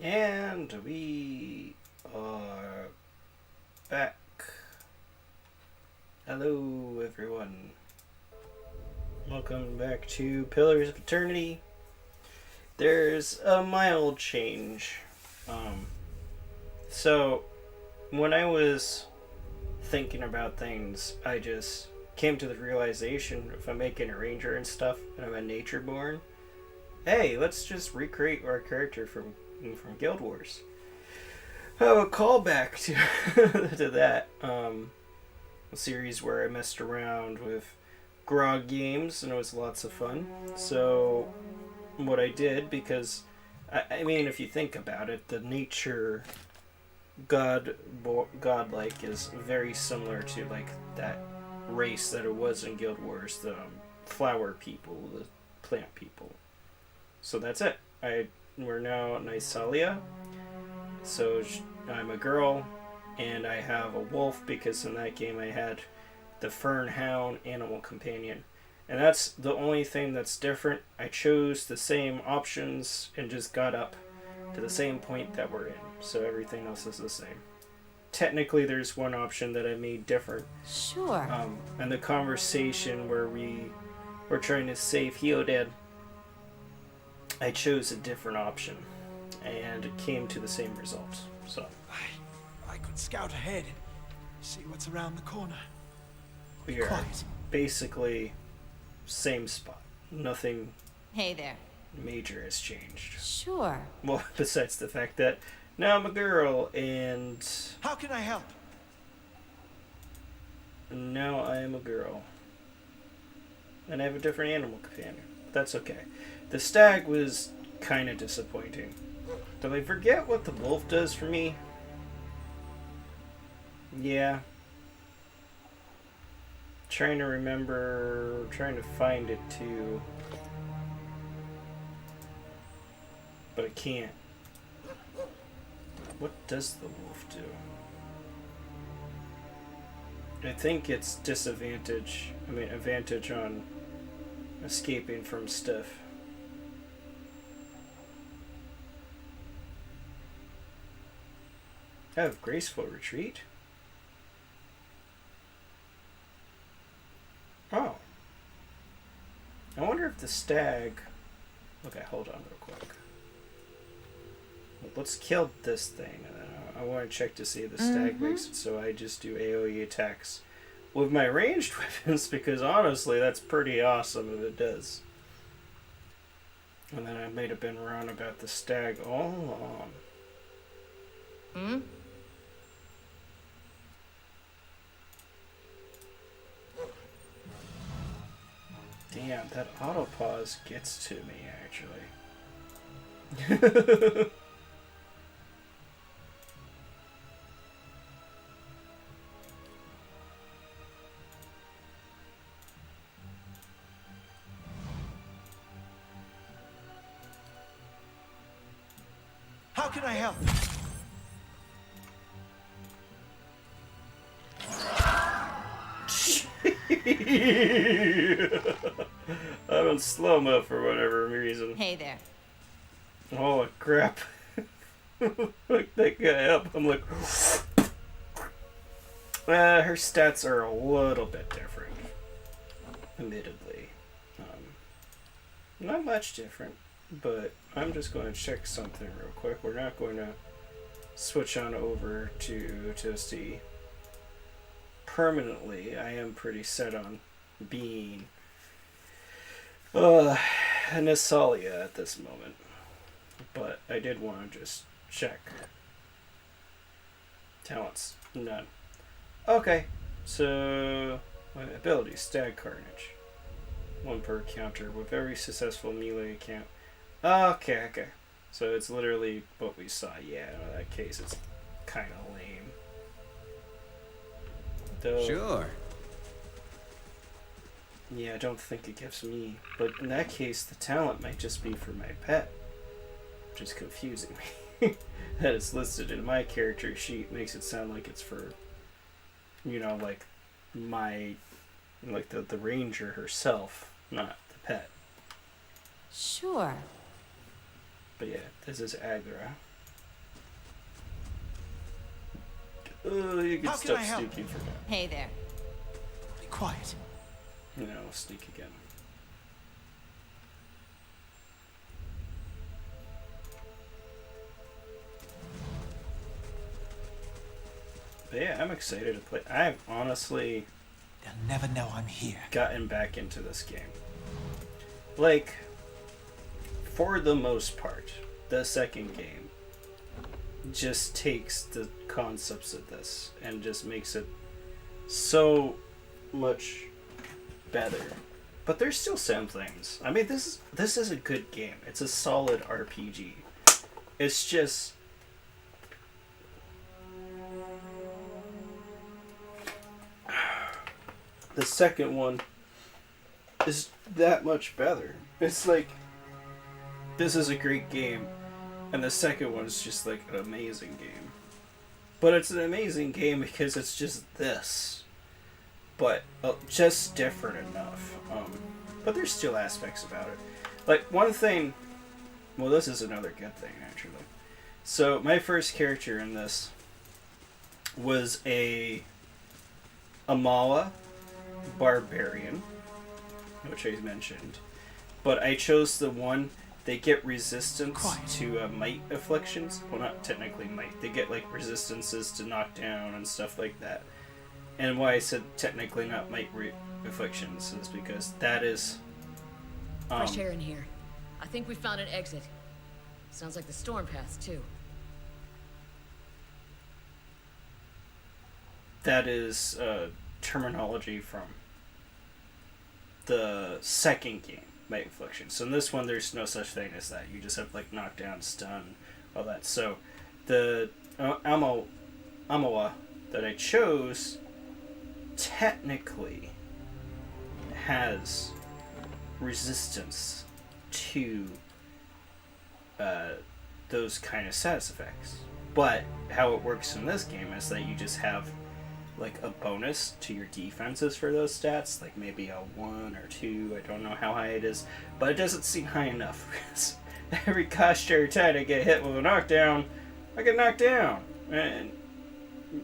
And we are back. Hello, everyone. Welcome back to Pillars of Eternity. There's a mild change. So, when I was thinking about things, I just came to the realization if I'm making a ranger and stuff, and I'm a nature born, hey, let's just recreate our character from Guild Wars. Oh, a callback to to that a series where I messed around with grog games and it was lots of fun. So what I did, because I mean, if you think about it, the nature godlike is very similar to like that race that it was in Guild Wars, the flower people, the plant people. So that's it. We're now Nysalia. So I'm a girl, and I have a wolf because in that game I had the Fern Hound animal companion. And that's the only thing that's different. I chose the same options and just got up to the same point that we're in. So everything else is the same. Technically, there's one option that I made different. Sure. And the conversation where we were trying to save Heodad, I chose a different option, and it came to the same result. So I could scout ahead, see what's around the corner. we are Quiet. basically same spot. Nothing Hey there. major has changed. Sure. Well, besides the fact that now I'm a girl, and How can I help? now I am a girl. And I have a different animal companion. But that's okay. The stag was kind of disappointing. Did I forget what the wolf does for me? Yeah. Trying to remember, trying to find it too. But I can't. What does the wolf do? I think it's advantage on escaping from stuff. I have graceful retreat. Oh. I wonder if the stag... Okay, hold on real quick. Let's kill this thing. I want to check to see if the stag makes it, so I just do AoE attacks with my ranged weapons, because honestly, that's pretty awesome if it does. And then I might have been wrong about the stag all along. Damn, that auto pause gets to me, actually. How can I help? I'm in slow-mo for whatever reason. Hey there. Holy crap. Look that guy up. I'm like... her stats are a little bit different. Admittedly. Not much different. But I'm just going to check something real quick. We're not going to switch on over to Toasty permanently. I am pretty set on being Nysalia at this moment. But I did want to just check. Talents, none. Okay, so my ability, Stag Carnage. 1 per counter with every successful melee account. Okay. So it's literally what we saw. Yeah, in that case, it's kind of lame. Though, Sure. yeah, I don't think it gives me. But in that case, the talent might just be for my pet. Which is confusing me. That it's listed in my character sheet makes it sound like it's for, like my, like the ranger herself, not the pet. Sure. But yeah, this is Agra. You can How can stop I help? sneaking for now. Hey there. Be quiet. You know, sneak again. But yeah, I'm excited to play. I've honestly They'll never know I'm here. gotten back into this game. Like, for the most part, the second game just takes the concepts of this and just makes it so much better. But there's still some things. I mean, this is a good game. It's a solid RPG. It's just the second one is that much better. It's like, this is a great game, and the second one is just like an amazing game. But it's an amazing game because it's just this, but just different enough. But there's still aspects about it. Like, one thing, well, this is another good thing, actually. So, my first character in this was a Amala Barbarian, which I mentioned, but I chose the one. They get resistance Quiet. to might afflictions. Well, not technically might. They get like resistances to knockdown and stuff like that. And why I said technically not might afflictions is because that is Fresh air in here. I think we found an exit. Sounds like the storm path, too. that is terminology from the second game, Might Affliction. So in this one, there's no such thing as that. You just have like knockdown, stun, all that. So the Amawa that I chose technically has resistance to those kind of status effects. But how it works in this game is that you just have like a bonus to your defenses for those stats, like maybe a 1 or 2, I don't know how high it is, but it doesn't seem high enough because every every time I get hit with a knockdown, I get knocked down, and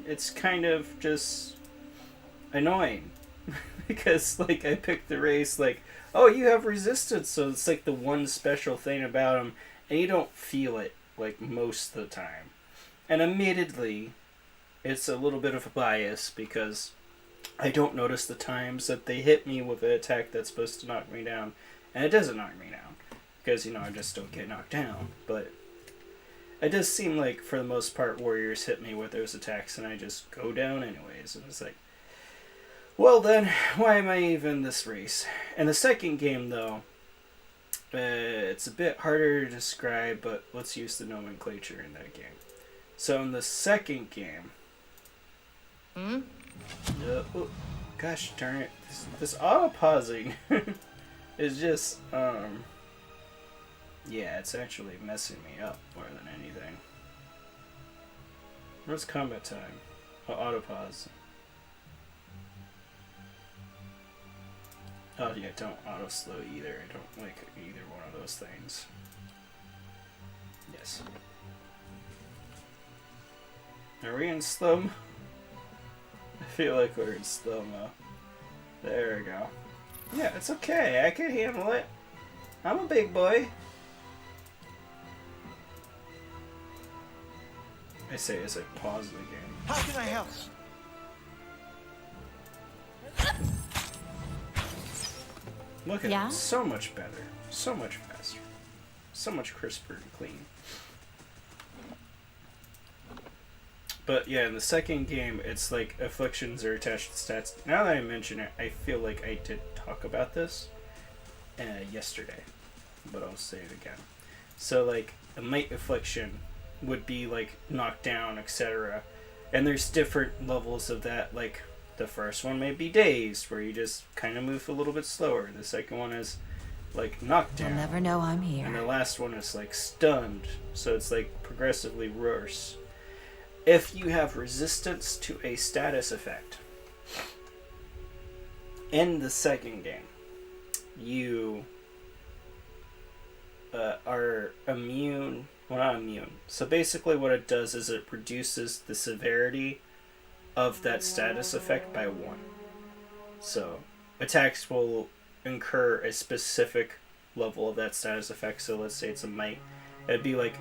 it's kind of just annoying because like I picked the race like, oh, you have resistance, so it's like the one special thing about them, and you don't feel it like most of the time. And admittedly, it's a little bit of a bias because I don't notice the times that they hit me with an attack that's supposed to knock me down, and it doesn't knock me down because, you know, I just don't get knocked down. But it does seem like for the most part warriors hit me with those attacks and I just go down anyways, and it's like, well then, why am I even in this race? In the second game though, it's a bit harder to describe, but let's use the nomenclature in that game. So in the second game, oh, gosh darn it, this auto pausing is just, yeah, it's actually messing me up more than anything. Where's combat time? Oh, auto pause. Oh yeah, don't auto slow either. I don't like either one of those things. Yes. Are we in slow-mo? I feel like we're in slow-mo. There we go. Yeah, it's okay. I can handle it. I'm a big boy. I say as I pause the game. How can I help? Look at Yeah? it. So much better. So much faster. So much crisper and clean. But yeah, in the second game, it's like afflictions are attached to stats. Now that I mention it, I feel like I did talk about this yesterday, but I'll say it again. So like a might affliction would be like knockdown, etc. And there's different levels of that. Like the first one may be dazed, where you just kind of move a little bit slower. The second one is like knockdown. You'll never know I'm And the here. last one is like stunned, so it's like progressively worse. If you have resistance to a status effect in the second game, you are immune. Well, not immune. So basically what it does is it reduces the severity of that status effect by 1. So attacks will incur a specific level of that status effect. So let's say it's a might. It'd be like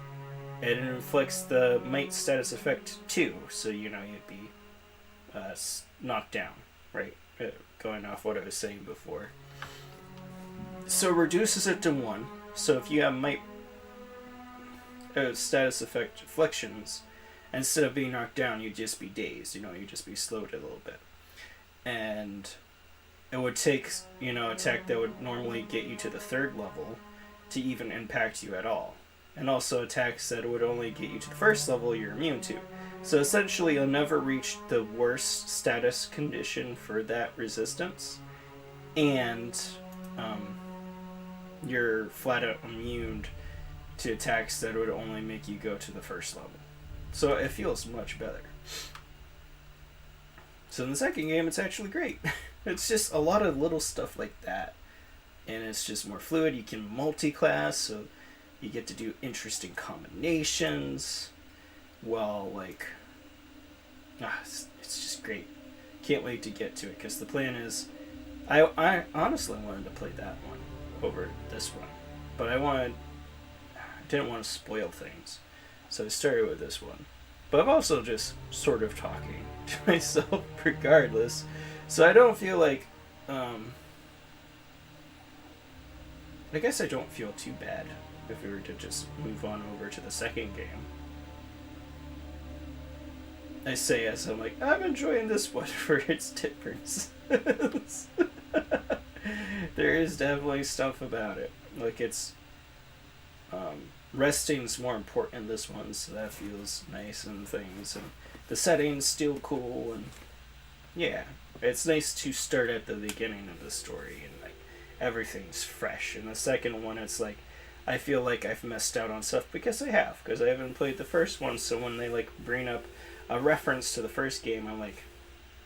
it inflicts the might status effect 2. So you'd be knocked down, right? Going off what I was saying before. So reduces it to 1. So if you have might status effect afflictions, instead of being knocked down, you'd just be dazed. You'd just be slowed a little bit. And it would take, attack that would normally get you to the 3rd level to even impact you at all. And also attacks that would only get you to the 1st level you're immune to. So essentially you'll never reach the worst status condition for that resistance. And you're flat out immune to attacks that would only make you go to the 1st level. So it feels much better. So in the second game, it's actually great. It's just a lot of little stuff like that. And it's just more fluid. You can multi-class, so you get to do interesting combinations. Well, it's just great. Can't wait to get to it, because the plan is... I honestly wanted to play that one over this one. But I didn't want to spoil things. So I started with this one. But I'm also just sort of talking to myself regardless. So I don't feel like... I guess I don't feel too bad if we were to just move on over to the second game. I say as I'm like, I'm enjoying this one for its differences. There is definitely stuff about it. It's... resting's more important in this one, so that feels nice and things. And the setting's still cool, and yeah. It's nice to start at the beginning of the story, and everything's fresh. In the second one, it's I feel like I've missed out on stuff because I haven't played the first one, so when they bring up a reference to the first game, I'm like,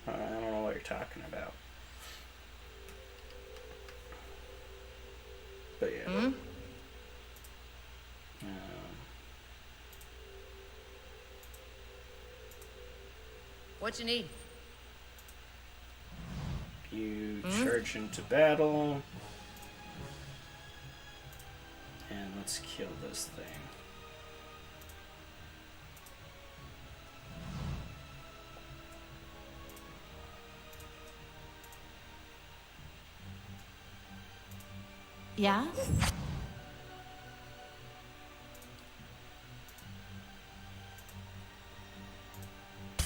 I don't know what you're talking about. But yeah. Hmm? What you need? You charge into battle. And let's kill this thing. Yeah?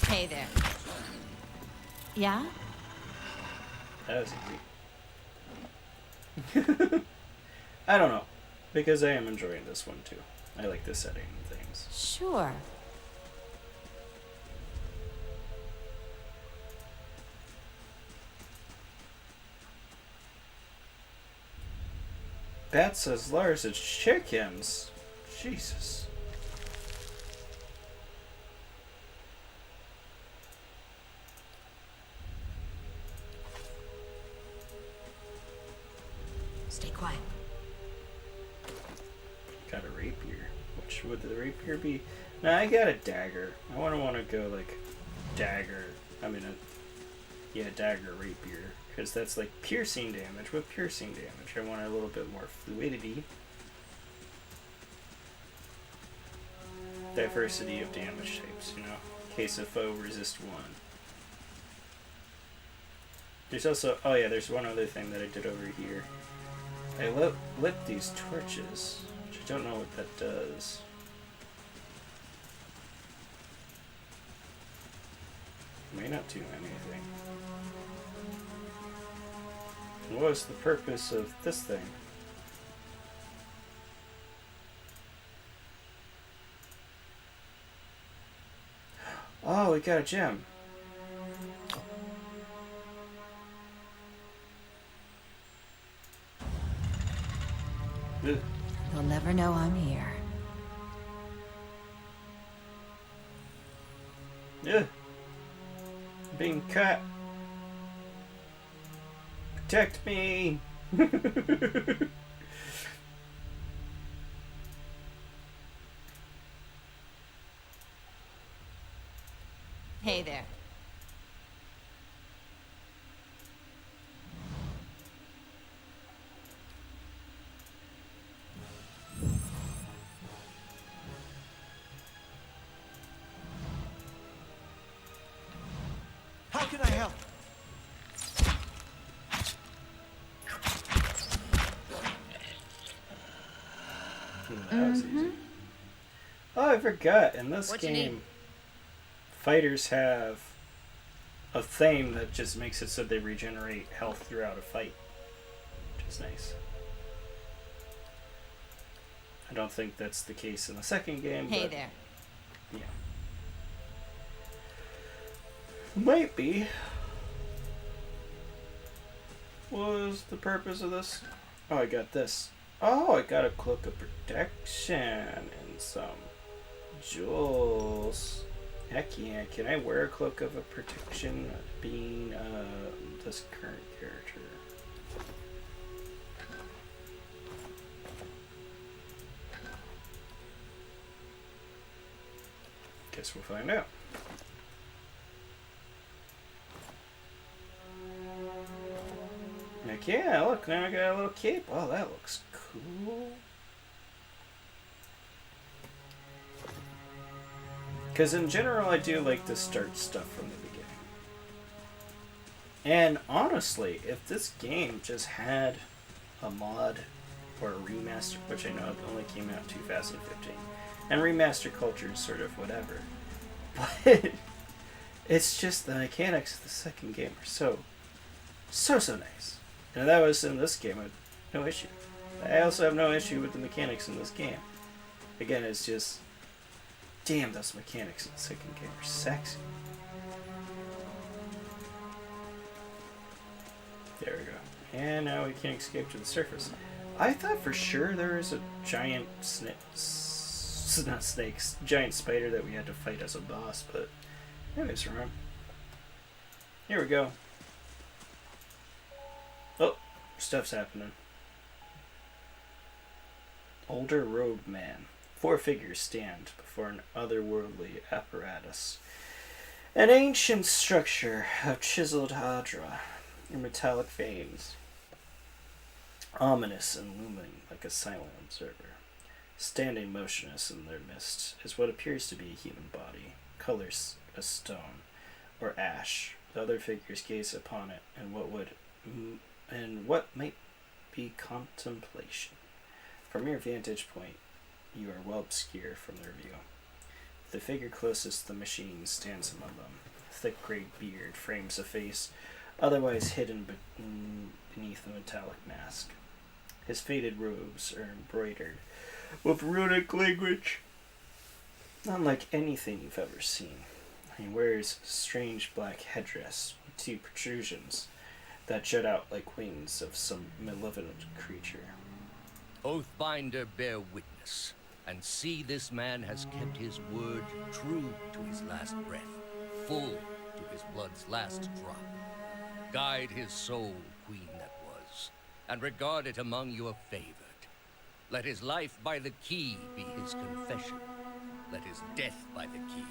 Hey there. Yeah? That was easy. I don't know. Because I am enjoying this one too. I like the setting and things. Sure. That's as large as chickens. Jesus. Stay quiet. Got a rapier. Which would the rapier be? Nah, I got a dagger. I want to go dagger. Dagger rapier. Because that's piercing damage. With piercing damage, I want a little bit more fluidity. Diversity of damage types, in case a foe resist 1. There's also, there's one other thing that I did over here. I lit these torches, which I don't know what that does. May not do anything. What was the purpose of this thing? Oh, we got a gem. Ugh. You'll never know I'm here. Yeah. Being cut. Protect me. Hey there. can I help? That was easy. Oh, I forgot. In this What you need? game, fighters have a thing that just makes it so they regenerate health throughout a fight, which is nice. I don't think that's the case in the second game. Hey but there. yeah, might be. What was the purpose of this? Oh, I got this. Oh, I got a cloak of protection and some jewels. Heck yeah, can I wear a cloak of a protection being this current character? Guess we'll find out. Heck yeah, look, now I got a little cape. Oh, that looks cool. Because in general, I do like to start stuff from the beginning. And honestly, if this game just had a mod or a remaster, which I know it only came out in 2015, and remaster culture is sort of whatever, but it's just the mechanics of the second game are so nice. And if that was in this game, I had no issue. I also have no issue with the mechanics in this game. Again, it's just, damn, those mechanics in the second game are sexy. There we go. And now we can escape to the surface. I thought for sure there was a giant not snakes, giant spider that we had to fight as a boss, but anyways, wrong. Here we go. Oh, stuff's happening. Older robed man. 4 figures stand before an otherworldly apparatus. An ancient structure of chiseled hydra in metallic veins. Ominous and looming like a silent observer. Standing motionless in their midst is what appears to be a human body, colors a stone or ash. The other figures gaze upon it and what might be contemplation. From your vantage point, you are well obscured from their view. The figure closest to the machine stands among them. Thick gray beard frames a face, otherwise hidden beneath a metallic mask. His faded robes are embroidered with runic language, unlike anything you've ever seen. He wears a strange black headdress with 2 protrusions that jut out like wings of some malevolent creature. Oathbinder, bear witness, and see this man has kept his word true to his last breath, full to his blood's last drop. Guide his soul, queen that was, and regard it among your favored. Let his life by the key be his confession. Let his death by the key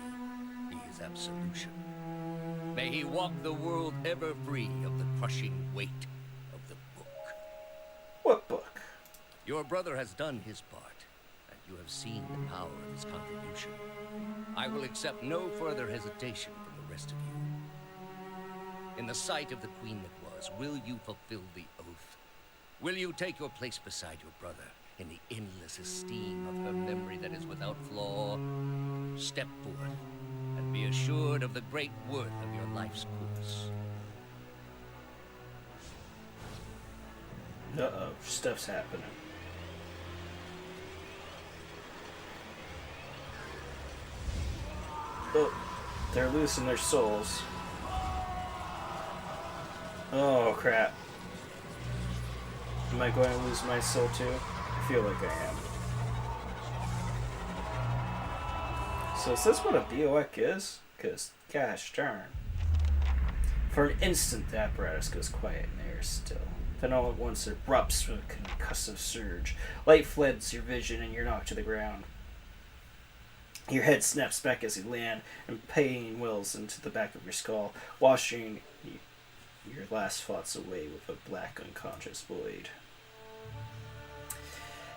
be his absolution. May he walk the world ever free of the crushing weight of the book. What book? Your brother has done his part, and you have seen the power of his contribution. I will accept no further hesitation from the rest of you. In the sight of the queen that was, will you fulfill the oath? Will you take your place beside your brother in the endless esteem of her memory that is without flaw? Step forth, and be assured of the great worth of your life's course. Uh-oh, stuff's happening. Oh, they're losing their souls. Oh, crap. Am I going to lose my soul too? I feel like I am. So is this what a BOEC is? Because, gosh darn. For an instant, the apparatus goes quiet and air is still. Then all at once it erupts with a concussive surge. Light floods your vision and you're knocked to the ground. Your head snaps back as you land, and pain wells into the back of your skull, washing your last thoughts away with a black unconscious void.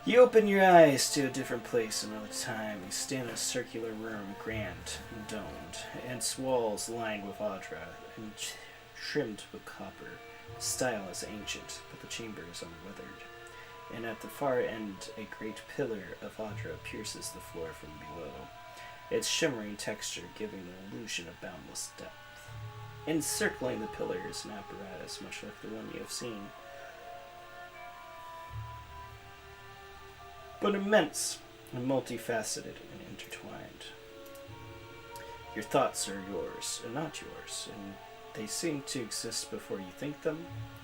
You open your eyes to a different place another time. You stand in a circular room, grand and domed, and its walls lined with Audra and trimmed with copper. The style is ancient, but the chamber is unweathered. And at the far end, a great pillar of Audra pierces the floor from below, its shimmering texture giving an illusion of boundless depth. Encircling the pillar is an apparatus much like the one you have seen, but immense and multifaceted and intertwined. Your thoughts are yours and not yours, and they seem to exist before you think them,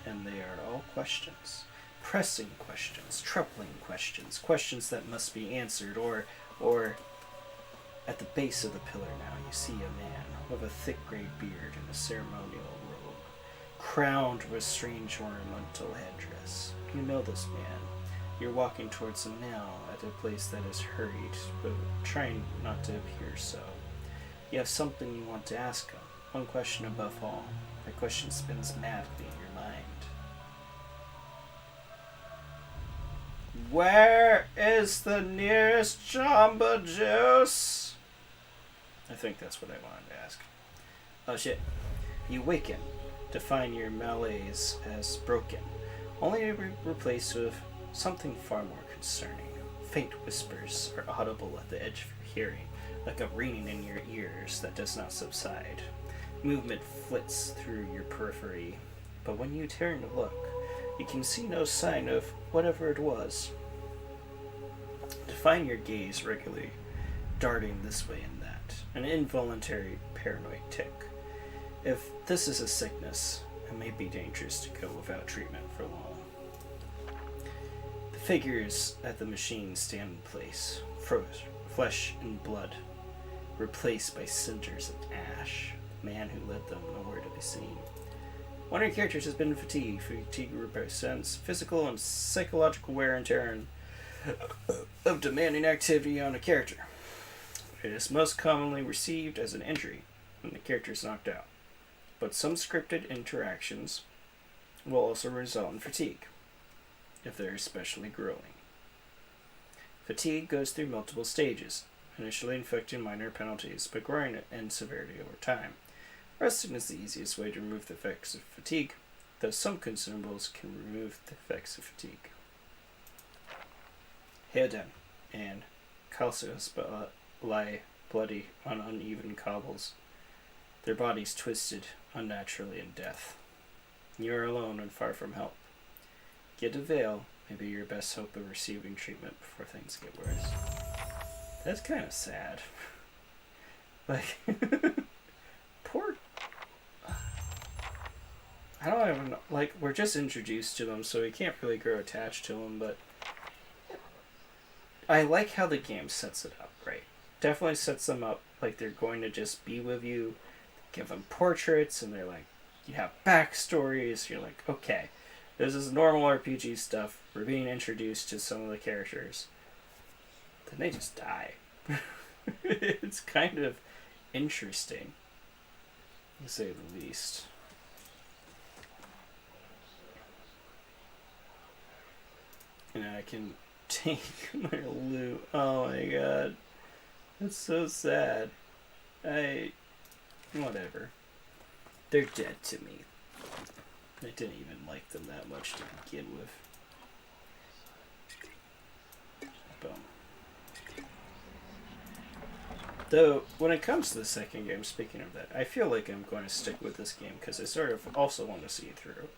and they are all questions. Pressing questions, troubling questions, questions that must be answered, or at the base of the pillar now you see a man with a thick gray beard and a ceremonial robe, crowned with strange ornamental headdress. You know this man. You're walking towards him now at a place that is hurried, but trying not to appear so. You have something you want to ask him, one question above all. That question spins madly in your mind. Where is the nearest Jamba Juice? I think that's what I wanted to ask. Oh shit. You waken to find your malaise as broken, only to be replaced with something far more concerning. Faint whispers are audible at the edge of your hearing, like a ringing in your ears that does not subside. Movement flits through your periphery, but when you turn to look, you can see no sign of whatever it was. Define your gaze regularly, darting this way and that, an involuntary paranoid tick. If this is a sickness, it may be dangerous to go without treatment for long. The figures at the machine stand in place, frozen, flesh and blood, replaced by cinders of ash. The man who led them nowhere to be seen. One of your characters has been fatigued. Fatigue represents physical and psychological wear and tear of demanding activity on a character. It is most commonly received as an injury when the character is knocked out, but some scripted interactions will also result in fatigue, if they're especially grueling. Fatigue goes through multiple stages, initially inflicting minor penalties, but growing in severity over time. Resting is the easiest way to remove the effects of fatigue, though some consumables can remove the effects of fatigue. Hidden and calcius lie bloody on uneven cobbles, their bodies twisted unnaturally in death. You are alone and far from help. Get a veil, maybe your best hope of receiving treatment before things get worse. That's kind of sad. Like, poor... I don't even know. Like, we're just introduced to them, so we can't really grow attached to them, but I like how the game sets it up, right? Definitely sets them up like they're going to just be with you, give them portraits, and they're like, you have backstories, you're like, okay, this is normal RPG stuff, we're being introduced to some of the characters. Then they just die. It's kind of interesting, to say the least. And I can take my loot. Oh my god. That's so sad. Whatever. They're dead to me. I didn't even like them that much to begin with. Boom. Though, when it comes to the second game, speaking of that, I feel like I'm going to stick with this game because I sort of also want to see it through.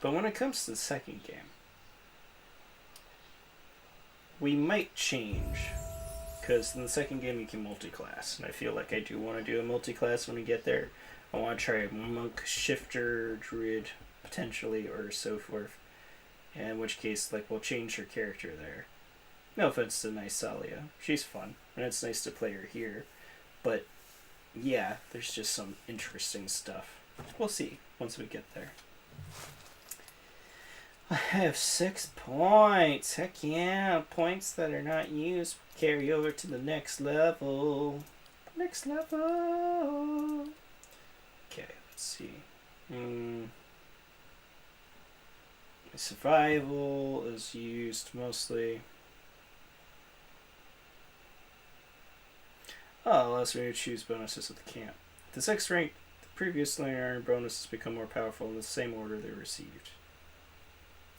But when it comes to the second game, we might change, because in the second game you can multi-class, and I feel like I do want to do a multi-class when we get there. I want to try a monk, shifter, druid, potentially, or so forth, in which case, like, we'll change her character there. No offense to Nysalia, she's fun, and it's nice to play her here, but yeah, there's just some interesting stuff. We'll see once we get there. I have 6 points. Heck yeah. Points that are not used carry over to the next level. Next level. Okay, let's see. Survival is used mostly. Oh, allows me to choose bonuses at the camp. The 6th rank, the previously earned bonuses become more powerful in the same order they were received.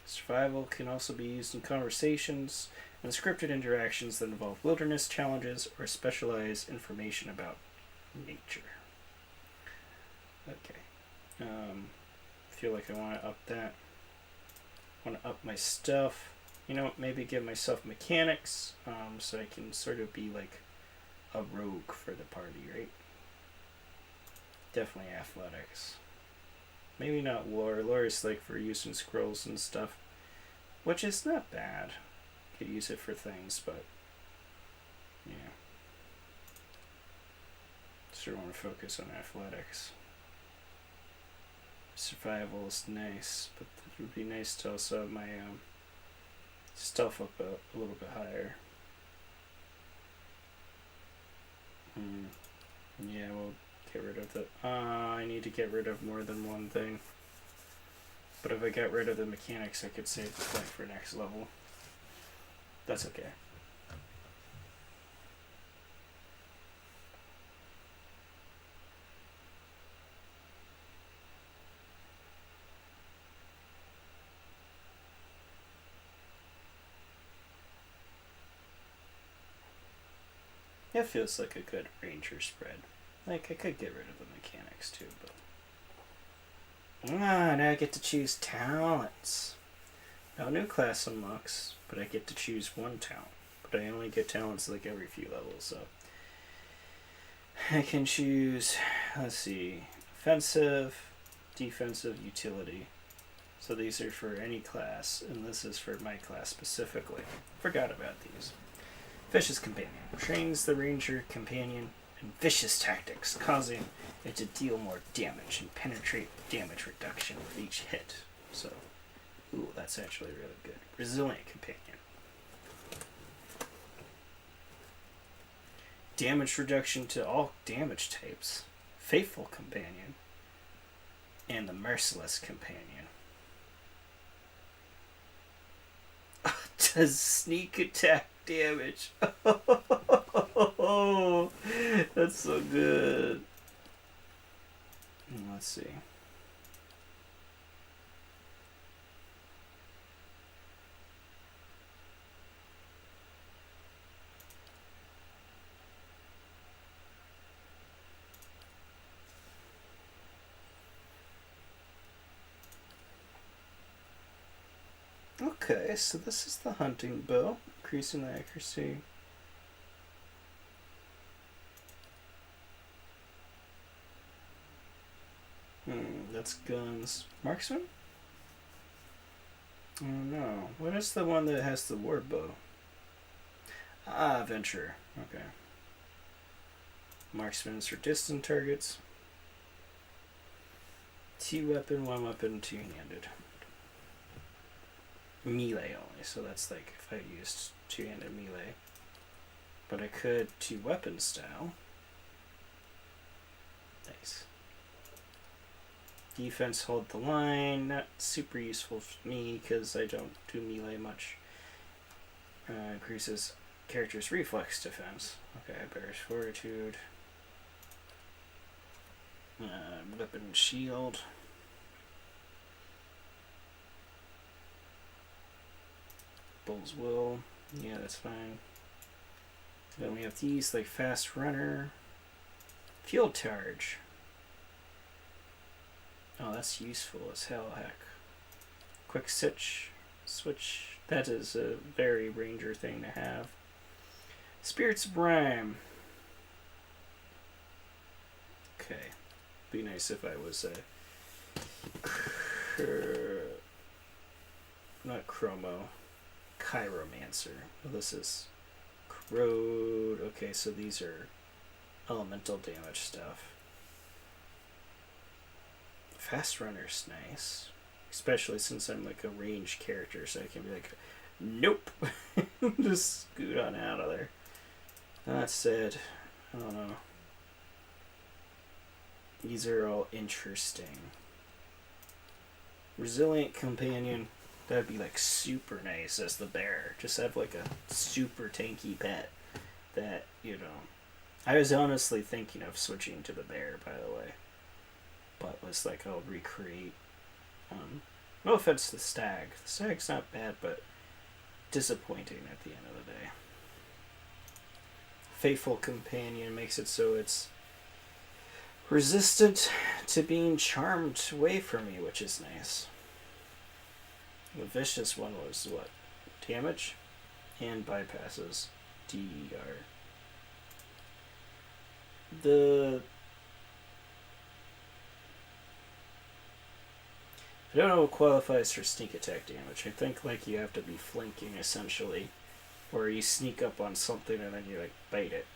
Survival can also be used in conversations and scripted interactions that involve wilderness challenges or specialized information about nature. Okay. Feel like I want to up that. Want to up my stuff. You know what? Maybe give myself mechanics, so I can sort of be like a rogue for the party, right? Definitely athletics. Maybe not lore. Lore is like for using scrolls and stuff, which is not bad. Could use it for things, but yeah. Sort of want to focus on athletics. Survival is nice, but it would be nice to also have my stealth up a little bit higher. Yeah, we'll get rid of the... I need to get rid of more than one thing. But if I get rid of the mechanics, I could save the point for next level. That's okay. It feels like a good ranger spread. Like, I could get rid of the mechanics too, but... now I get to choose talents. No new class unlocks, but I get to choose one talent. But I only get talents like every few levels, so... I can choose, let's see, offensive, defensive, utility. So these are for any class, and this is for my class specifically. Forgot about these. Vicious Companion. Trains the ranger companion in vicious tactics, causing it to deal more damage and penetrate damage reduction with each hit. So, ooh, that's actually really good. Resilient Companion. Damage reduction to all damage types. Faithful Companion. And the Merciless Companion. Does sneak attack damage. Oh, that's so good. Let's see. Okay, so this is the hunting bow, increasing the accuracy. That's guns. Marksman? Oh no. What is the one that has the war bow? Ah, Venture. Okay. Marksman is for distant targets. 2-weapon, 1-weapon, 2-handed. Melee only, so that's like if I used 2-handed melee. But I could 2-weapon style. Nice. Defense, hold the line. Not super useful for me because I don't do melee much. Increases character's reflex defense. Okay, bears fortitude. Weapon shield. Bull's Will. Yeah, that's fine. Then we have these like Fast Runner. Field Charge. Oh, that's useful as hell, heck. Quick Switch. That is a very ranger thing to have. Spirits of Rhyme. Okay. Be nice if I was a... not Chromo. Chiromancer. Well, this is Corrode. Okay, so these are elemental damage stuff. Fast Runner's nice. Especially since I'm like a ranged character, so I can be like, nope. Just scoot on out of there. That said, I don't know. These are all interesting. Resilient Companion. That'd be like super nice as the bear. Just have like a super tanky pet that, you know. I was honestly thinking of switching to the bear, by the way. But was like, I'll recreate. No offense to the stag. The stag's not bad, but disappointing at the end of the day. Faithful companion makes it so it's resistant to being charmed away from me, which is nice. The vicious one was what? Damage and bypasses. DER. I don't know what qualifies for sneak attack damage. I think like you have to be flanking essentially, or you sneak up on something and then you like bite it.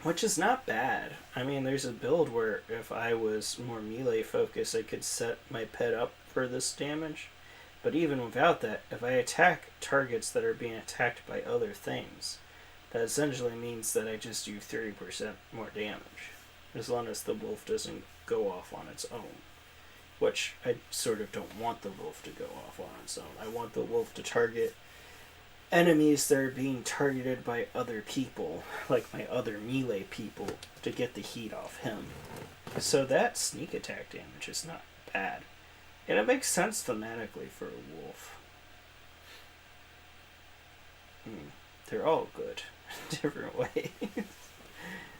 Which is not bad. I mean, there's a build where if I was more melee focused, I could set my pet up for this damage. But even without that, if I attack targets that are being attacked by other things, that essentially means that I just do 30% more damage. As long as the wolf doesn't go off on its own. Which I sort of don't want the wolf to go off on its own. I want the wolf to target enemies that are being targeted by other people, like my other melee people, to get the heat off him. So that sneak attack damage is not bad. And it makes sense thematically for a wolf. They're all good. Different ways.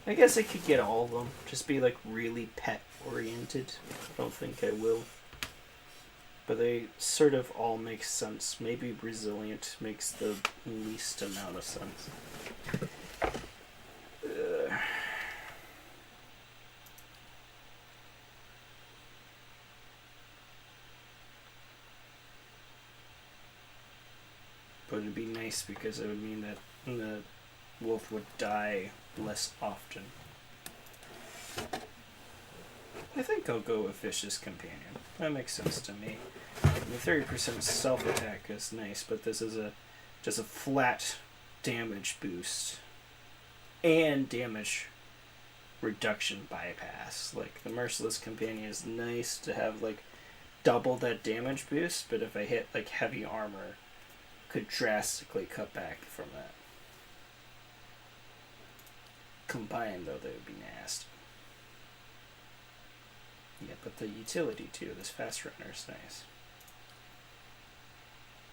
I guess I could get all of them. Just be like really pet oriented. I don't think I will. But they sort of all make sense. Maybe resilient makes the least amount of sense. But it'd be nice because it would mean that the wolf would die less often. I think I'll go with Vicious Companion. That makes sense to me. The 30% self attack is nice, but this is just a flat damage boost and damage reduction bypass. Like the Merciless Companion is nice to have like double that damage boost, but if I hit like heavy armor, could drastically cut back from that. Combined though, they would be nasty. Yeah, but the utility too, this fast runner is nice.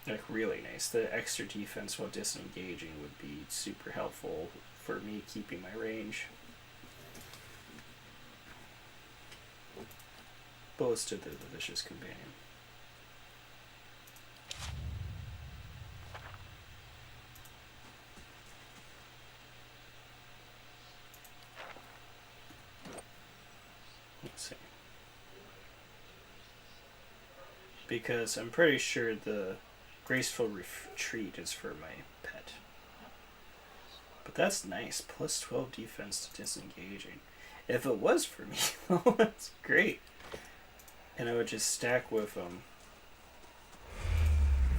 Like really nice. The extra defense while disengaging would be super helpful for me keeping my range. But let's do the Vicious Companion. Let's see. Because I'm pretty sure the Graceful Retreat is for my pet. But that's nice. Plus 12 defense to disengaging. If it was for me, well, that's great. And I would just stack with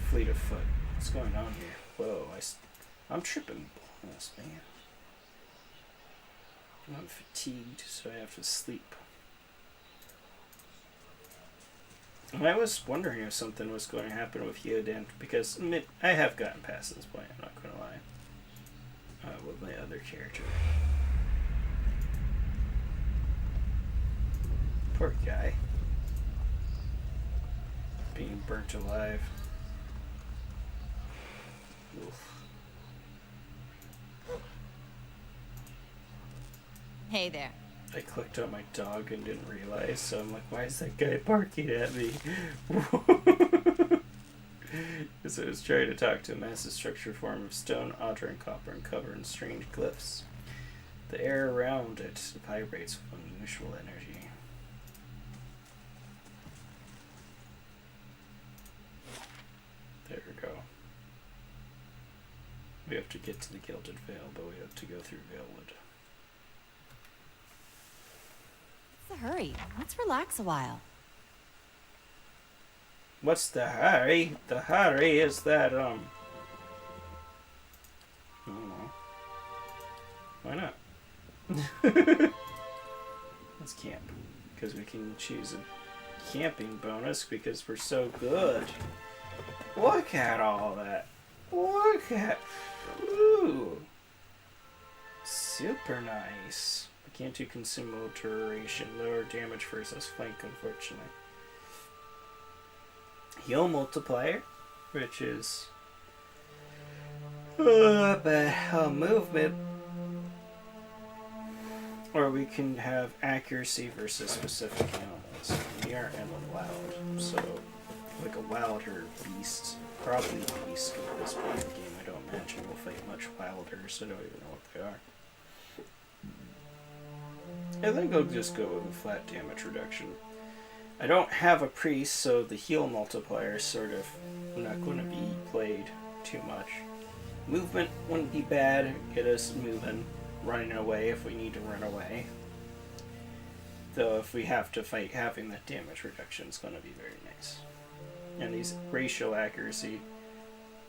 Fleet of Foot. What's going on here? Whoa, I'm tripping balls, man. I'm fatigued, so I have to sleep. And I was wondering if something was going to happen with Yodan, because I have gotten past this point, I'm not going to lie. With my other character. Poor guy. Being burnt alive. Oof. Hey there. I clicked on my dog and didn't realize, so I'm like, why is that guy barking at me? Because I was trying to talk to a massive structure form of stone, otter, and copper, and covered in strange glyphs. The air around it vibrates with unusual energy. There we go. We have to get to the Gilded Vale, but we have to go through Valewood. What's the hurry? Let's relax a while. What's the hurry? The hurry is that, I don't know. Why not? Let's camp. Because we can choose a camping bonus because we're so good. Look at all that. Look at... Ooh. Super nice. I can't do consumable duration. Lower damage versus flank, unfortunately. Heal multiplier, which is... movement. Or we can have accuracy versus specific animals. We are in the wild, so like a wilder beast, probably beast at this point in the game. I don't imagine we'll fight much wilders. I don't even know what they are. I think I'll just go with a flat damage reduction. I don't have a priest, so the heal multiplier is sort of not going to be played too much. Movement wouldn't be bad, get us moving, running away if we need to run away. Though if we have to fight, having that damage reduction is going to be very nice. And these racial accuracy,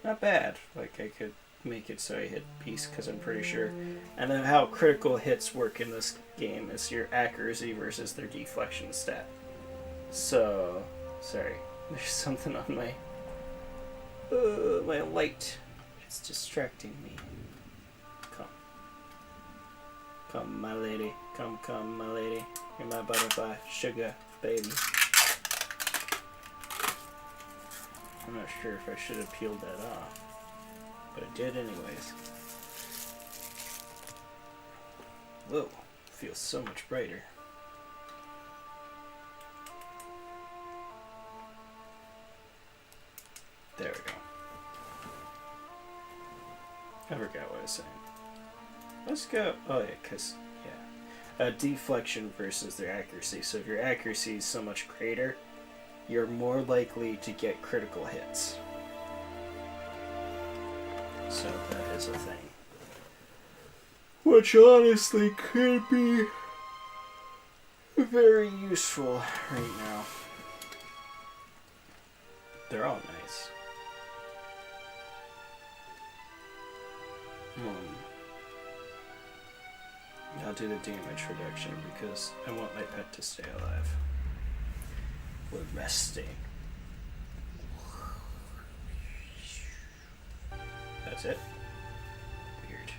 not bad. Like I could make it so I hit beast because I'm pretty sure. And then how critical hits work in this game is your accuracy versus their deflection stat. So, sorry, there's something on my light. It's distracting me. Come. Come, my lady. Come, my lady. You're my butterfly. Sugar, baby. I'm not sure if I should have peeled that off. But I did anyways. Whoa. Feels so much brighter. There we go. I forgot what I was saying. Let's go. Oh, yeah, because, yeah. Deflection versus their accuracy. So if your accuracy is so much greater, you're more likely to get critical hits. So that is a thing. Which honestly could be very useful right now. They're all nice. I'll do the damage reduction because I want my pet to stay alive. We're resting. That's it? Weird.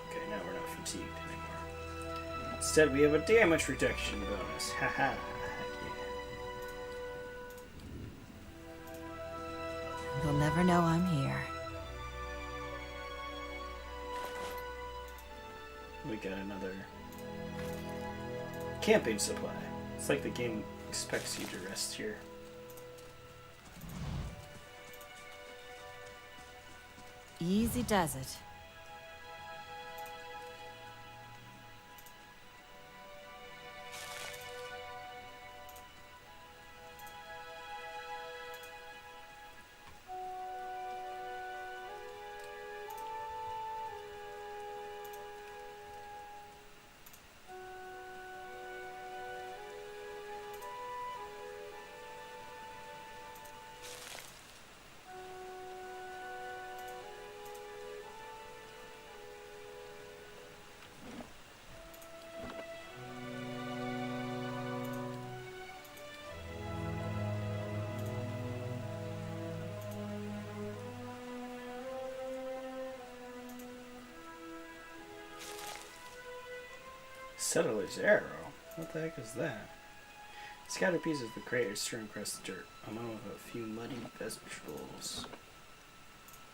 Okay, now we're not fatigued anymore. Instead, we have a damage reduction bonus. Haha. Yeah. They'll never know I'm here. We got another camping supply. It's like the game expects you to rest here. Easy does it. Settler's arrow? What the heck is that? Scatter pieces of the crater strewn across the dirt, along with a few muddy vegetables.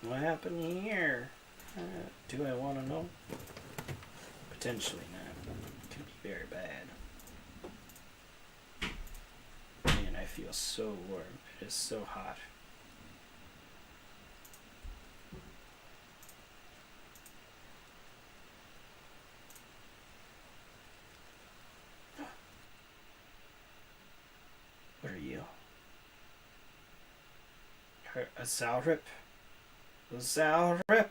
What happened here? Do I want to know? Potentially not. Could be very bad. Man, I feel so warm. It is so hot. What are you? A Zalrip? A Zalrip? I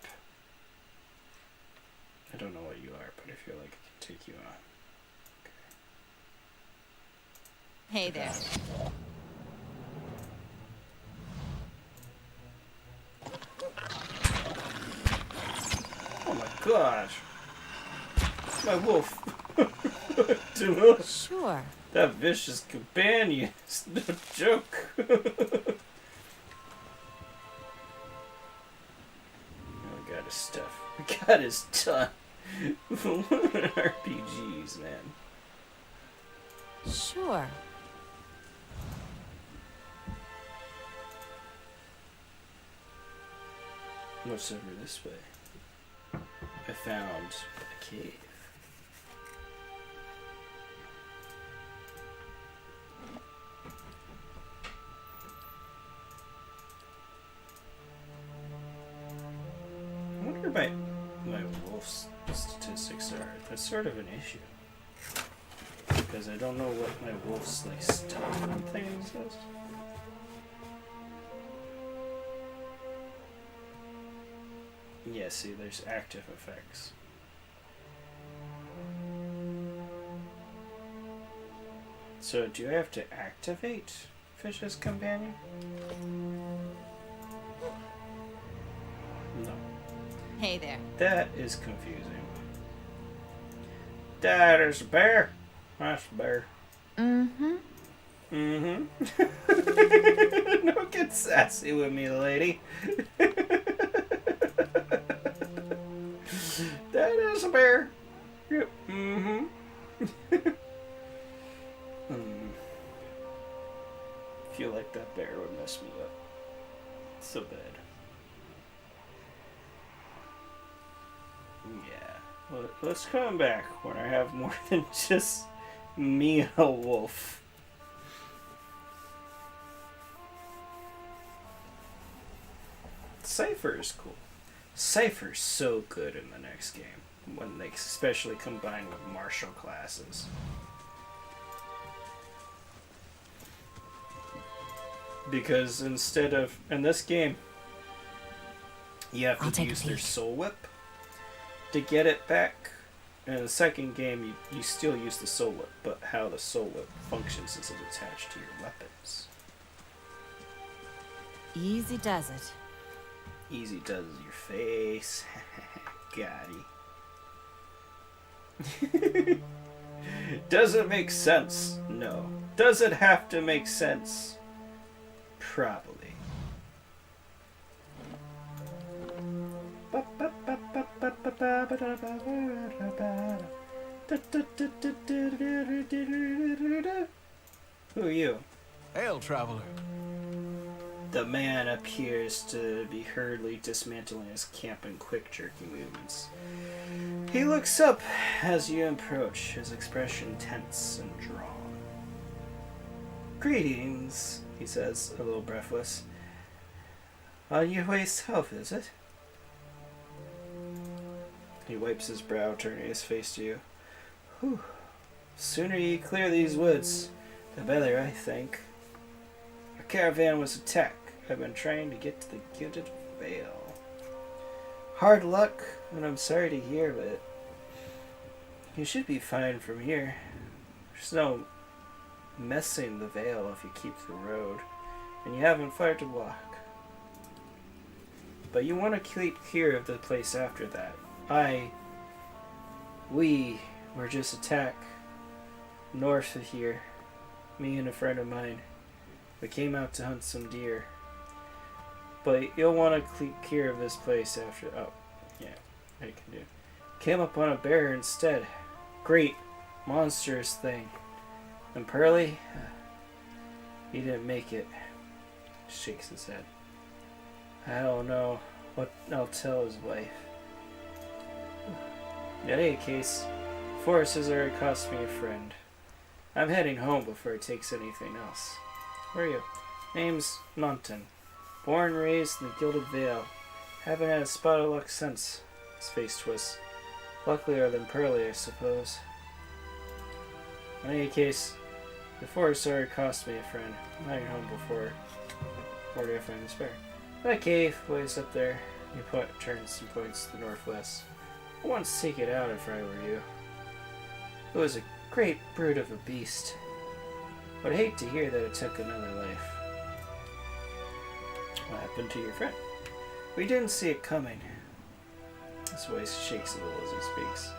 don't know what you are, but I feel like I can take you on. Okay. Hey there. Oh my gosh! My wolf! Do it. Sure. That vicious companion is no joke. Oh, we got his stuff. We got his ton. RPGs, man. Sure. What's over this way? I found a cave. I wonder my wolf statistics are. That's sort of an issue. Because I don't know what my wolf's like stuff and things is. Yeah, see, there's active effects. So, do I have to activate Fish's Companion? No. Hey there. That is confusing. That is a bear. That's a bear. Mm-hmm. Mm-hmm. Don't get sassy with me, lady. That is a bear. Yep. Mm-hmm. Feel like that bear would mess me up so bad. Yeah. Well, let's come back when I have more than just me and a wolf. Cypher is cool. Cypher's so good in the next game when they especially combine with martial classes. Because instead of in this game you have to use their soul whip to get it back. In the second game you still use the soul whip, but how the soul whip functions is it's attached to your weapons. Easy does it. Easy does your face. Got it. Does it make sense? No. Does it have to make sense? Probably. Who are you? Hail, traveler. The man appears to be hurriedly dismantling his camp in quick, jerky movements. He looks up as you approach, his expression tense and drawn. Greetings, he says, a little breathless. On your way south, is it? He wipes his brow, turning his face to you. Whew. Sooner ye clear these woods, the better, I think. Our caravan was attacked. I've been trying to get to the Gilded Vale. Hard luck, and I'm sorry to hear of it. You should be fine from here. There's no messing the Vale if you keep the road, and you haven't far to walk. But you want to keep clear of the place after that. We were just attacked north of here. Me and a friend of mine. We came out to hunt some deer. But you'll want to keep clear of this place after. Oh, yeah, I can do. Came up on a bear instead. Great, monstrous thing. And Pearly, he didn't make it. Shakes his head. I don't know what I'll tell his wife. In any case, forest has already cost me a friend. I'm heading home before it takes anything else. Where are you? Name's Monton. Born and raised in the Gilded Vale. Haven't had a spot of luck since. His face twists. Luckier than Pearly, I suppose. In any case, the forest already cost me a friend. I'm heading home before I find the spare. That cave, ways up there. You turns and points to the northwest. I want to take it out if I were you. It was a great brute of a beast. But I hate to hear that it took another life. What happened to your friend? We didn't see it coming. His voice shakes a little as he speaks.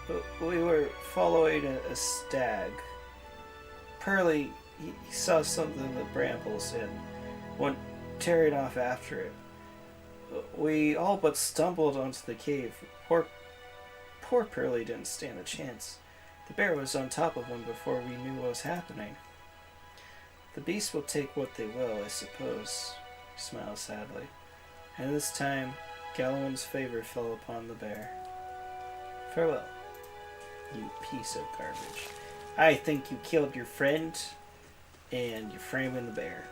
But we were following a stag Pearly, he saw something in the brambles and went tearing off after it. We all but stumbled onto the cave. Poor Pearly didn't stand a chance. The bear was on top of him before we knew what was happening. The beasts will take what they will, I suppose, he smiled sadly. And this time, Gallowin's favor fell upon the bear. Farewell, you piece of garbage. I think you killed your friend, and you're framing the bear.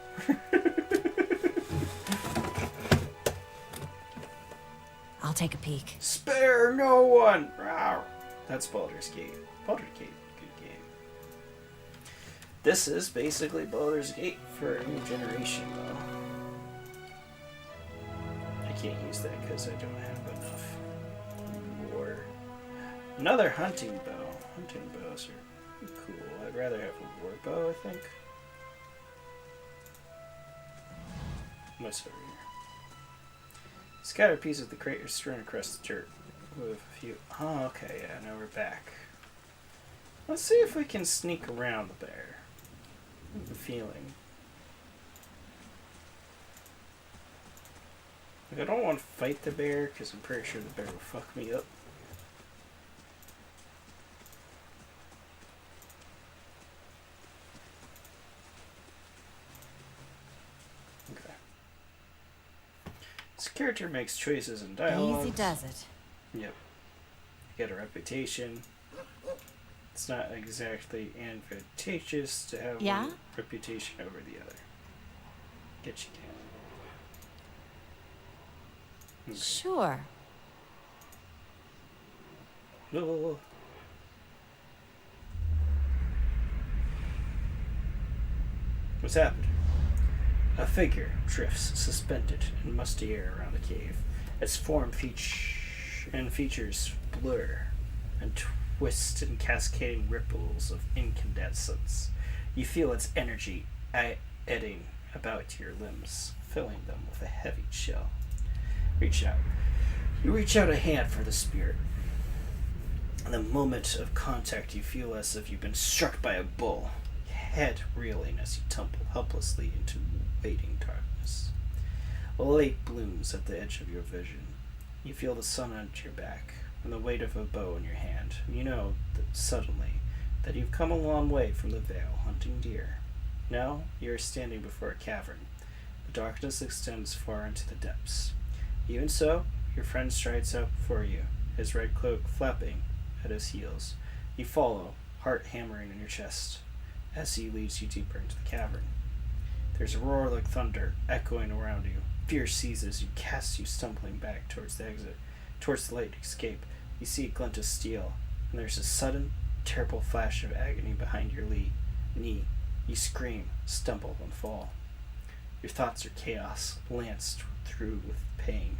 I'll take a peek. Spare no one! Rawr. That's Baldur's Gate. Baldur's Gate, good game. This is basically Baldur's Gate for a new generation, though. I can't use that because I don't have enough more. Another hunting bow. Hunting bows are pretty cool. I'd rather have a war bow, I think. What's over here? Scattered pieces of the crate are strewn across the dirt with a few. Oh, okay, yeah, now we're back. Let's see if we can sneak around the bear. I have a feeling. Like, I don't want to fight the bear because I'm pretty sure the bear will fuck me up. This character makes choices in dialogue. Easy does it. Yep. You get a reputation. It's not exactly advantageous to have one reputation over the other. Get you can. Okay. Sure. Oh. What's happened? A figure drifts suspended in musty air around the cave. Its form features blur and twist in cascading ripples of incandescence. You feel its energy eddying about your limbs, filling them with a heavy chill. Reach out. You reach out a hand for the spirit. In the moment of contact, you feel as if you've been struck by a bull, head reeling as you tumble helplessly into waiting darkness. Light blooms at the edge of your vision. You feel the sun on your back and the weight of a bow in your hand. You know that suddenly that you've come a long way from the vale hunting deer. Now you are standing before a cavern. The darkness extends far into the depths. Even so, your friend strides out before you, his red cloak flapping at his heels. You follow, heart hammering in your chest, as he leads you deeper into the cavern. There's a roar like thunder echoing around you. Fear seizes you, casts you stumbling back towards the exit, towards the light escape. You see a glint of steel, and there's a sudden, terrible flash of agony behind your knee. You scream, stumble, and fall. Your thoughts are chaos, lanced through with pain.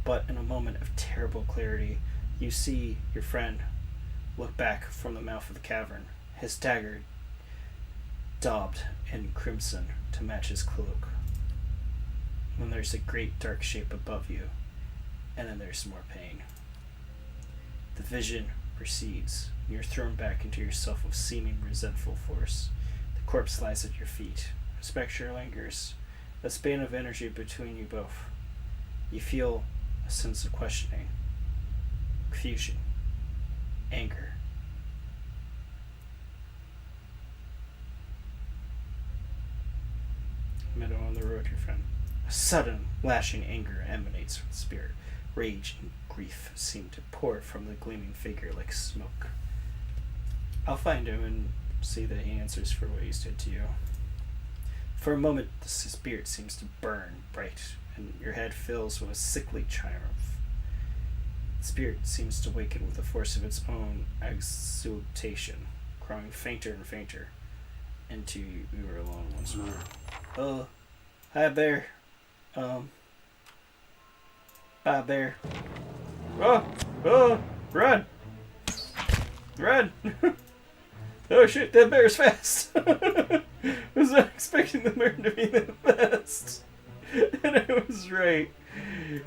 But in a moment of terrible clarity, you see your friend look back from the mouth of the cavern, his dagger daubed in crimson to match his cloak. When there's a great dark shape above you, and then there's more pain. The vision recedes, and you're thrown back into yourself with seeming resentful force. The corpse lies at your feet. A spectre lingers, a span of energy between you both. You feel a sense of questioning, confusion, anger. Meadow on the road, your friend. A sudden, lashing anger emanates from the spirit. Rage and grief seem to pour from the gleaming figure like smoke. I'll find him and see that he answers for what he's did to you. For a moment, the spirit seems to burn bright, and your head fills with a sickly triumph. The spirit seems to waken with the force of its own exultation, growing fainter and fainter, until you are alone once more. Oh, hi, bear. Bye, bear. Oh, run! Run! Oh shit, that bear's fast! I was not expecting the bear to be that fast. And I was right.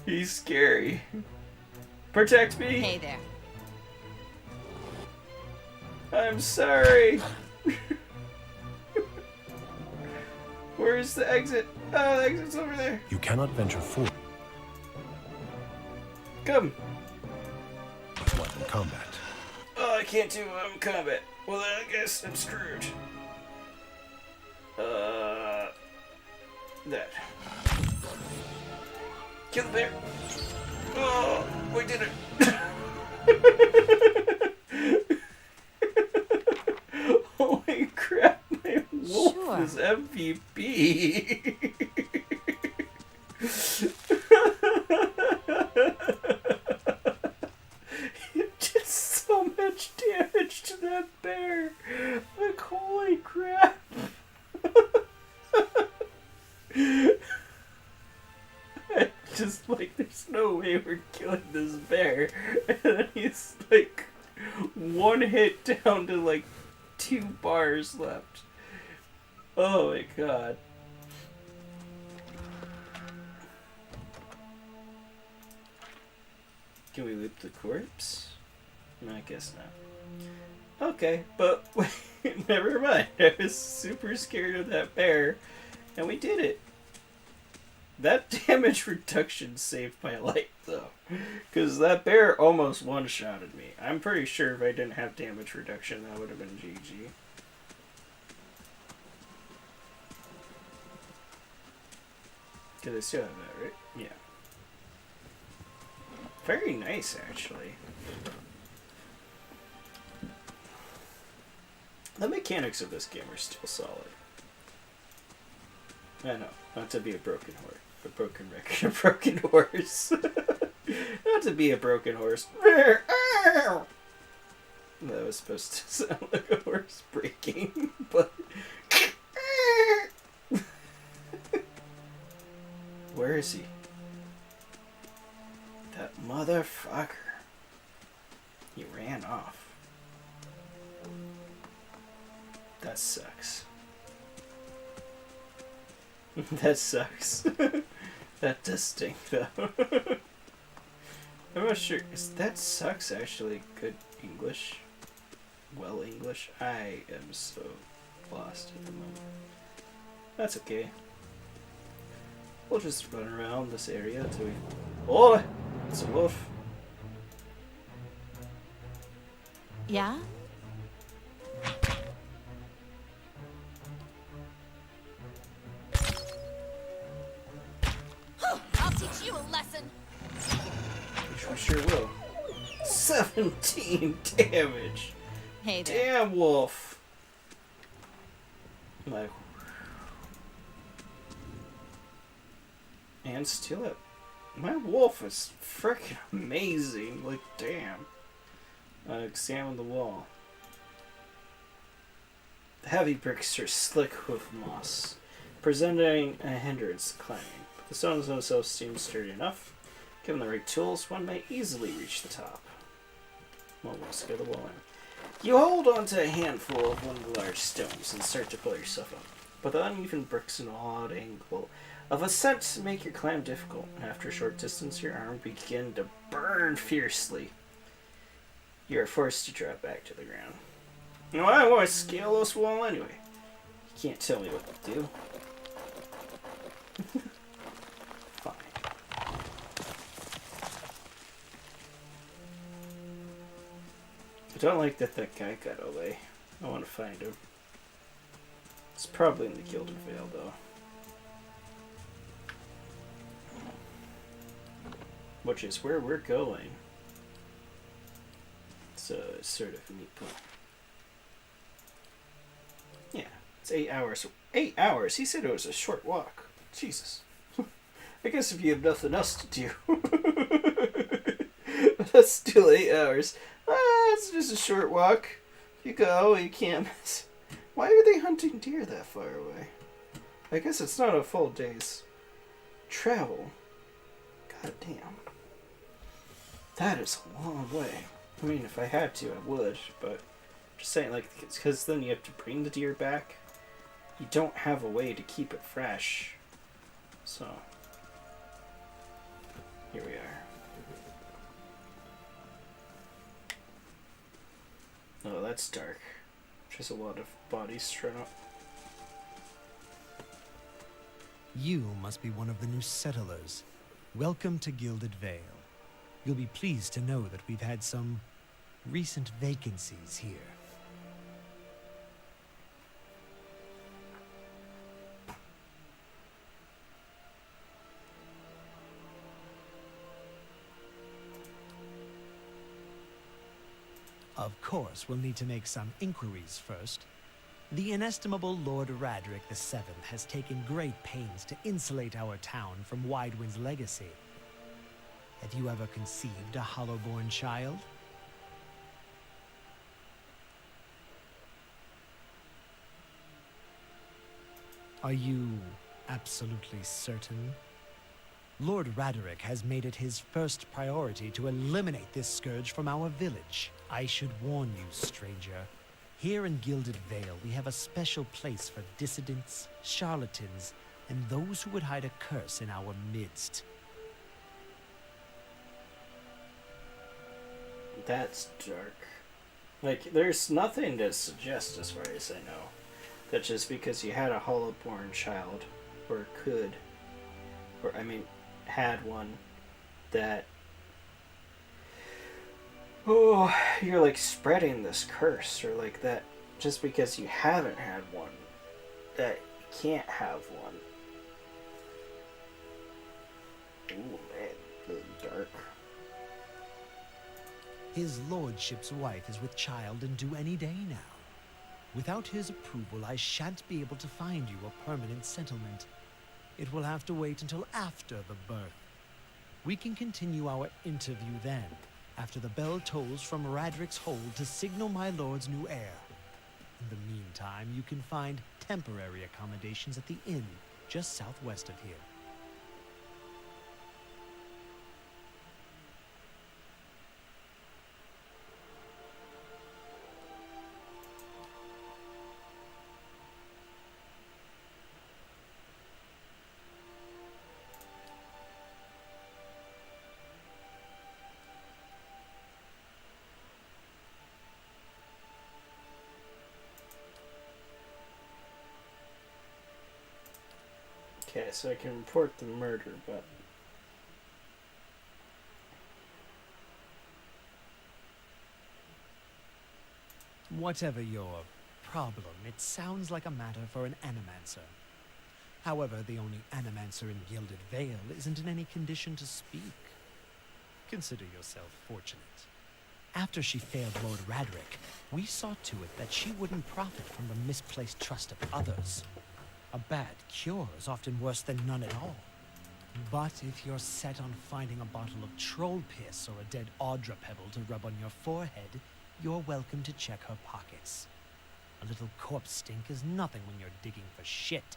He's scary. Protect me! Hey there. I'm sorry. Where is the exit? Oh, the exit's over there. You cannot venture forward Come. with one in combat. Oh, I can't do combat. Well, then I guess I'm screwed. That. Kill the bear. Oh, we did it. Holy crap, my wolf Sure. is MVP. You did so much damage to that bear. Like, holy crap. Just like, there's no way we're killing this bear. And then he's like, one hit down to like 2 bars left. Oh my god. Can we loop the corpse? No, I guess not. Okay, but wait, never mind. I was super scared of that bear, and we did it. That damage reduction saved my life, though. Because that bear almost one-shotted me. I'm pretty sure if I didn't have damage reduction, that would have been GG. Because I still have that, right? Yeah. Very nice, actually. The mechanics of this game are still solid. I know, not to be a broken horse. A broken record. A broken horse. Not to be a broken horse. That was supposed to sound like a horse breaking, but... Where is he? That motherfucker. He ran off. That sucks. That sucks. That does stink, though. I'm not sure. Is that sucks actually good English? Well English? I am so lost at the moment. That's okay. We'll just run around this area until we... Oh! It's a wolf. Yeah? I'll teach you a lesson. Which we sure will. 17 damage! Hey there. Damn, wolf! My... And still it. My wolf is freaking amazing. Like, damn. Examine the wall. The heavy bricks are slick with moss, presenting a hindrance to climbing. But the stones themselves seem sturdy enough. Given the right tools, one may easily reach the top. Well, we'll scale the wall in. You hold onto a handful of one of the large stones and start to pull yourself up. But the uneven bricks and odd angle of ascent make your climb difficult. After a short distance, your arm begins to burn fiercely. You are forced to drop back to the ground. No, I want to scale this wall anyway. You can't tell me what to do. Fine. I don't like that guy got away. I want to find him. It's probably in the Gilded Vale, though. Which is where we're going. It's a sort of neat point. Yeah, it's 8 hours. 8 hours? He said it was a short walk. Jesus. I guess if you have nothing else to do. That's still 8 hours. It's just a short walk. You go, you can't miss. Why are they hunting deer that far away? I guess it's not a full day's travel. God damn. That is a long way. I mean, if I had to, I would, but just saying, like, because then you have to bring the deer back. You don't have a way to keep it fresh. So, here we are. Oh, that's dark. Just a lot of bodies strung up. You must be one of the new settlers. Welcome to Gilded Vale. You'll be pleased to know that we've had some recent vacancies here. Of course, we'll need to make some inquiries first. The inestimable Lord Radric VII has taken great pains to insulate our town from Widewind's legacy. Have you ever conceived a Hollowborn child? Are you absolutely certain? Lord Raderick has made it his first priority to eliminate this scourge from our village. I should warn you, stranger. Here in Gilded Vale, we have a special place for dissidents, charlatans, and those who would hide a curse in our midst. That's dark. Like, there's nothing to suggest, as far as I know, that just because you had a Hollowborn child, or could, or I mean, had one, that you're like spreading this curse, or like that just because you haven't had one, that you can't have one. Ooh, man, really dark. His lordship's wife is with child and due any day now. Without his approval, I shan't be able to find you a permanent settlement. It will have to wait until after the birth. We can continue our interview then, after the bell tolls from Radric's hold to signal my lord's new heir. In the meantime, you can find temporary accommodations at the inn just southwest of here. Okay, so I can report the murder, but Whatever your problem, it sounds like a matter for an animancer. However, the only animancer in Gilded Vale isn't in any condition to speak. Consider yourself fortunate. After she failed Lord Radric, we saw to it that she wouldn't profit from the misplaced trust of others. A bad cure is often worse than none at all. But if you're set on finding a bottle of troll piss or a dead Audra pebble to rub on your forehead, you're welcome to check her pockets. A little corpse stink is nothing when you're digging for shit.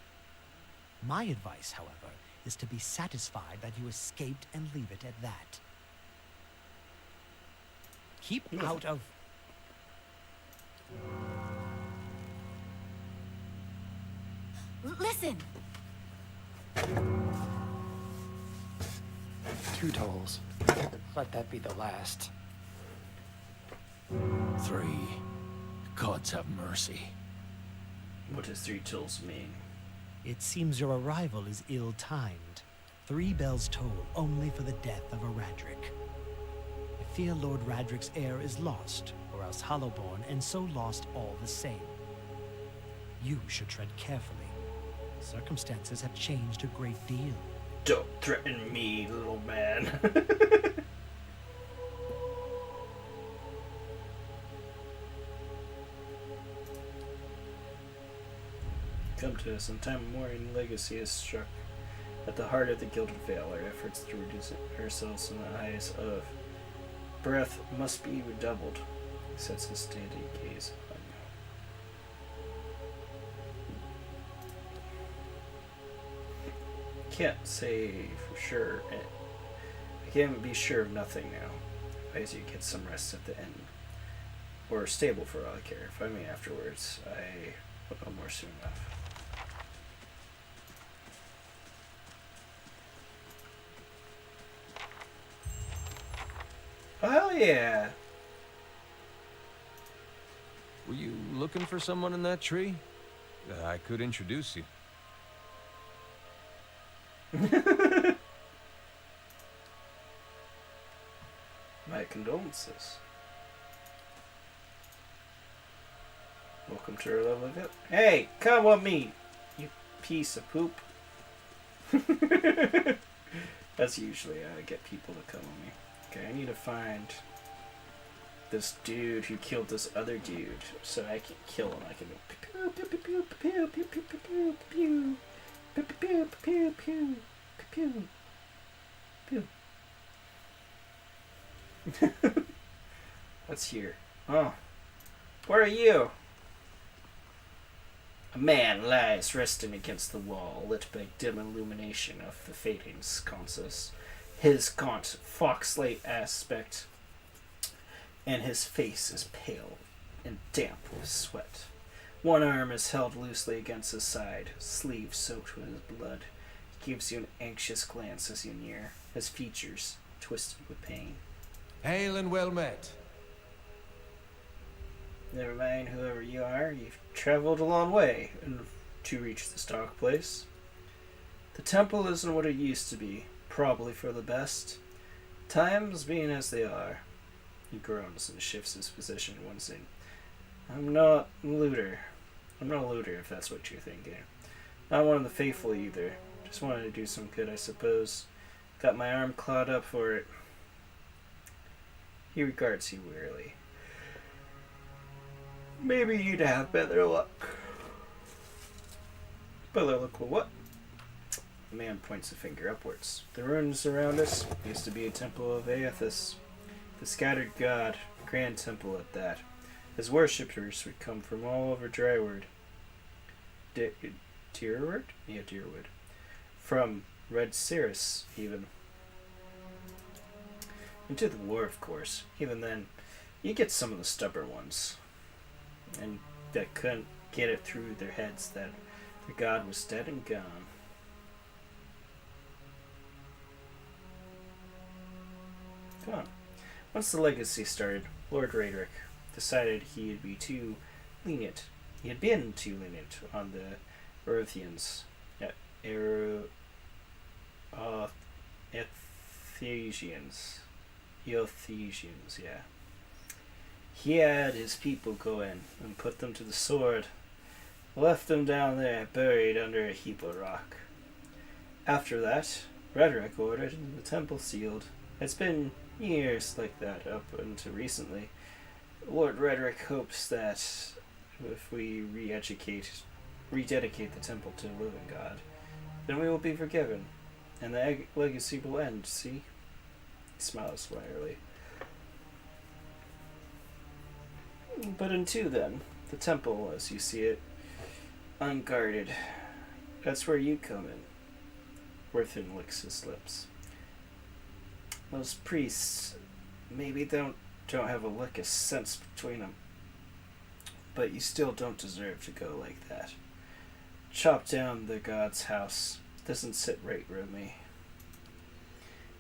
My advice, however, is to be satisfied that you escaped and leave it at that. Keep out of... Listen! 2 tolls. Let that be the last. 3. Gods have mercy. what does 3 tools mean? It seems your arrival is ill-timed. 3 bells toll only for the death of a Radric. I fear Lord Radric's heir is lost, or else Hollowborn, and so lost all the same. You should tread carefully. Circumstances have changed a great deal. Don't threaten me, little man. Come to us in time of mourning, legacy is struck at the heart of the Gilded Vale. Our efforts to reduce ourselves in the eyes of breath must be redoubled. He sets his steady gaze upon you. Can't say for sure. I can't be sure of nothing now. I advise you get some rest at the inn. Or stable for all I care. Find me afterwards. I will know more soon enough. Oh, hell yeah! Were you looking for someone in that tree? I could introduce you. My condolences. Welcome to our level of it. Hey, come with me, you piece of poop. That's usually how I get people to come with me. Okay, I need to find this dude who killed this other dude, so I can kill him. I can go pew pew pew pew pew pew pew pew pew pew pew pew pew pew pew pew. What's here? Oh, what are you? A man lies resting against the wall, lit by dim illumination of the fading sconces. His gaunt, fox-like aspect, and his face is pale and damp with sweat. One arm is held loosely against his side, sleeve soaked with his blood. He gives you an anxious glance as you near, his features twisted with pain. Hail and well met. Never mind whoever you are, you've traveled a long way to reach this dark place. The temple isn't what it used to be, probably for the best. Times being as they are. He groans and shifts his position, wincing. I'm not a looter, if that's what you're thinking. Not one of the faithful either. Just wanted to do some good, I suppose. Got my arm clawed up for it. He regards you wearily. Maybe you'd have better luck. Better luck with what? The man points a finger upwards. The ruins around us used to be a temple of Aethys, the scattered god, grand temple at that. His worshippers would come from all over Drywood. Deerwood? Yeah, Deerwood. From Red Cirrus, even. Into the war, of course. Even then, you get some of the stubborn ones. And that couldn't get it through their heads that their god was dead and gone. Come on. Once the legacy started, Lord Raedric decided he'd be too lenient. He had been too lenient on the Earthians. Eothesians, yeah. He had his people go in and put them to the sword. Left them down there, buried under a heap of rock. After that, Raedric ordered the temple sealed. It's been years like that up until recently. Lord Raedric hopes that if we rededicate the temple to the living god, then we will be forgiven, and the legacy will end, see? He smiles slyly. But until then, the temple, as you see it, unguarded, that's where you come in. Worthen licks his lips. Those priests maybe don't have a lick of sense between them, but you still don't deserve to go like that. Chop down the god's house doesn't sit right with me.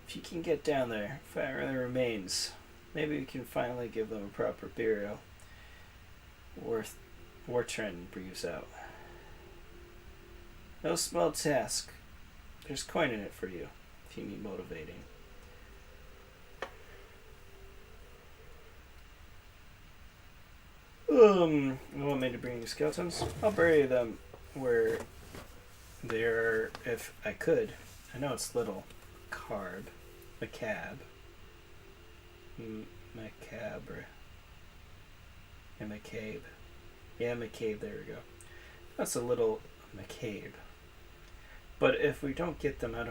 If you can get down there, find the remains, maybe we can finally give them a proper burial. Wartren breathes out. No small task. There's coin in it for you, if you need motivating. You want me to bring you skeletons? I'll bury them where they are, if I could. I know it's little. Macabre. And McCabe. Yeah, McCabe, there we go. That's a little McCabe. But if we don't get them out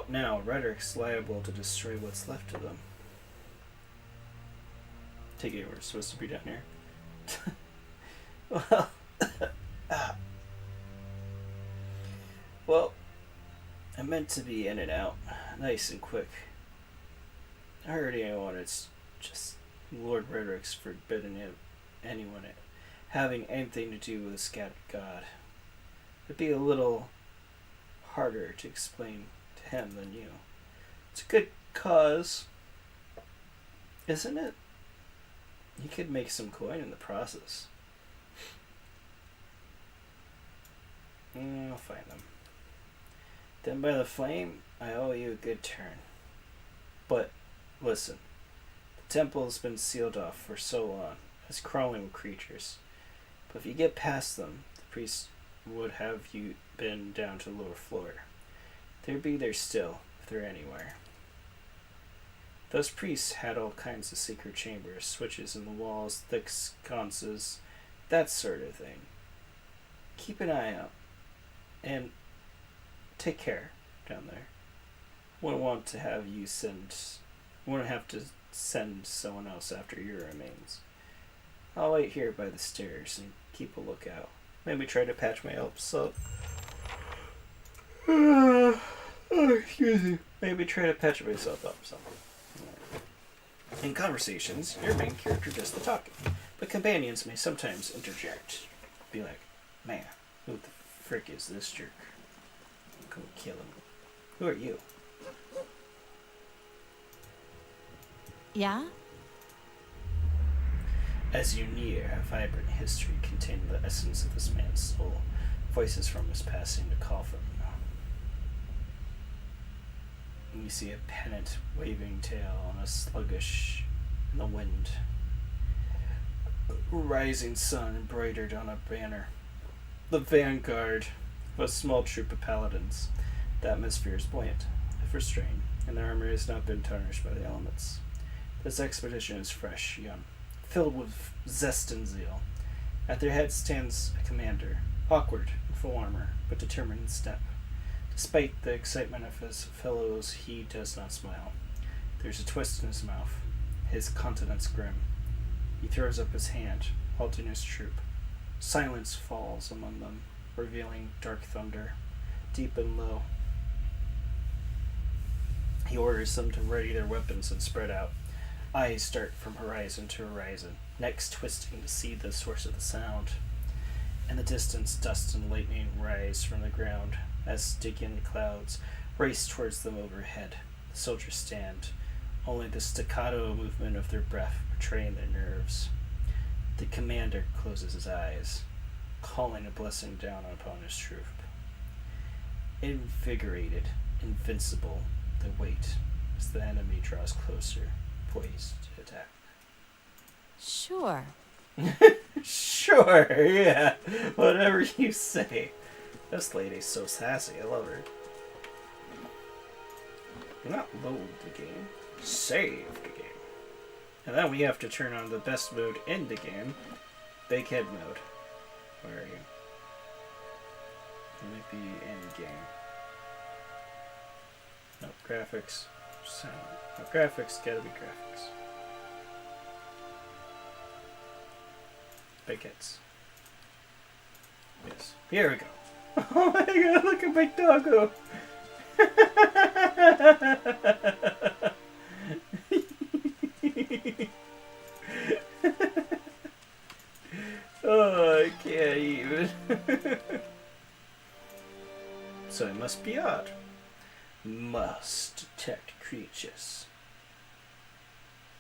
now, Raedric's liable to destroy what's left of them. Take it, we're supposed to be down here. Well, I meant to be in and out, nice and quick. I heard anyone, it's just Lord Raedric's forbidden anyone having anything to do with the scattered god. It'd be a little harder to explain to him than you. It's a good cause, isn't it? You could make some coin in the process. I'll find them. Then by the flame, I owe you a good turn. But, listen. The temple has been sealed off for so long as crawling creatures. But if you get past them, the priest would have you been down to the lower floor. They'd be there still, if they're anywhere. Those priests had all kinds of secret chambers, switches in the walls, thick sconces, that sort of thing. Keep an eye out. And take care down there. Wouldn't have to send someone else after your remains. I'll wait here by the stairs and keep a lookout. Maybe try to patch my elves up. Excuse me. Maybe try to patch myself up something. In conversations, your main character does the talking, but companions may sometimes interject. Be like, man, who the frick is this jerk? Go kill him. Who are you? Yeah? As you near, a vibrant history containing the essence of this man's soul, voices from his passing to call from him. You see a pennant waving tail on a sluggish in the wind. Rising sun embroidered on a banner. The vanguard of a small troop of paladins. The atmosphere is buoyant, if restrained, and their armor has not been tarnished by the elements. This expedition is fresh, young, filled with zest and zeal. At their head stands a commander, awkward in full armor, but determined in step. Despite the excitement of his fellows, he does not smile. There's a twist in his mouth, his countenance grim. He throws up his hand, halting his troop. Silence falls among them, revealing dark thunder, deep and low. He orders them to ready their weapons and spread out. Eyes dart from horizon to horizon, necks twisting to see the source of the sound. In the distance, dust and lightning rise from the ground as Stygian clouds race towards them overhead. The soldiers stand, only the staccato movement of their breath betraying their nerves. The commander closes his eyes, calling a blessing down upon his troop. Invigorated, invincible, they wait as the enemy draws closer, poised to attack. Sure. Sure, yeah. Whatever you say. This lady's so sassy, I love her. Not load the game, save the game. And then we have to turn on the best mode in the game, Big Head mode. Where are you? It might be in game. No, graphics. Sound. No, graphics, gotta be graphics. Big hits. Yes. Here we go. Oh my god, look at my doggo! Oh, I can't even. So it must be odd. Must detect creatures.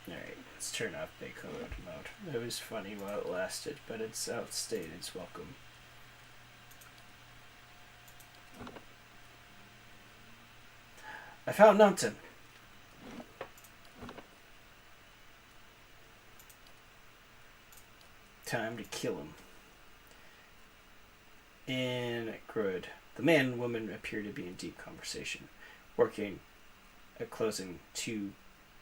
Alright, let's turn off big code mode. It was funny while it lasted, but it's outstayed its welcome. I found Nunton. Time to kill him. In Grood, the man and woman appear to be in deep conversation, working at closing two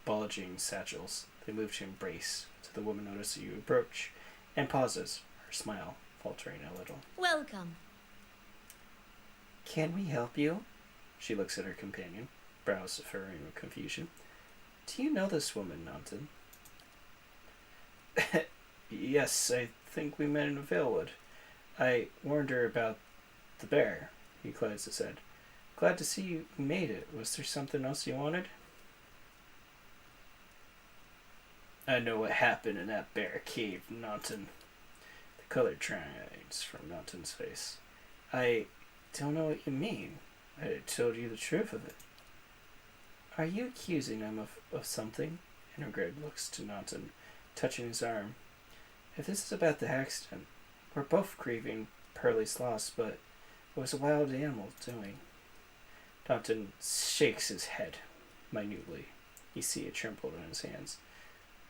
bulging satchels. They move to embrace, till the woman notices you approach, and pauses, her smile faltering a little. Welcome. Can we help you? She looks at her companion, brows furrowing with confusion. Do you know this woman, Nunton? Yes, I think we met in Valewood. I warned her about the bear. He closed his head. Glad to see you made it. Was there something else you wanted? I know what happened in that bear cave, Nunton. The color shines from Nunton's face. I don't know what you mean. I told you the truth of it. Are you accusing him of something? Ingrid looks to Nunton, touching his arm. If this is about the accident, we're both grieving Pearlie's loss, but it was a wild animal doing. Dalton shakes his head minutely. You see it trembled in his hands.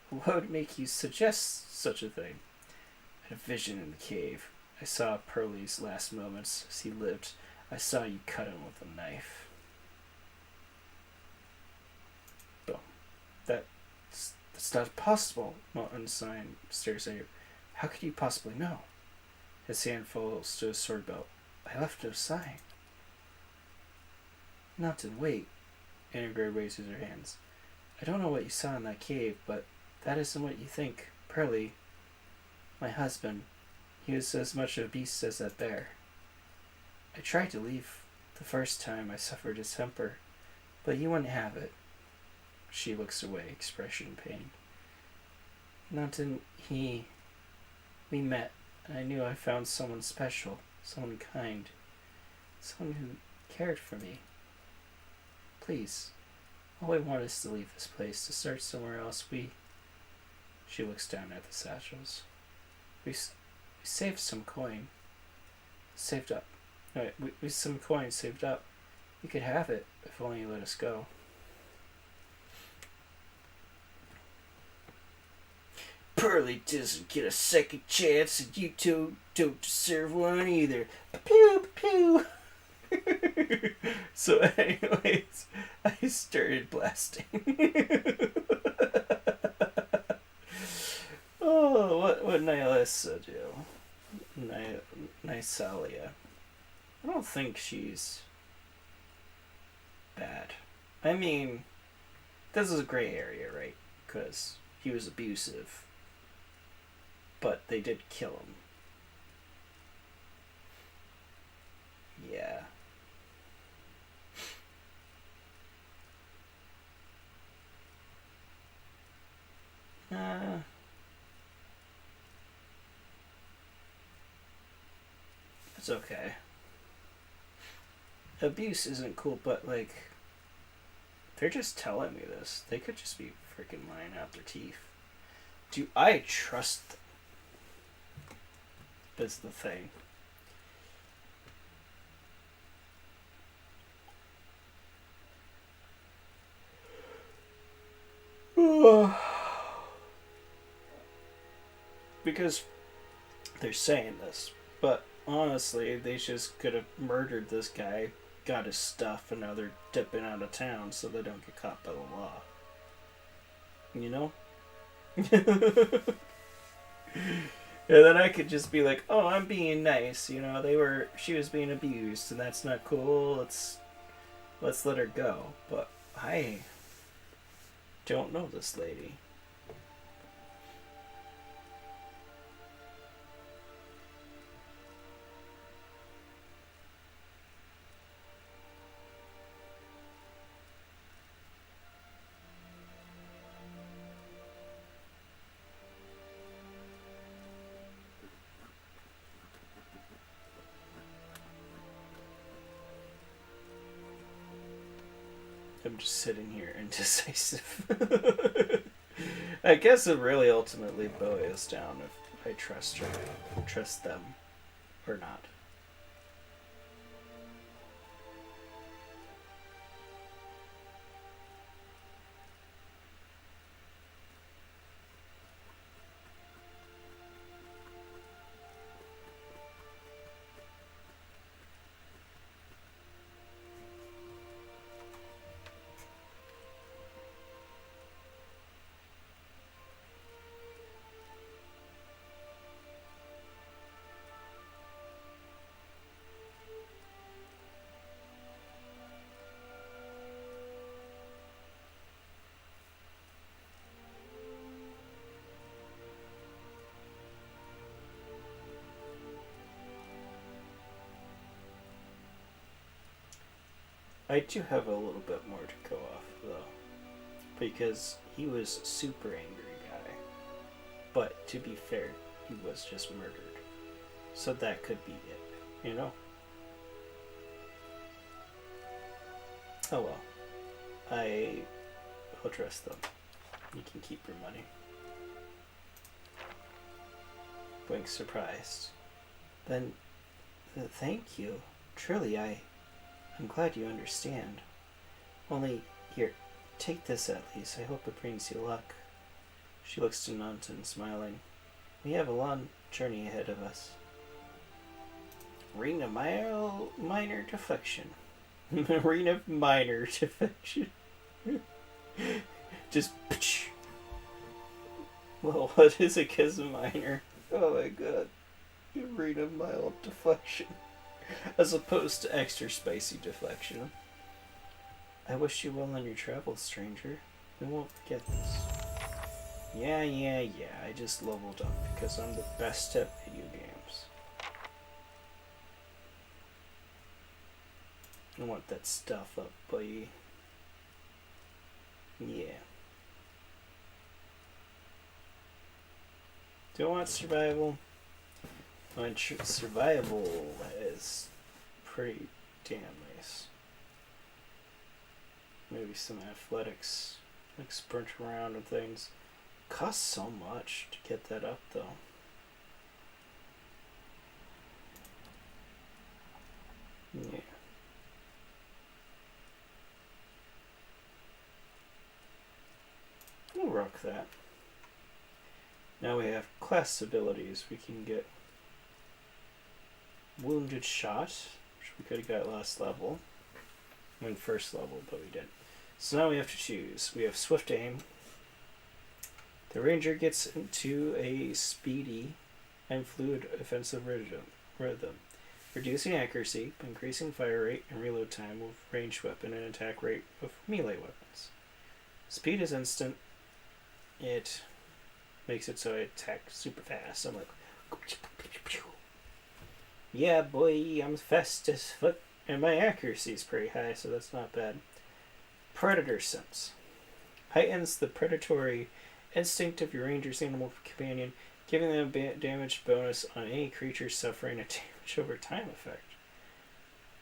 What would make you suggest such a thing? I had a vision in the cave. I saw Pearlie's last moments as he lived. I saw you cut him with a knife. Boom. That's not possible. Mountainsign stares at you. How could you possibly know? His hand falls to his sword belt. I left no sign. Mountain, wait. Annegard raises her hands. I don't know what you saw in that cave, but that isn't what you think. Pearlie, my husband, he was as much of a beast as that bear. I tried to leave the first time I suffered his temper, but he wouldn't have it. She looks away, expression pained. Mountain, we met, and I knew I found someone special, someone kind, someone who cared for me. Please, all I want is to leave this place, to start somewhere else. She looks down at the satchels. We saved some coin. Saved up. No, we some coin saved up. You could have it if only you let us go. Pearlie doesn't get a second chance, and you two don't deserve one either. Pew pew. So, anyways, I started blasting. Oh, what Nihilissa do? Nysalia. I don't think she's bad. I mean, this is a gray area, right? Because he was abusive. But they did kill him. Yeah. It's okay. Abuse isn't cool, but like, they're just telling me this. They could just be freaking lying out their teeth. Do I trust them? That's the thing. Because they're saying this, but honestly, they just could have murdered this guy, got his stuff, and now they're dipping out of town so they don't get caught by the law. You know? And then I could just be like, oh, I'm being nice, you know, she was being abused, and that's not cool, let's let her go. But I don't know this lady. I'm just sitting here indecisive. I guess it really ultimately boils down if I trust her, trust them, or not. I do have a little bit more to go off, though. Because he was a super angry guy. But, to be fair, he was just murdered. So that could be it, you know? Oh well. I will trust them. You can keep your money. Blink surprised. Then, thank you. Truly, I'm glad you understand. Only, here, take this at least. I hope it brings you luck. She looks to Nanton, smiling. We have a long journey ahead of us. Ring of minor defection. Ring of minor defection. Just. Well, what is a kiss minor? Oh my god. Ring of mild deflection. As opposed to extra spicy deflection. I wish you well on your travels, stranger. We won't forget this. Yeah. I just leveled up because I'm the best at video games. I want that stuff up, boy. Yeah. Do I want survival? Survival is pretty damn nice. Maybe some athletics, like sprint around and things. Costs so much to get that up, though. Yeah. We'll rock that. Now we have class abilities. We can get Wounded Shot, which we could have got last level. I mean, first level, but we didn't. So now we have to choose. We have Swift Aim. The Ranger gets into a speedy and fluid offensive rhythm, reducing accuracy, increasing fire rate and reload time with ranged weapon and attack rate with melee weapons. Speed is instant. It makes it so I attack super fast. I'm like, yeah, boy, I'm fast as fuck, and my accuracy is pretty high, so that's not bad. Predator Sense heightens the predatory instinct of your ranger's animal companion, giving them a damage bonus on any creature suffering a damage over time effect.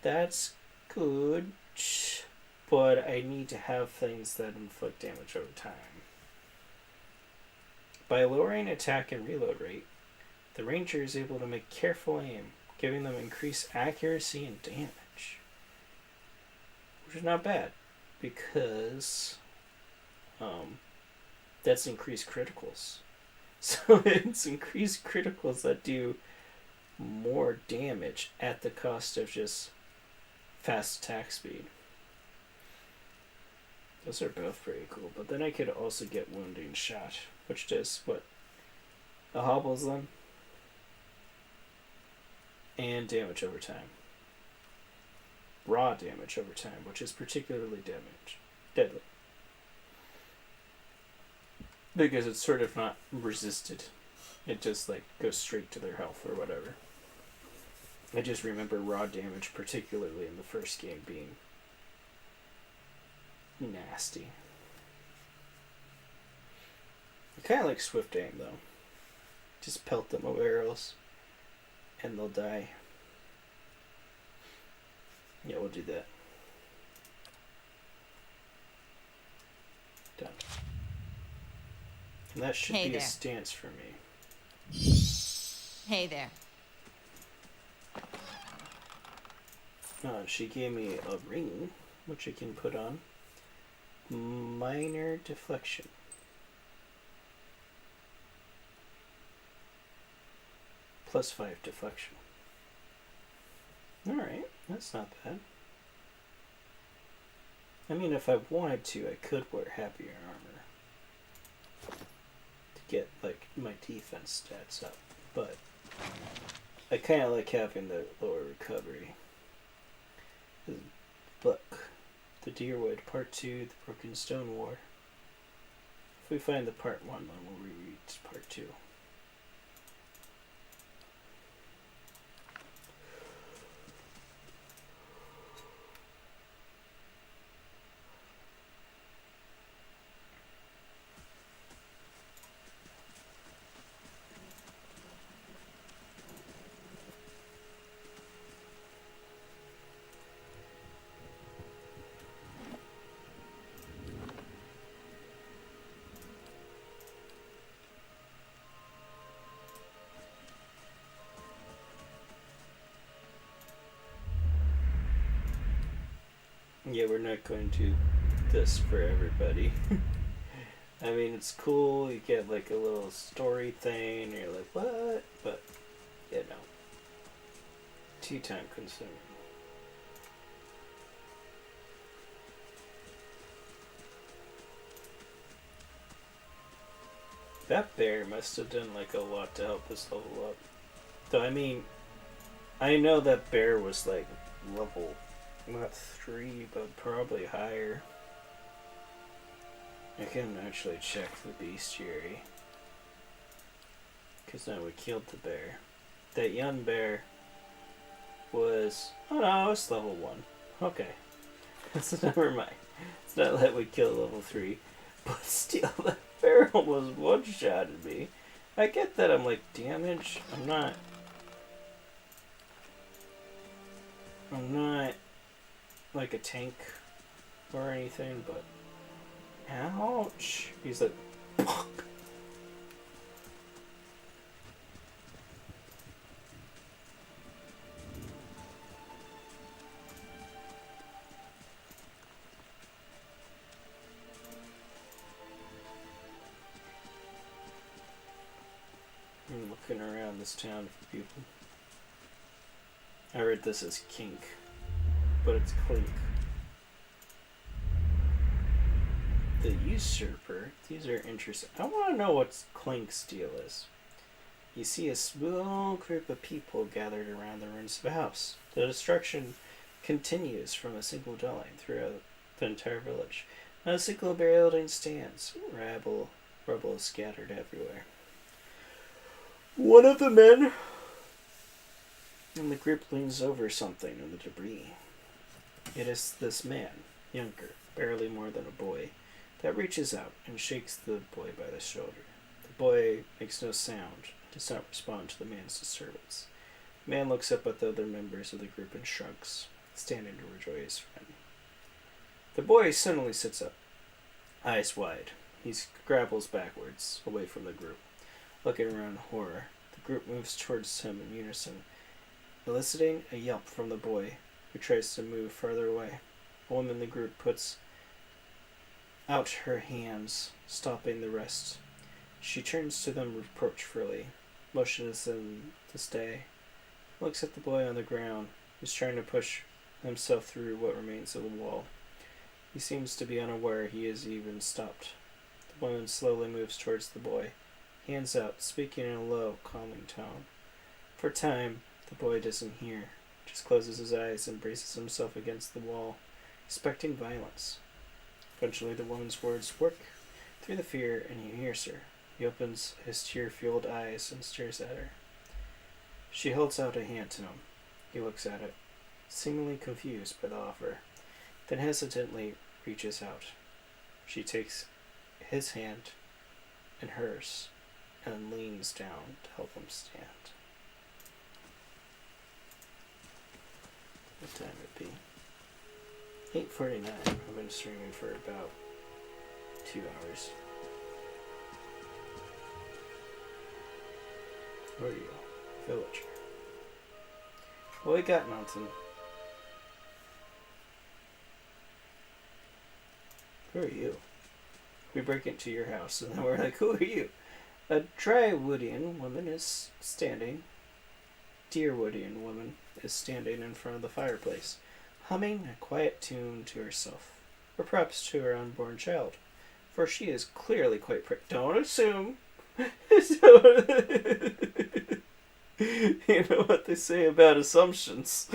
That's good, but I need to have things that inflict damage over time. By lowering attack and reload rate, the ranger is able to make careful aim, giving them increased accuracy and damage. Which is not bad, because that's increased criticals. So it's increased criticals that do more damage at the cost of just fast attack speed. Those are both pretty cool, but then I could also get Wounding Shot, which does what? It hobbles them and damage over time. Raw damage over time, which is particularly deadly. Because it's sort of not resisted. It just like goes straight to their health or whatever. I just remember raw damage, particularly in the first game, being nasty. I kind of like Swift Aim though. Just pelt them with arrows and they'll die. Yeah, we'll do that. Done. And that should be a stance for me. Hey there. She gave me a ring, which I can put on. Minor deflection. +5 deflection. Alright, that's not bad. I mean, if I wanted to, I could wear happier armor to get, like, my defense stats up, but I kind of like having the lower recovery. Look, the Deerwood, Part 2, the Broken Stone War. If we find the Part 1, then we'll reread Part 2. Yeah, we're not going to do this for everybody. I mean, it's cool, you get like a little story thing, and you're like, what? But, you know, too time consuming. That bear must have done like a lot to help us level up. Though, I mean, I know that bear was like level, not 3, but probably higher. I can actually check the bestiary. Because now we killed the bear. That young bear was... Oh no, it's level 1. Okay. So never mind. It's not that we killed level 3. But still, that bear almost one-shotted me. I get that I'm like, damage. I'm not like a tank or anything, but... Ouch! He's like, fuck. I'm looking around this town for people. I read this as kink, but it's clink. The usurper. These are interesting. I want to know what Clink's deal is. You see a small group of people gathered around the ruins of a house. The destruction continues from a single dwelling throughout the entire village. Not a single building stands. Rubble is scattered everywhere. One of the men in the group leans over something in the debris. It is this man, younger, barely more than a boy, that reaches out and shakes the boy by the shoulder. The boy makes no sound, does not respond to the man's disturbance. The man looks up at the other members of the group and shrugs, standing to rejoin his friend. The boy suddenly sits up, eyes wide. He grapples backwards, away from the group, looking around in horror. The group moves towards him in unison, eliciting a yelp from the boy, who tries to move farther away. A woman in the group puts out her hands, stopping the rest. She turns to them reproachfully, motions them to stay, looks at the boy on the ground, who's trying to push himself through what remains of the wall. He seems to be unaware he is even stopped. The woman slowly moves towards the boy, hands out, speaking in a low, calming tone. For a time, the boy doesn't hear, just closes his eyes and braces himself against the wall, expecting violence. Eventually, the woman's words work through the fear, and he hears her. He opens his tear-filled eyes and stares at her. She holds out a hand to him. He looks at it, seemingly confused by the offer, then hesitantly reaches out. She takes his hand in hers and leans down to help him stand. What time would it be? 8:49. I've been streaming for about 2 hours. Where are you? Villager. What we got, Mountain? Who are you? We break into your house and then we're like, who are you? A Drywoodian woman is standing. Deerwoodian woman is standing in front of the fireplace, humming a quiet tune to herself, or perhaps to her unborn child, for she is clearly quite Don't assume. You know what they say about assumptions.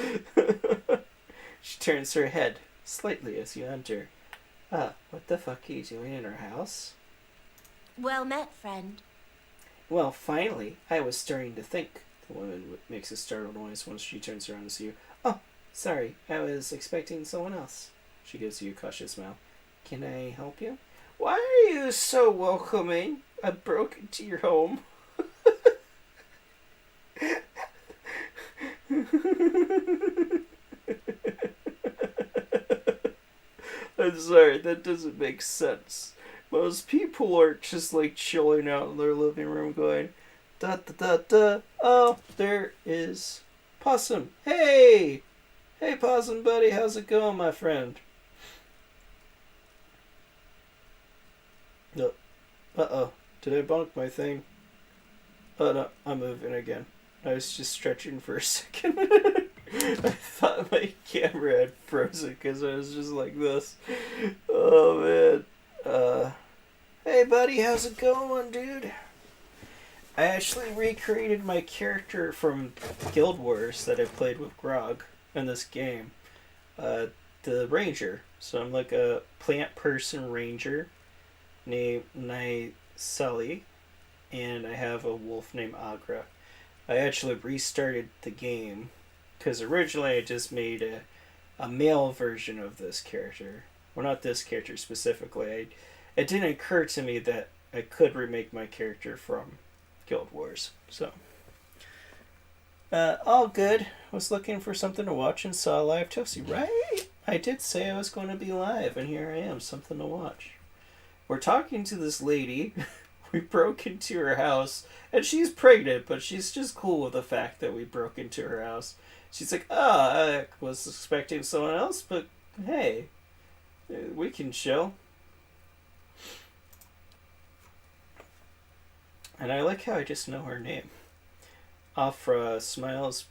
She turns her head slightly as you enter. What the fuck are you doing in our house? Well met, friend. Well, finally, I was starting to think. The woman makes a startled noise once she turns around to see you. Oh, sorry, I was expecting someone else. She gives you a cautious smile. Can I help you? Why are you so welcoming? I broke into your home. I'm sorry, that doesn't make sense. Most people aren't just like chilling out in their living room going, da da da da. Oh, there is Possum. Hey! Hey, Possum buddy, how's it going, my friend? No. Uh-oh. Did I bonk my thing? Oh no, I'm moving again. I was just stretching for a second. I thought my camera had frozen because I was just like this. Oh man. Hey buddy, how's it going, dude? I actually recreated my character from Guild Wars that I played with Grog in this game. The Ranger. So I'm like a plant person ranger named Sully, and I have a wolf named Agra. I actually restarted the game because originally I just made a male version of this character. Well, not this character specifically. It didn't occur to me that I could remake my character from Guild Wars. So, all good. Was looking for something to watch and saw live Toasty. Right? I did say I was going to be live, and here I am, something to watch. We're talking to this lady. We broke into her house, and she's pregnant, but she's just cool with the fact that we broke into her house. She's like, I was expecting someone else, but hey, we can chill. And I like how I just know her name. Afra smiles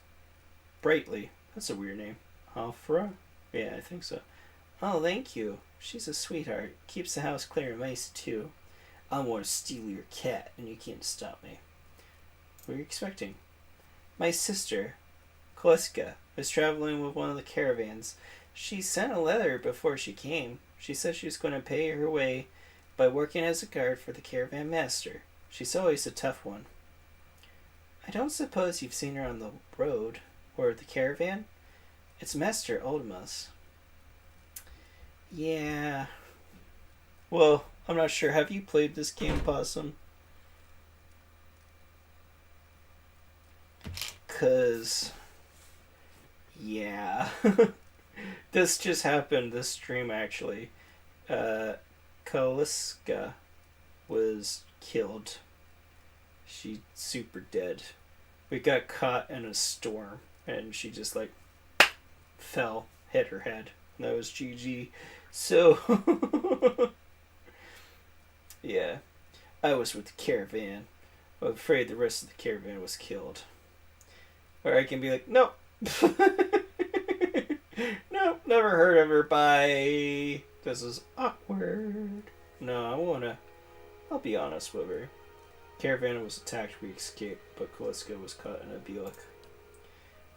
brightly. That's a weird name. Afra? Yeah, I think so. Oh, thank you. She's a sweetheart. Keeps the house clear of mice, too. I want to steal your cat, and you can't stop me. What are you expecting? My sister, Koska, was traveling with one of the caravans. She sent a letter before she came. She said she was going to pay her way by working as a guard for the caravan master. She's always a tough one. I don't suppose you've seen her on the road, or the caravan? It's Master Ultimus. Yeah. Well, I'm not sure. Have you played this game, Possum? 'Cause... yeah. This just happened, this stream actually. Kaliska was killed. She's super dead. We got caught in a storm, and she just like fell, hit her head. That was GG. So, yeah, I was with the caravan. I'm afraid the rest of the caravan was killed. Or I can be like, nope. Nope, never heard of her. Bye. This is awkward. No, I'll be honest with her. Caravan was attacked, we escaped, but Kaliska was caught in a Belek.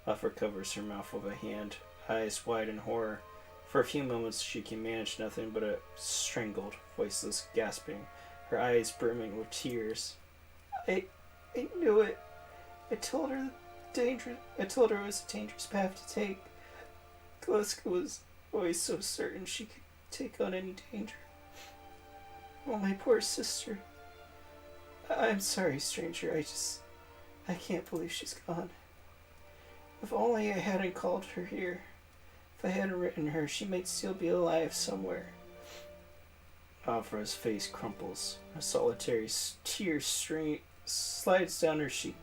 Afra covers her mouth with a hand, eyes wide in horror. For a few moments she can manage nothing but a strangled, voiceless gasping, her eyes brimming with tears. I knew it. I told her it was a dangerous path to take. Kaliska was always so certain she could take on any danger. Oh, my poor sister. I'm sorry, stranger. I can't believe she's gone. If only I hadn't called her here. If I hadn't written her, she might still be alive somewhere. Afra's face crumples. A solitary tear slides down her cheek.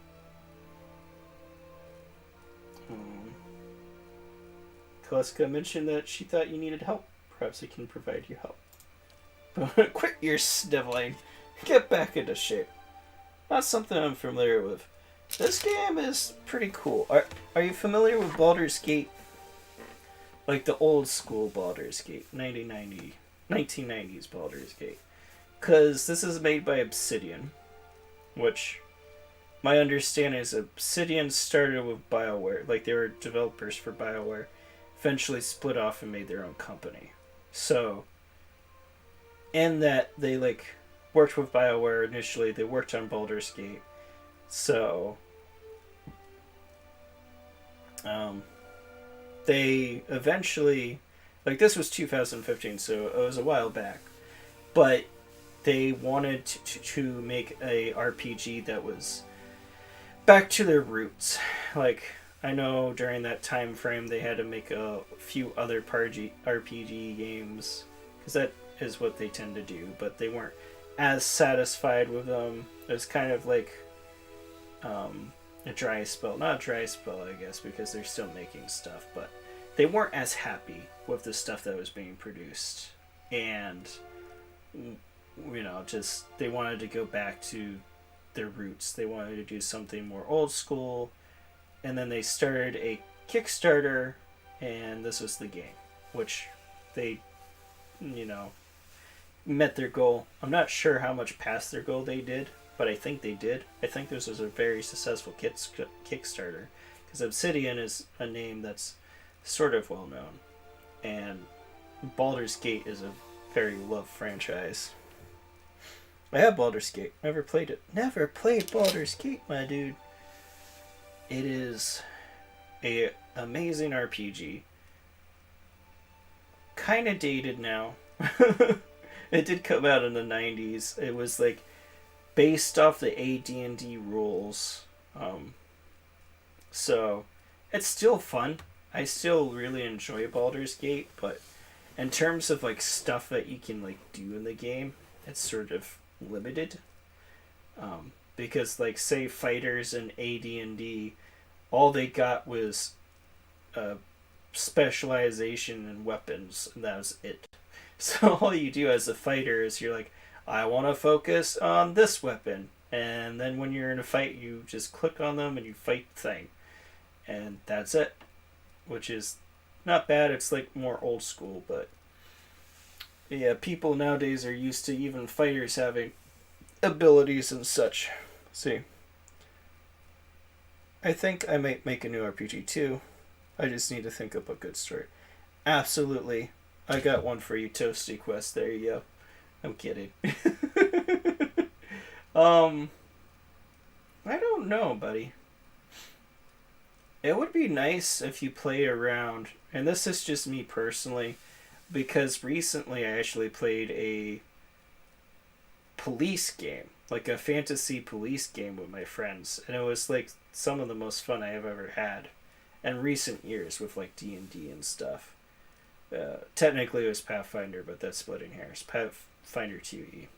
Kaliska mentioned that she thought you needed help. Perhaps I can provide you help. Quit your sniveling. Get back into shape. Not something I'm familiar with. This game is pretty cool. Are you familiar with Baldur's Gate? Like the old school Baldur's Gate, 1990s Baldur's Gate. Because this is made by Obsidian, which my understanding is Obsidian started with BioWare. Like they were developers for BioWare, eventually split off and made their own company. So, in that they like worked with BioWare initially, they worked on Baldur's Gate. So, they eventually, like this was 2015, so it was a while back, but they wanted to make a RPG that was back to their roots. Like, I know during that time frame they had to make a few other RPG games, because that is what they tend to do, but they weren't as satisfied with them. It was kind of like a dry spell. Not a dry spell, I guess, because they're still making stuff, but they weren't as happy with the stuff that was being produced. And you know, just they wanted to go back to their roots. They wanted to do something more old school, and then they started a Kickstarter, and this was the game, which they, you know, met their goal. I'm not sure how much past their goal they did, but I think they did. I think this was a very successful Kickstarter, because Obsidian is a name that's sort of well known, and Baldur's Gate is a very loved franchise. I have Baldur's Gate. Never played it. Never played Baldur's Gate, my dude. It is a amazing RPG. Kind of dated now. It did come out in the 90s. It was like based off the AD&D rules. So it's still fun. I still really enjoy Baldur's Gate, but in terms of like stuff that you can like do in the game, it's sort of limited. Because like say fighters in AD&D, all they got was specialization in weapons, and that was it. So all you do as a fighter is you're like, I want to focus on this weapon, and then when you're in a fight, you just click on them and you fight the thing, and that's it. Which is not bad. It's like more old school, but yeah, people nowadays are used to even fighters having abilities and such. See, I think I might make a new RPG too. I just need to think up a good story. Absolutely. I got one for you, Toasty Quest. There you go. I'm kidding. I don't know, buddy. It would be nice if you play around, and this is just me personally, because recently I actually played a police game, like a fantasy police game with my friends, and it was like some of the most fun I have ever had in recent years with like D&D and stuff. Technically it was Pathfinder, but that's splitting hairs. Pathfinder 2e.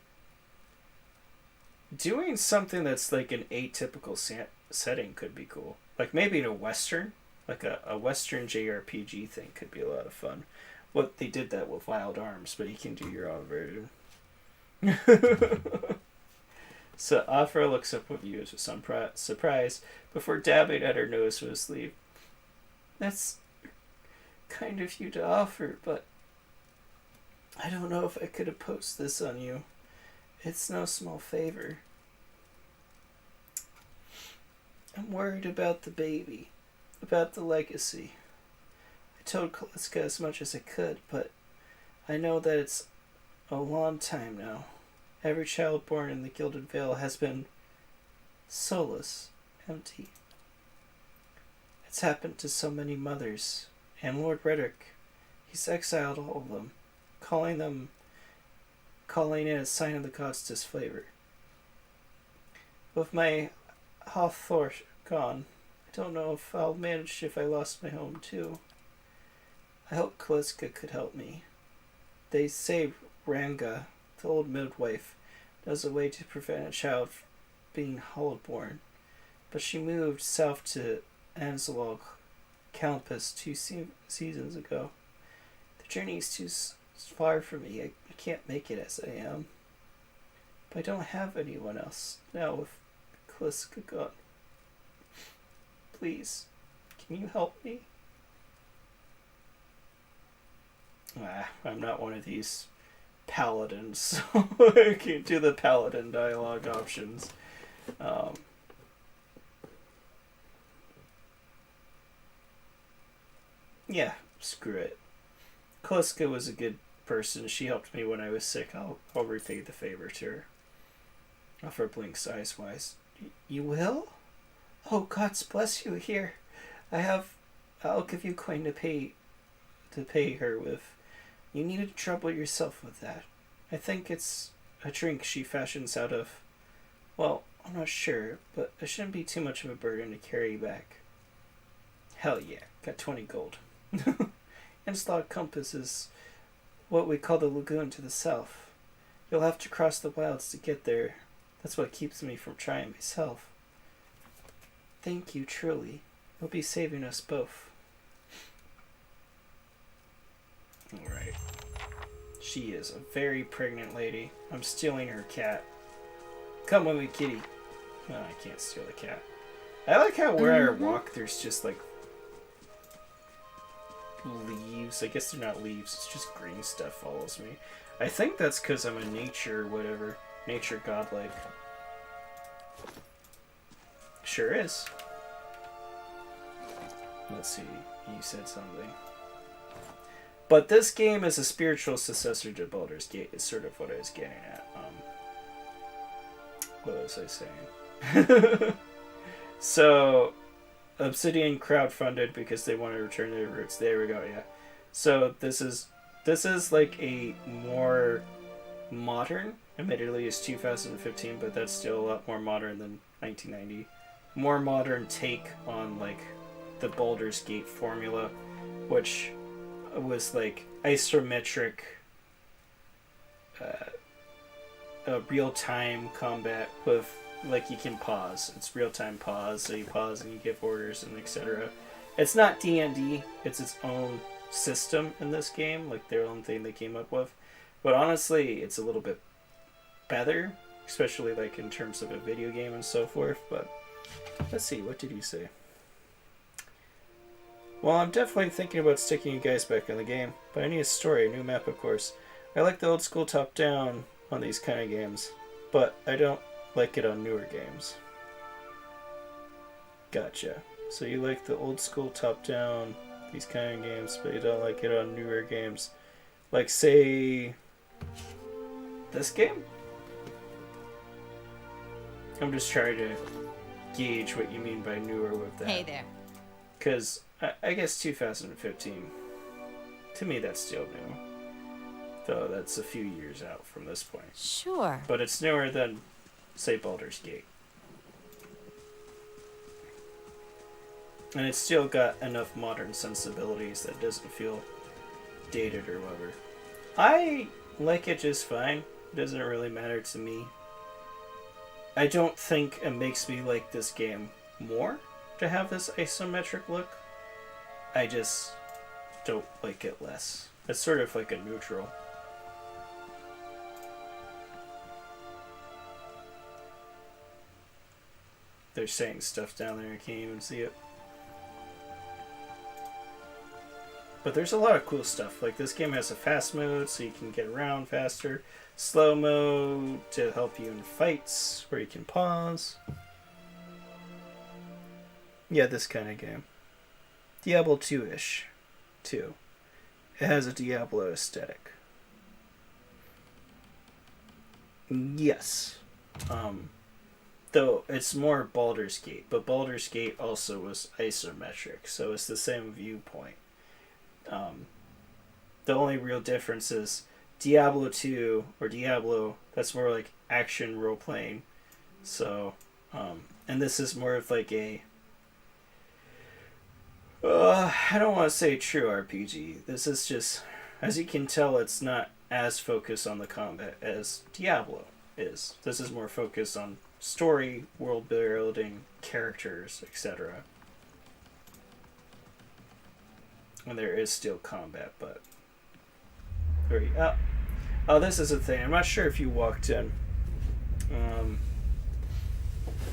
Doing something that's like an atypical setting could be cool. Like maybe in a Western, like a Western JRPG thing could be a lot of fun. What they did that with Wild Arms, but you can do your own version. So Afra looks up with you with some surprise before dabbing at her nose with a sleeve. That's kind of you to offer, but I don't know if I could impose this on you. It's no small favor. I'm worried about the baby, about the legacy. I told Kaliska as much as I could, but I know that it's a long time now. Every child born in the Gilded Vale has been soulless, empty. It's happened to so many mothers, and Lord Redrick, he's exiled all of them, calling it a sign of the gods' disfavor. With my Hawthorne gone, I don't know if I'll manage if I lost my home too. I hope Kaliska could help me. They say Ranga, the old midwife, knows a way to prevent a child being hollow-born, but she moved south to Anzalog Campus 2 seasons ago. The journey is too far for me. I can't make it as I am. But I don't have anyone else now with Kaliska gone. Please, can you help me? I'm not one of these paladins, so I can't do the paladin dialogue options. Yeah, screw it. Kaliska was a good person. She helped me when I was sick. I'll repay the favor to her. Afra blinks eyes-wise. You will? Oh, gods bless you. Here, I'll give you coin to pay her with. You needed to trouble yourself with that. I think it's a drink she fashions out of. Well, I'm not sure, but it shouldn't be too much of a burden to carry back. Hell yeah, got 20 gold. Inslog Compass is what we call the lagoon to the south. You'll have to cross the wilds to get there. That's what keeps me from trying myself. Thank you, truly. You'll be saving us both. Alright. She is a very pregnant lady. I'm stealing her cat. Come with me, kitty. No, I can't steal the cat. I like how where I walk, there's just like leaves. I guess they're not leaves. It's just green stuff follows me. I think that's because I'm a nature whatever. Nature godlike. Sure is. Let's see. You said something. But this game is a spiritual successor to Baldur's Gate, is sort of what I was getting at. What was I saying? So, Obsidian crowdfunded because they want to return their roots. There we go, yeah. So, this is like a more modern, admittedly it's 2015, but that's still a lot more modern than 1990. More modern take on, like, the Baldur's Gate formula, which was like isometric real-time combat with like you can pause. It's real-time pause, so you pause and you give orders and etc. It's not D&D, it's its own system in this game, like their own thing they came up with. But honestly, it's a little bit better, especially like in terms of a video game and so forth. But let's see, what did you say? Well, I'm definitely thinking about sticking you guys back in the game, but I need a story, a new map, of course. I like the old school top-down on these kind of games, but I don't like it on newer games. Gotcha. So you like the old school top-down, these kind of games, but you don't like it on newer games. Like, say, this game? I'm just trying to gauge what you mean by newer with that. Hey there. Because I guess 2015, to me that's still new. Though that's a few years out from this point. Sure. But it's newer than, say, Baldur's Gate. And it's still got enough modern sensibilities that it doesn't feel dated or whatever. I like it just fine. It doesn't really matter to me. I don't think it makes me like this game more to have this isometric look. I just don't like it less. It's sort of like a neutral. They're saying stuff down there, I can't even see it. But there's a lot of cool stuff. Like this game has a fast mode so you can get around faster. Slow mode to help you in fights where you can pause. Yeah, this kind of game. Diablo 2-ish, too. It has a Diablo aesthetic. Yes. Though it's more Baldur's Gate, but Baldur's Gate also was isometric, so it's the same viewpoint. The only real difference is Diablo 2 or Diablo, that's more like action role-playing. So, and this is more of like a I don't want to say true RPG. This is just, as you can tell, it's not as focused on the combat as Diablo is. This is more focused on story, world building, characters, etc. And there is still combat, but oh, this is a thing. I'm not sure if you walked in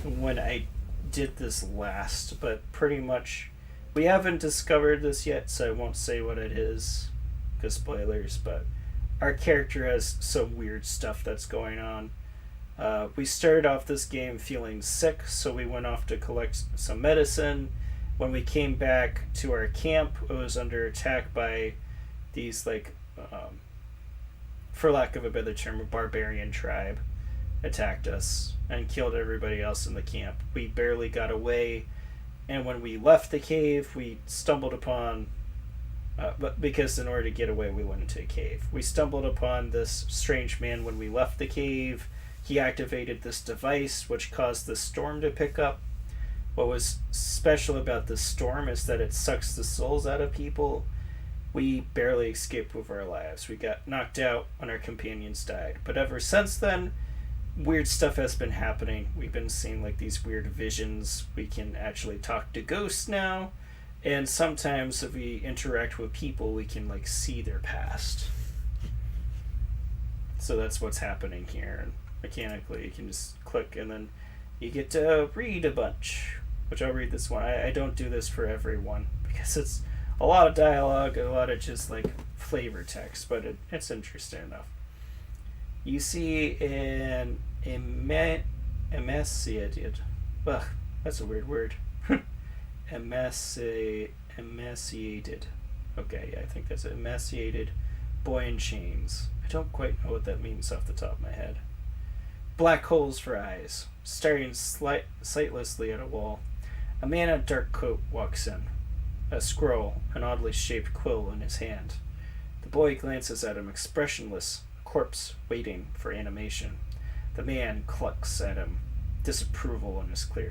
when I did this last, but pretty much we haven't discovered this yet, so I won't say what it is, because spoilers, but our character has some weird stuff that's going on. We started off this game feeling sick, so we went off to collect some medicine. When we came back to our camp, it was under attack by these, like, for lack of a better term, a barbarian tribe attacked us and killed everybody else in the camp. We barely got away. And when we left the cave, we stumbled upon, but because in order to get away, we went into a cave. We stumbled upon this strange man when we left the cave. He activated this device, which caused the storm to pick up. What was special about this storm is that it sucks the souls out of people. We barely escaped with our lives. We got knocked out and our companions died. But ever since then, weird stuff has been happening. We've been seeing like these weird visions. We can actually talk to ghosts now, and sometimes if we interact with people, we can like see their past. So that's what's happening here. And mechanically, you can just click, and then you get to read a bunch. Which I'll read this one. I don't do this for everyone because it's a lot of dialogue, a lot of just like flavor text, but it's interesting enough. You see an emaciated. Ugh, that's a weird word. Emaciated. Okay, yeah, I think that's it. Emaciated boy in chains. I don't quite know what that means off the top of my head. Black holes for eyes. Staring sightlessly at a wall. A man in a dark coat walks in. A scroll, an oddly shaped quill in his hand. The boy glances at him, expressionless, a corpse waiting for animation. The man clucks at him, disapproval clear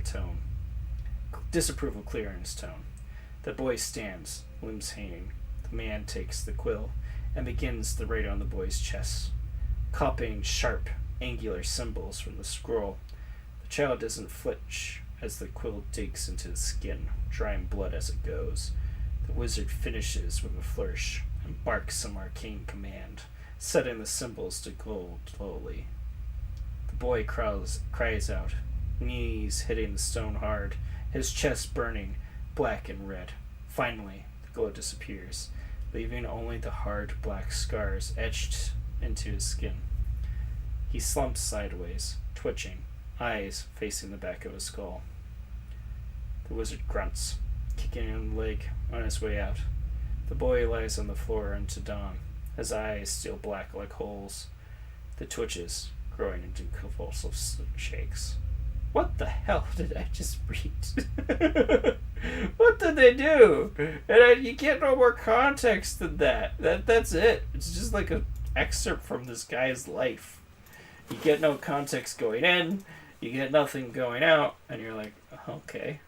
in his tone. The boy stands, limbs hanging. The man takes the quill and begins to write on the boy's chest, copying sharp, angular symbols from the scroll. The child doesn't flinch as the quill digs into the skin, drying blood as it goes. The wizard finishes with a flourish and barks some arcane command, setting the symbols to glow slowly. The boy cries out, knees hitting the stone hard, his chest burning black and red. Finally, the glow disappears, leaving only the hard black scars etched into his skin. He slumps sideways, twitching, eyes facing the back of his skull. The wizard grunts, kicking him the leg on his way out. The boy lies on the floor into dawn, his eyes still black like holes, the twitches growing into convulsive shakes. What the hell did I just read? What did they do? And you get no more context than that. That's it. It's just like an excerpt from this guy's life. You get no context going in, you get nothing going out, and you're like, okay.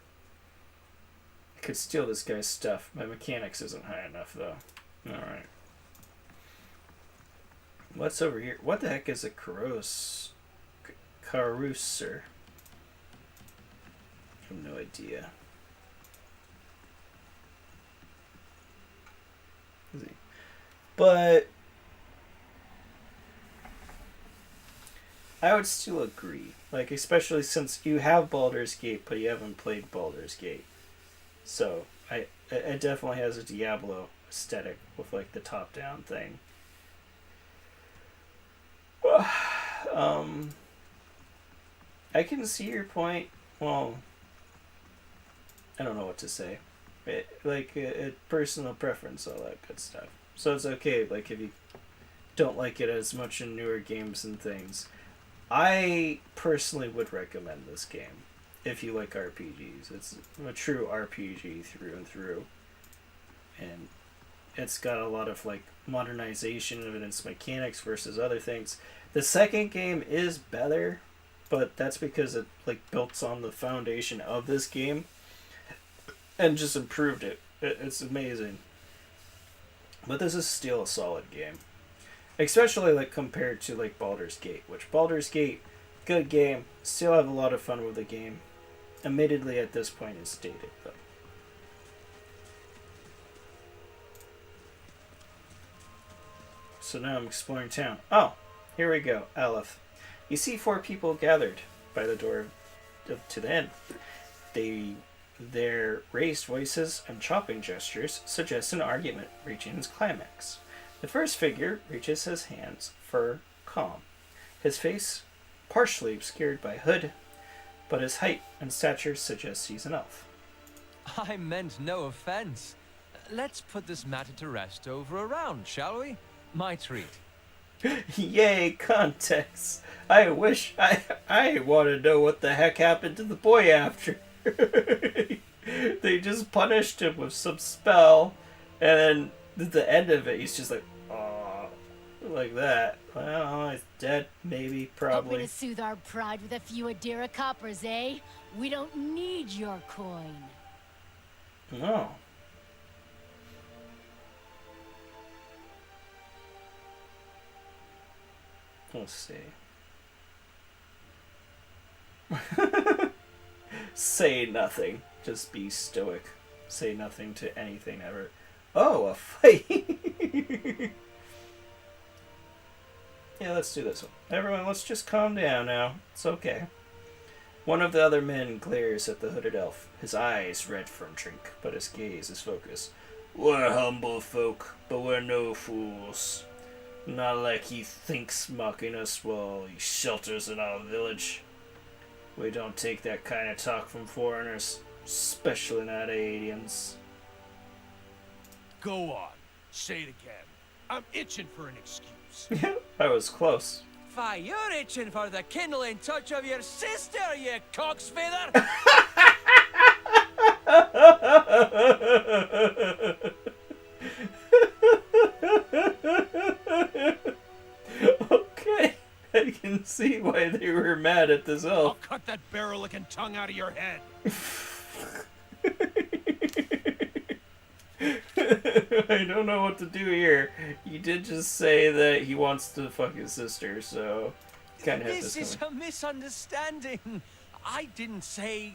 I could steal this guy's stuff. My mechanics isn't high enough, though. Alright. What's over here? What the heck is a carouser? I have no idea. But I would still agree. Like, especially since you have Baldur's Gate, but you haven't played Baldur's Gate. So, it definitely has a Diablo aesthetic with, like, the top-down thing. I can see your point. Well, I don't know what to say. Personal preference, all that good stuff. So it's okay, like, if you don't like it as much in newer games and things. I personally would recommend this game if you like RPGs. It's a true RPG through and through. And it's got a lot of, like, modernization of its mechanics versus other things. The second game is better, but that's because it, like, built on the foundation of this game and just improved it. It's amazing. But this is still a solid game. Especially, like, compared to, like, Baldur's Gate. Which, Baldur's Gate, good game. Still have a lot of fun with the game. Admittedly, at this point, it's dated, though. So now I'm exploring town. Oh, here we go. Aleph. You see 4 people gathered by the door to the inn. Their raised voices and chopping gestures suggest an argument reaching its climax. The first figure reaches his hands for calm, his face partially obscured by a hood, but his height and stature suggest he's an elf. I meant no offense. Let's put this matter to rest over a round, shall we? My treat. Yay, context. I wish I want to know what the heck happened to the boy after. They just punished him with some spell, and then at the end of it, he's just like, oh, like that. Well, he's dead, maybe, probably. Hoping to soothe our pride with a few Adira coppers, eh? We don't need your coin. No. Let's see. Say nothing. Just be stoic. Say nothing to anything ever. Oh, a fight! Yeah, Yeah, let's do this one. Everyone, let's just calm down now. It's okay. One of the other men glares at the hooded elf. His eyes red from drink, but his gaze is focused. We're humble folk, but we're no fools. Not like he thinks mocking us while he shelters in our village. We don't take that kind of talk from foreigners, especially not aliens. Go on. Say it again. I'm itching for an excuse. I was close. Why, you're itching for the kindling touch of your sister, you cocksfeather! Okay, I can see why they were mad at this I'll elf. cut that barrel-licking tongue out of your head. I don't know what to do here. You did just say that he wants to fuck his sister, so kind of have This this is a misunderstanding. I didn't say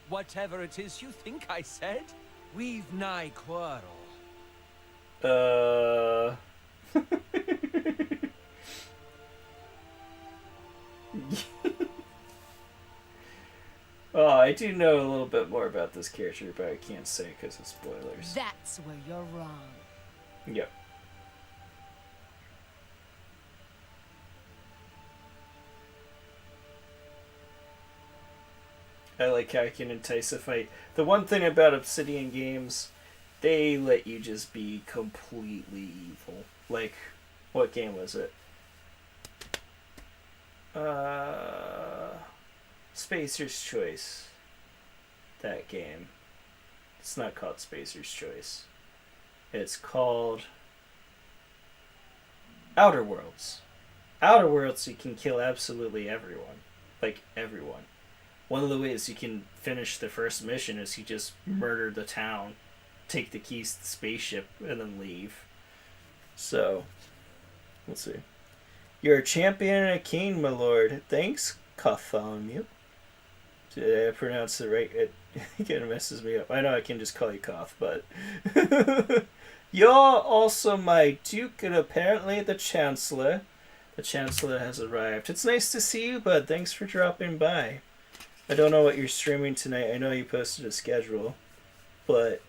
whatever it is you think I said. We've nigh quarrel. Oh, I do know a little bit more about this character, but I can't say because of spoilers. That's where you're wrong. Yep. I like how I can entice a fight. The one thing about Obsidian games, they let you just be completely evil. Like, what game was it? Spacer's Choice. That game. It's not called Spacer's Choice. It's called Outer Worlds. Outer Worlds, you can kill absolutely everyone. Like, everyone. One of the ways you can finish the first mission is you just murder the town, take the keys to the spaceship, and then leave. So, let's see. You're a champion and a king, my lord. Thanks, Bartholomew. Did I pronounce it right? It kind of messes me up. I know I can just call you Koth, but... You're also my duke and apparently the chancellor. The chancellor has arrived. It's nice to see you, bud. Thanks for dropping by. I don't know what you're streaming tonight. I know you posted a schedule, but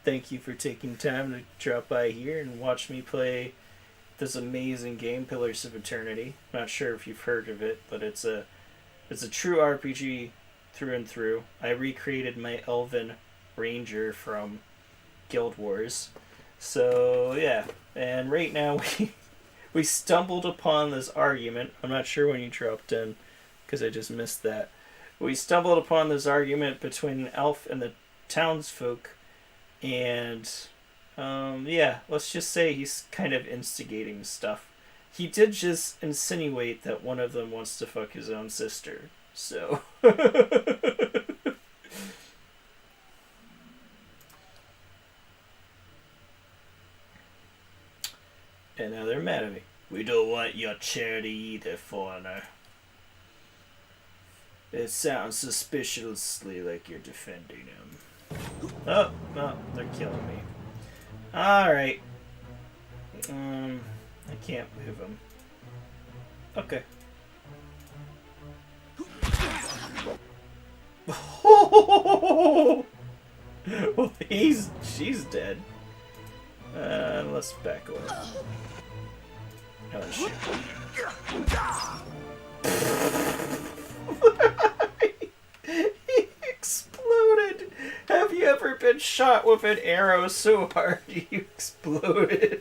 thank you for taking time to drop by here and watch me play this amazing game, Pillars of Eternity. Not sure if you've heard of it, but it's a true RPG through and through. I recreated my elven ranger from Guild Wars. So yeah, and right now we stumbled upon this argument. I'm not sure when you dropped in because I just missed that. We stumbled upon this argument between an elf and the townsfolk, and yeah, let's just say he's kind of instigating stuff. He did just insinuate that one of them wants to fuck his own sister, so... And now they're mad at me. We don't want your charity either, foreigner. It sounds suspiciously like you're defending him. Oh, no, they're killing me. Alright. I can't move him. Okay. Well, she's dead. Let's back away. Oh, shit. He exploded! Have you ever been shot with an arrow so hard you exploded?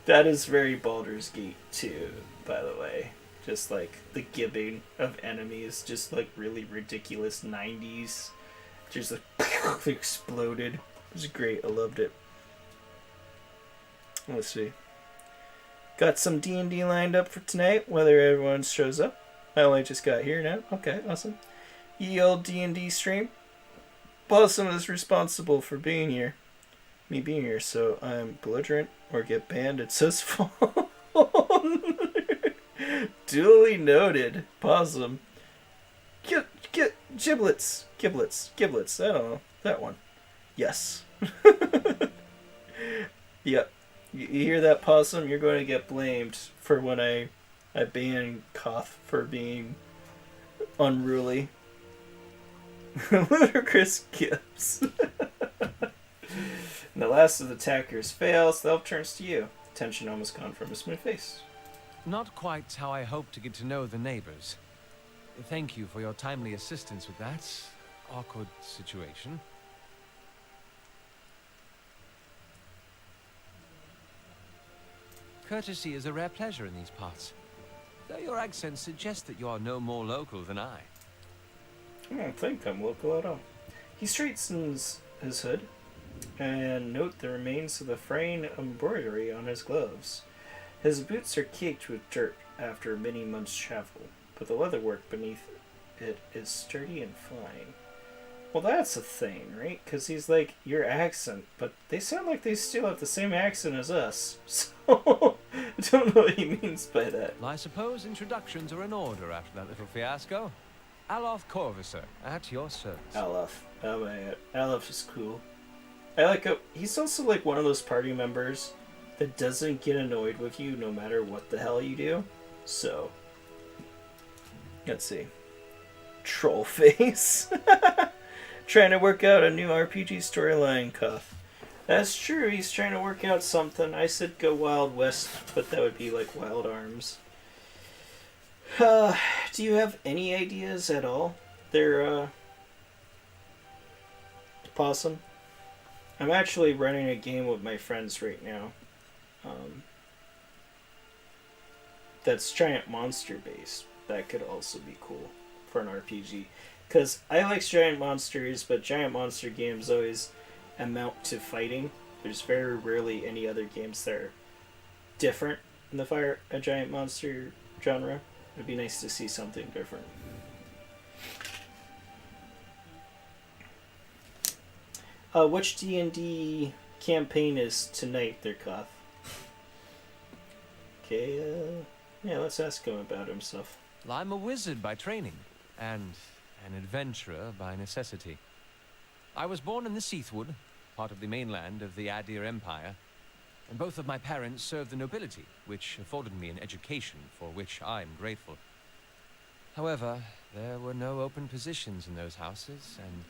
That is very Baldur's Gate 2, by the way. Just like the gibbing of enemies, just like really ridiculous 90s. Just like exploded. It was great, I loved it. Let's see. Got some D&D lined up for tonight, whether everyone shows up. I only just got here now. Okay, awesome. Ye old D&D stream. Possum is responsible for being here. Me being here, so I'm belligerent or get banned. It says phone. Duly noted. Possum. Get giblets. Giblets. I don't know. That one. Yes. Yep. You hear that, Possum? You're going to get blamed for when I I ban Koth for being unruly. Ludicrous gifts. The last of the attackers fails, the elf turns to you. Tension almost gone from his smooth face. Not quite how I hoped to get to know the neighbors. Thank you for your timely assistance with that awkward situation. Courtesy is a rare pleasure in these parts, though your accent suggests that you are no more local than I. I don't think I'm local at all. He straightens his hood and note the remains of the fraying embroidery on his gloves. His boots are caked with dirt after many months' travel, but the leatherwork beneath it is sturdy and fine. Well, that's a thing, right? Because he's like, your accent, but they sound like they still have the same accent as us. So, I don't know what he means by that. I suppose introductions are in order after that little fiasco. Aloth Corvisor, at your service. Aloth. Oh man, Aloth is cool. I like he's also like one of those party members that doesn't get annoyed with you no matter what the hell you do. So, let's see. Troll face. Trying to work out a new RPG storyline, Cuff. That's true, he's trying to work out something. I said go Wild West, but that would be like Wild Arms. Do you have any ideas at all? They're, Possum? I'm actually running a game with my friends right now. That's giant monster based. That could also be cool for an RPG. Because I like giant monsters, but giant monster games always amount to fighting. There's very rarely any other games that are different in the a giant monster genre. It'd be nice to see something different. Which D&D campaign is tonight, there, Koth? Okay, yeah, let's ask him about himself. Well, I'm a wizard by training, and an adventurer by necessity. I was born in the Seathwood, part of the mainland of the Adir Empire, and both of my parents served the nobility, which afforded me an education for which I'm grateful. However, there were no open positions in those houses, and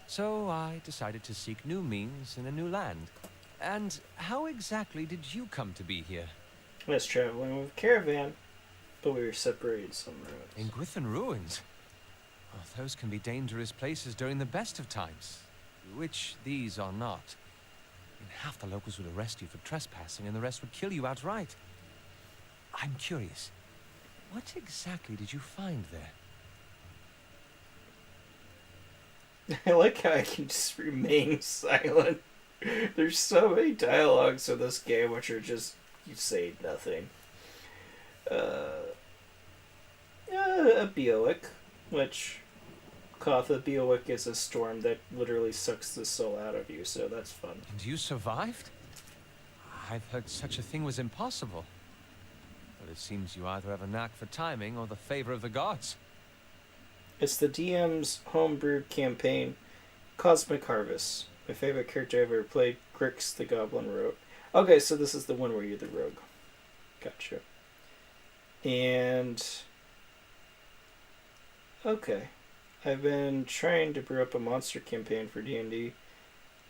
so I decided to seek new means in a new land. And how exactly did you come to be here? I was traveling with a caravan, but we were separated some roads. In Gwithan Ruins? Oh, those can be dangerous places during the best of times, which these are not. And half the locals would arrest you for trespassing, and the rest would kill you outright. I'm curious, what exactly did you find there? I like how I can just remain silent. There's so many dialogues in this game which are just, you say nothing. A Bioic, which Kotha Bioic is a storm that literally sucks the soul out of you, so that's fun. And you survived? I've heard such a thing was impossible. But it seems you either have a knack for timing or the favor of the gods. It's the DM's homebrewed campaign, Cosmic Harvest. My favorite character I've ever played, Grix the Goblin Rogue. Okay, so this is the one where you're the rogue. Gotcha. And... okay. I've been trying to brew up a monster campaign for D&D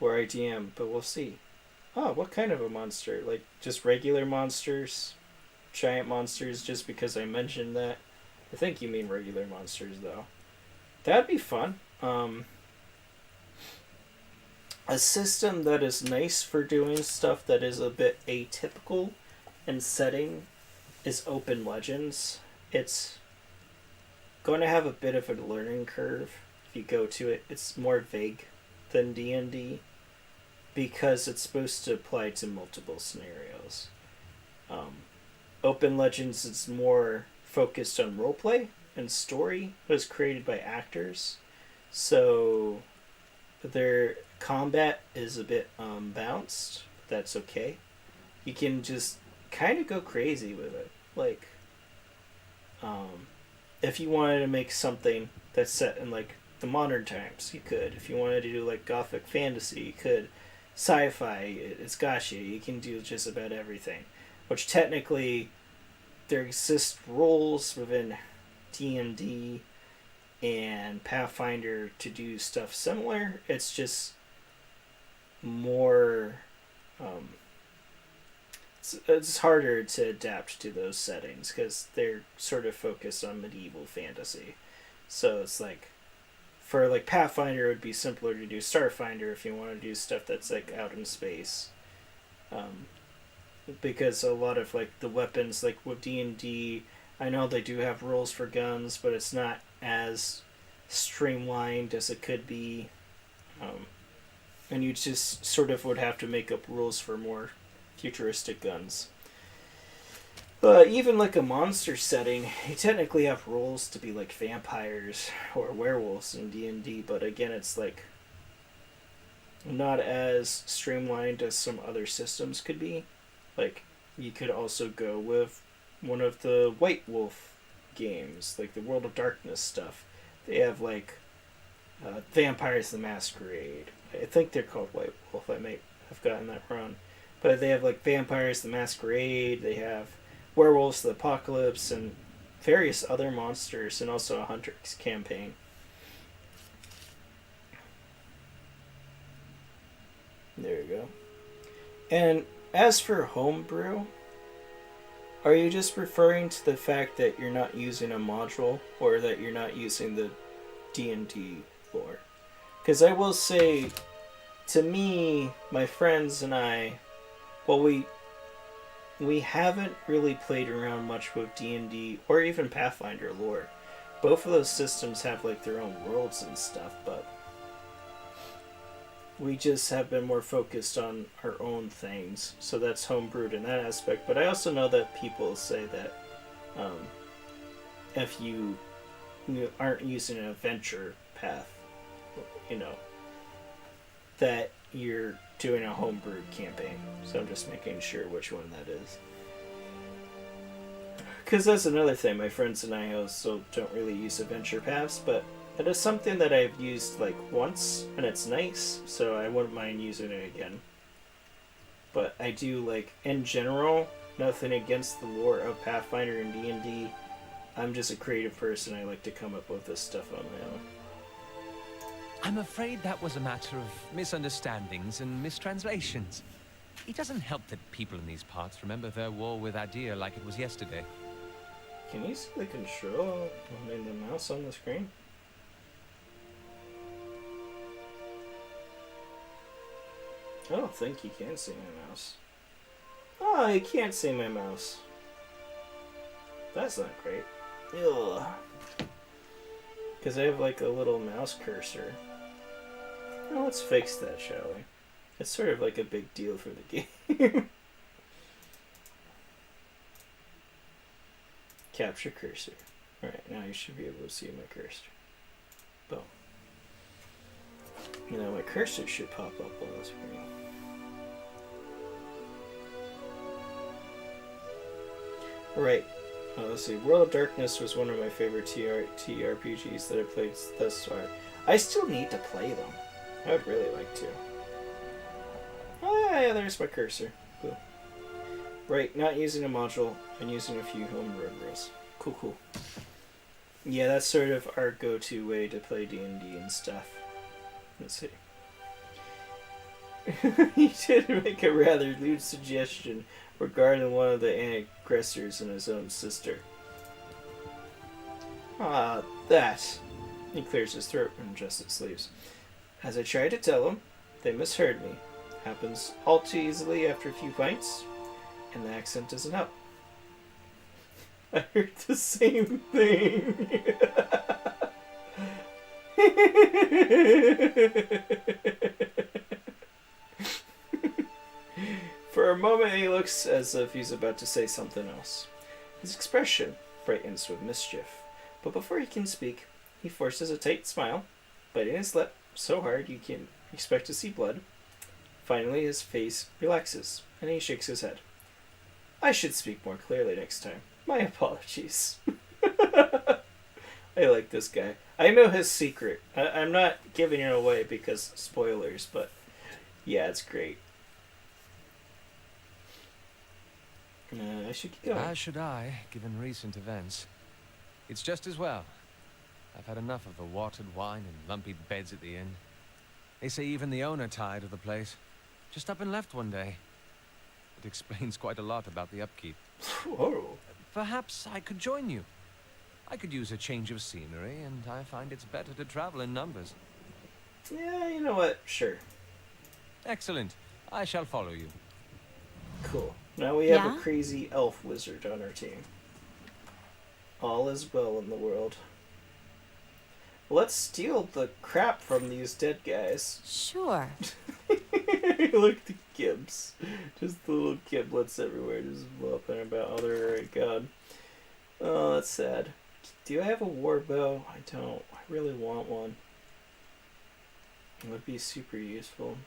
where I DM, but we'll see. Oh, what kind of a monster? Like, just regular monsters? Giant monsters, just because I mentioned that? I think you mean regular monsters, though. That'd be fun. A system that is nice for doing stuff that is a bit atypical in setting is Open Legends. It's going to have a bit of a learning curve if you go to it. It's more vague than D&D because it's supposed to apply to multiple scenarios. Open Legends is more focused on roleplay and story. It was created by actors, so their combat is a bit bounced. That's okay. You can just kind of go crazy with it. Like, if you wanted to make something that's set in like the modern times, you could. If you wanted to do like gothic fantasy, you could. Sci-fi, it's got you. You can do just about everything. Which technically, there exist rules within D&D and Pathfinder to do stuff similar. It's just more it's harder to adapt to those settings because they're sort of focused on medieval fantasy. So it's like, for like Pathfinder, it would be simpler to do Starfinder if you want to do stuff that's like out in space, because a lot of like the weapons, like with D&D, I know they do have rules for guns, but it's not as streamlined as it could be, and you just sort of would have to make up rules for more futuristic guns. Even like a monster setting, you technically have rules to be like vampires or werewolves in D&D, but again, it's like not as streamlined as some other systems could be. Like, you could also go with one of the White Wolf games, like the World of Darkness stuff. They have like Vampires the Masquerade. I think they're called White Wolf. I may have gotten that wrong. But they have like Vampires the Masquerade, they have Werewolves the Apocalypse, and various other monsters, and also a Hunter's campaign. There you go. And as for homebrew, are you just referring to the fact that you're not using a module, or that you're not using the D&D lore? Because I will say, to me, my friends and I, well, we haven't really played around much with D&D or even Pathfinder lore. Both of those systems have like their own worlds and stuff, but we just have been more focused on our own things. So that's homebrewed in that aspect. But I also know that people say that if you aren't using an adventure path, that you're doing a homebrew campaign. So I'm just making sure which one that is. Because that's another thing. My friends and I also don't really use adventure paths, but it is something that I've used like once, and it's nice, so I wouldn't mind using it again. But I do, like, in general, nothing against the lore of Pathfinder and D&D. I'm just a creative person. I like to come up with this stuff on my own. I'm afraid that was a matter of misunderstandings and mistranslations. It doesn't help that people in these parts remember their war with Adir like it was yesterday. Can you see the control on the mouse on the screen? I don't think you can see my mouse. Oh, you can't see my mouse. That's not great. Ugh. Because I have like a little mouse cursor. Well, let's fix that, shall we? It's sort of like a big deal for the game. Capture cursor. Alright, now you should be able to see my cursor. Boom. My cursor should pop up on the screen. Right. Let's see. World of Darkness was one of my favorite TRPGs that I've played thus far. I still need to play them. I would really like to. Oh yeah, there's my cursor. Cool. Right, not using a module and using a few homebrew rules. Cool. Yeah, that's sort of our go-to way to play D&D and stuff. Let's see. He did make a rather lewd suggestion regarding one of the aggressors and his own sister. That. He clears his throat and adjusts his sleeves. As I tried to tell him, they misheard me. Happens all too easily after a few pints, and the accent doesn't help. I heard the same thing. For a moment, he looks as if he's about to say something else. His expression brightens with mischief, but before he can speak, he forces a tight smile, biting his lip so hard you can expect to see blood. Finally, his face relaxes, and he shakes his head. I should speak more clearly next time. My apologies. I like this guy. I know his secret. I'm not giving it away because spoilers, but yeah, it's great. I should get going. As should I, given recent events. It's just as well. I've had enough of the watered wine and lumpy beds at the inn. They say even the owner tired of the place. Just up and left one day. It explains quite a lot about the upkeep. Whoa. Perhaps I could join you. I could use a change of scenery, and I find it's better to travel in numbers. Yeah, you know what? Sure. Excellent. I shall follow you. Cool. Now we have Yeah? a crazy elf wizard on our team. All is well in the world. Let's steal the crap from these dead guys. Sure. Look at the gibbs. Just the little giblets everywhere just flopping about. Oh, they're already gone. Oh, that's sad. Do I have a war bow? I don't. I really want one. It would be super useful.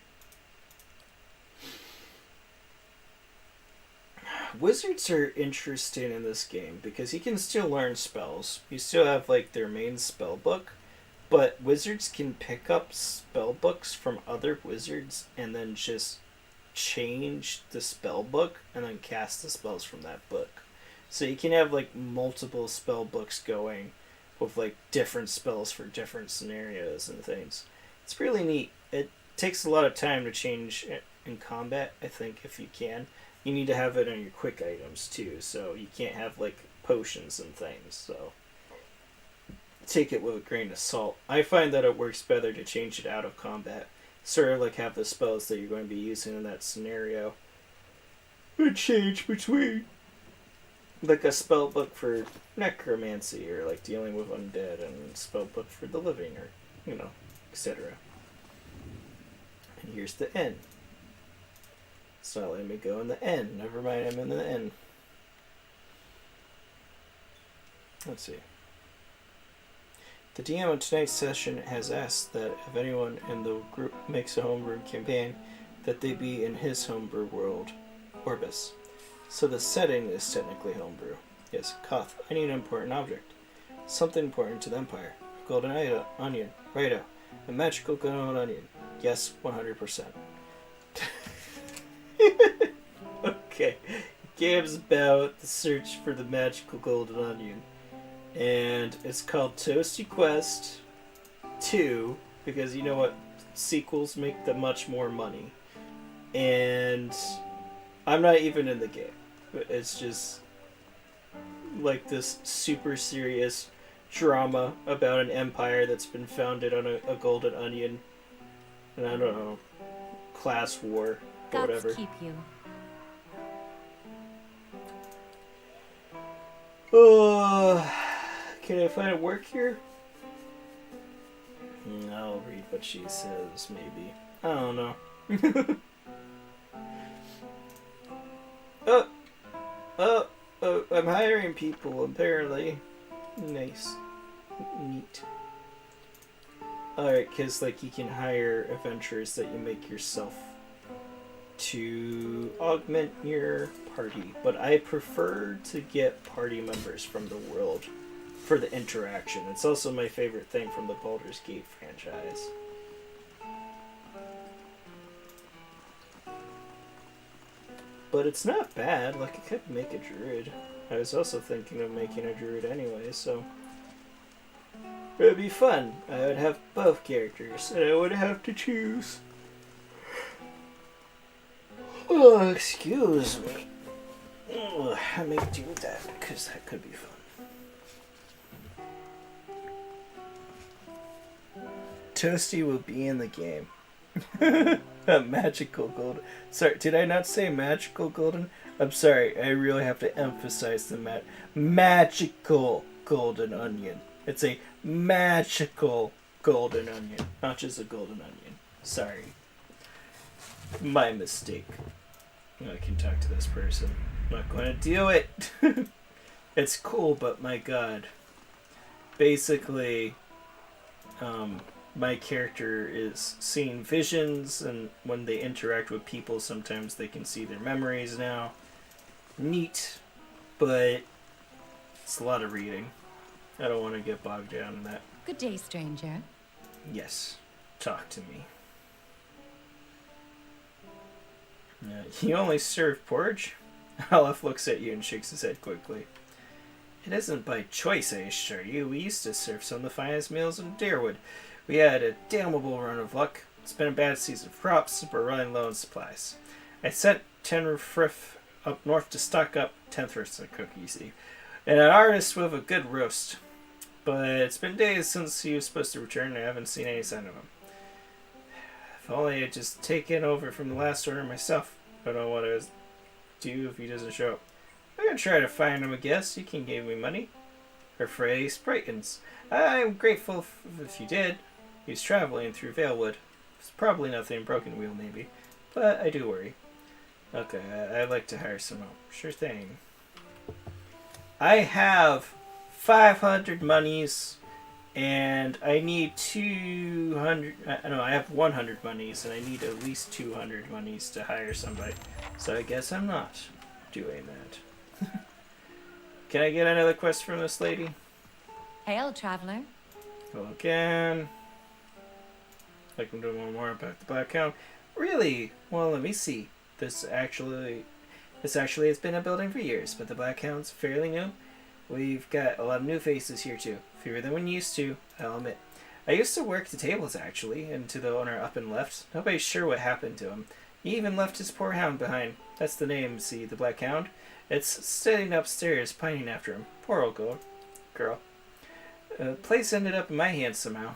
Wizards are interesting in this game because you can still learn spells. You still have like their main spell book, but wizards can pick up spell books from other wizards and then just change the spell book and then cast the spells from that book. So you can have like multiple spell books going with like different spells for different scenarios and things. It's really neat. It takes a lot of time to change in combat, I think, if you can. You need to have it on your quick items too, so you can't have like potions and things, so take it with a grain of salt. I find that it works better to change it out of combat. Sort of like have the spells that you're going to be using in that scenario and change between like a spell book for necromancy or like dealing with undead and a spell book for the living or, you know, etc. And here's the end. It's not letting me go in the end. Never mind, I'm in the end. Let's see. The DM of tonight's session has asked that if anyone in the group makes a homebrew campaign, that they be in his homebrew world, Orbis. So the setting is technically homebrew. Yes, Koth, I need an important object. Something important to the Empire. A golden onion. Righto. A magical golden onion. Yes, 100%. Okay. Game's about the search for the magical golden onion. And it's called Toasty Quest 2, because you know what? Sequels make them much more money. And I'm not even in the game. It's just like this super serious drama about an empire that's been founded on a golden onion. And I don't know, class war or Gods whatever. keep you. Oh, can I find work here? I'll read what she says, maybe. I don't know. I'm hiring people, apparently. Nice. Neat. Alright, because, like, you can hire adventurers that you make yourself to augment your party. But I prefer to get party members from the world for the interaction. It's also my favorite thing from the Baldur's Gate franchise. But it's not bad. Like, I could make a druid. I was also thinking of making a druid anyway, so it would be fun. I would have both characters, and I would have to choose. Oh, excuse me. Oh, I may do that, because that could be fun. Toasty will be in the game. A magical golden. Sorry, did I not say magical golden? I'm sorry, I really have to emphasize the magical golden onion. It's a magical golden onion, not just a golden onion. Sorry. My mistake. I can talk to this person. I'm not going to do it. It's cool, but my god. Basically, my character is seeing visions, and when they interact with people, sometimes they can see their memories now. Neat, but it's a lot of reading. I don't want to get bogged down in that. Good day, stranger. Yes, talk to me. You only serve porridge? Aleph looks at you and shakes his head quickly. It isn't by choice, I assure you. We used to serve some of the finest meals in Deerwood. We had a damnable run of luck. It's been a bad season of crops, but we're running low on supplies. I sent Tenerife up north to stock up 10th roast and cookies, and an artist with a good roast. But it's been days since he was supposed to return, and I haven't seen any sign of him. If only I had just taken over from the last order myself. I don't know what I would do if he doesn't show up. I'm gonna try to find him, I guess. You can give me money. Or Frey Spritons. I'm grateful if you did. He's traveling through Valewood. It's probably nothing broken wheel, maybe. But I do worry. Okay, I'd like to hire some help. Sure thing. I have 500 monies, and I need 200... I have 100 monies, and I need at least 200 monies to hire somebody. So I guess I'm not doing that. Can I get another quest from this lady? Hail, traveler. Hello again. I can do one more about the Black Hound. Really? Well, let me see. This actually has been a building for years, but the Black Hound's fairly new. We've got a lot of new faces here too. Fewer than we used to, I'll admit. I used to work the tables actually, and to the owner up and left. Nobody's sure what happened to him. He even left his poor hound behind. That's the name, see, the Black Hound. It's sitting upstairs, pining after him. Poor old girl. The place ended up in my hands somehow.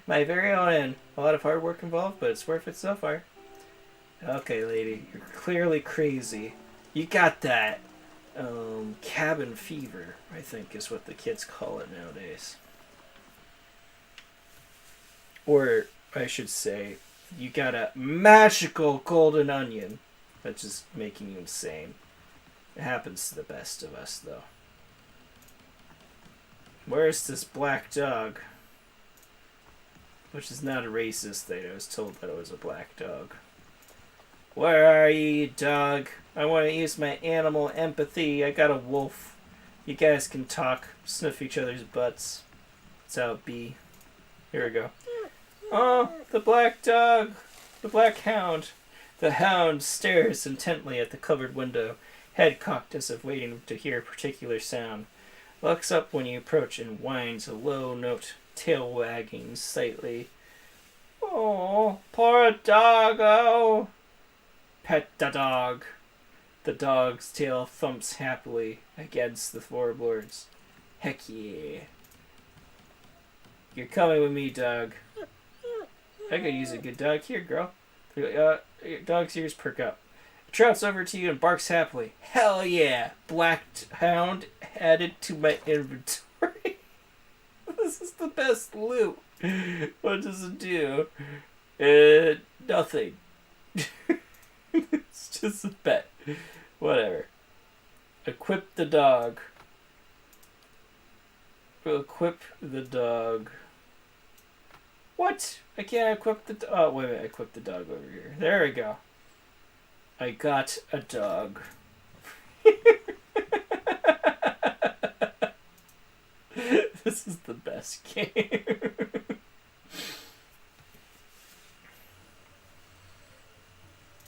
My very own inn. A lot of hard work involved, but it's worth it so far. Okay, lady, you're clearly crazy. You got that, cabin fever, I think is what the kids call it nowadays. Or, I should say, you got a magical golden onion. That's just making you insane. It happens to the best of us, though. Where's this black dog? Which is not a racist thing. I was told that it was a black dog. Where are you, dog? I want to use my animal empathy. I got a wolf. You guys can talk, sniff each other's butts. That's how it be. Here we go. Oh, the black dog. The black hound. The hound stares intently at the covered window, head cocked as if waiting to hear a particular sound. Looks up when you approach and whines a low note, tail wagging slightly. Oh, poor doggo. Pet the dog. The dog's tail thumps happily against the floorboards. Heck yeah. You're coming with me, dog. I could use a good dog here, girl. Your dog's ears perk up. It trots over to you and barks happily. Hell yeah! Black hound added to my inventory. This is the best loot. What does it do? Nothing. It's just a pet. Whatever. Equip the dog. Equip the dog. What? I can't equip the... Oh, wait a minute. I equipped the dog over here. There we go. I got a dog. This is the best game.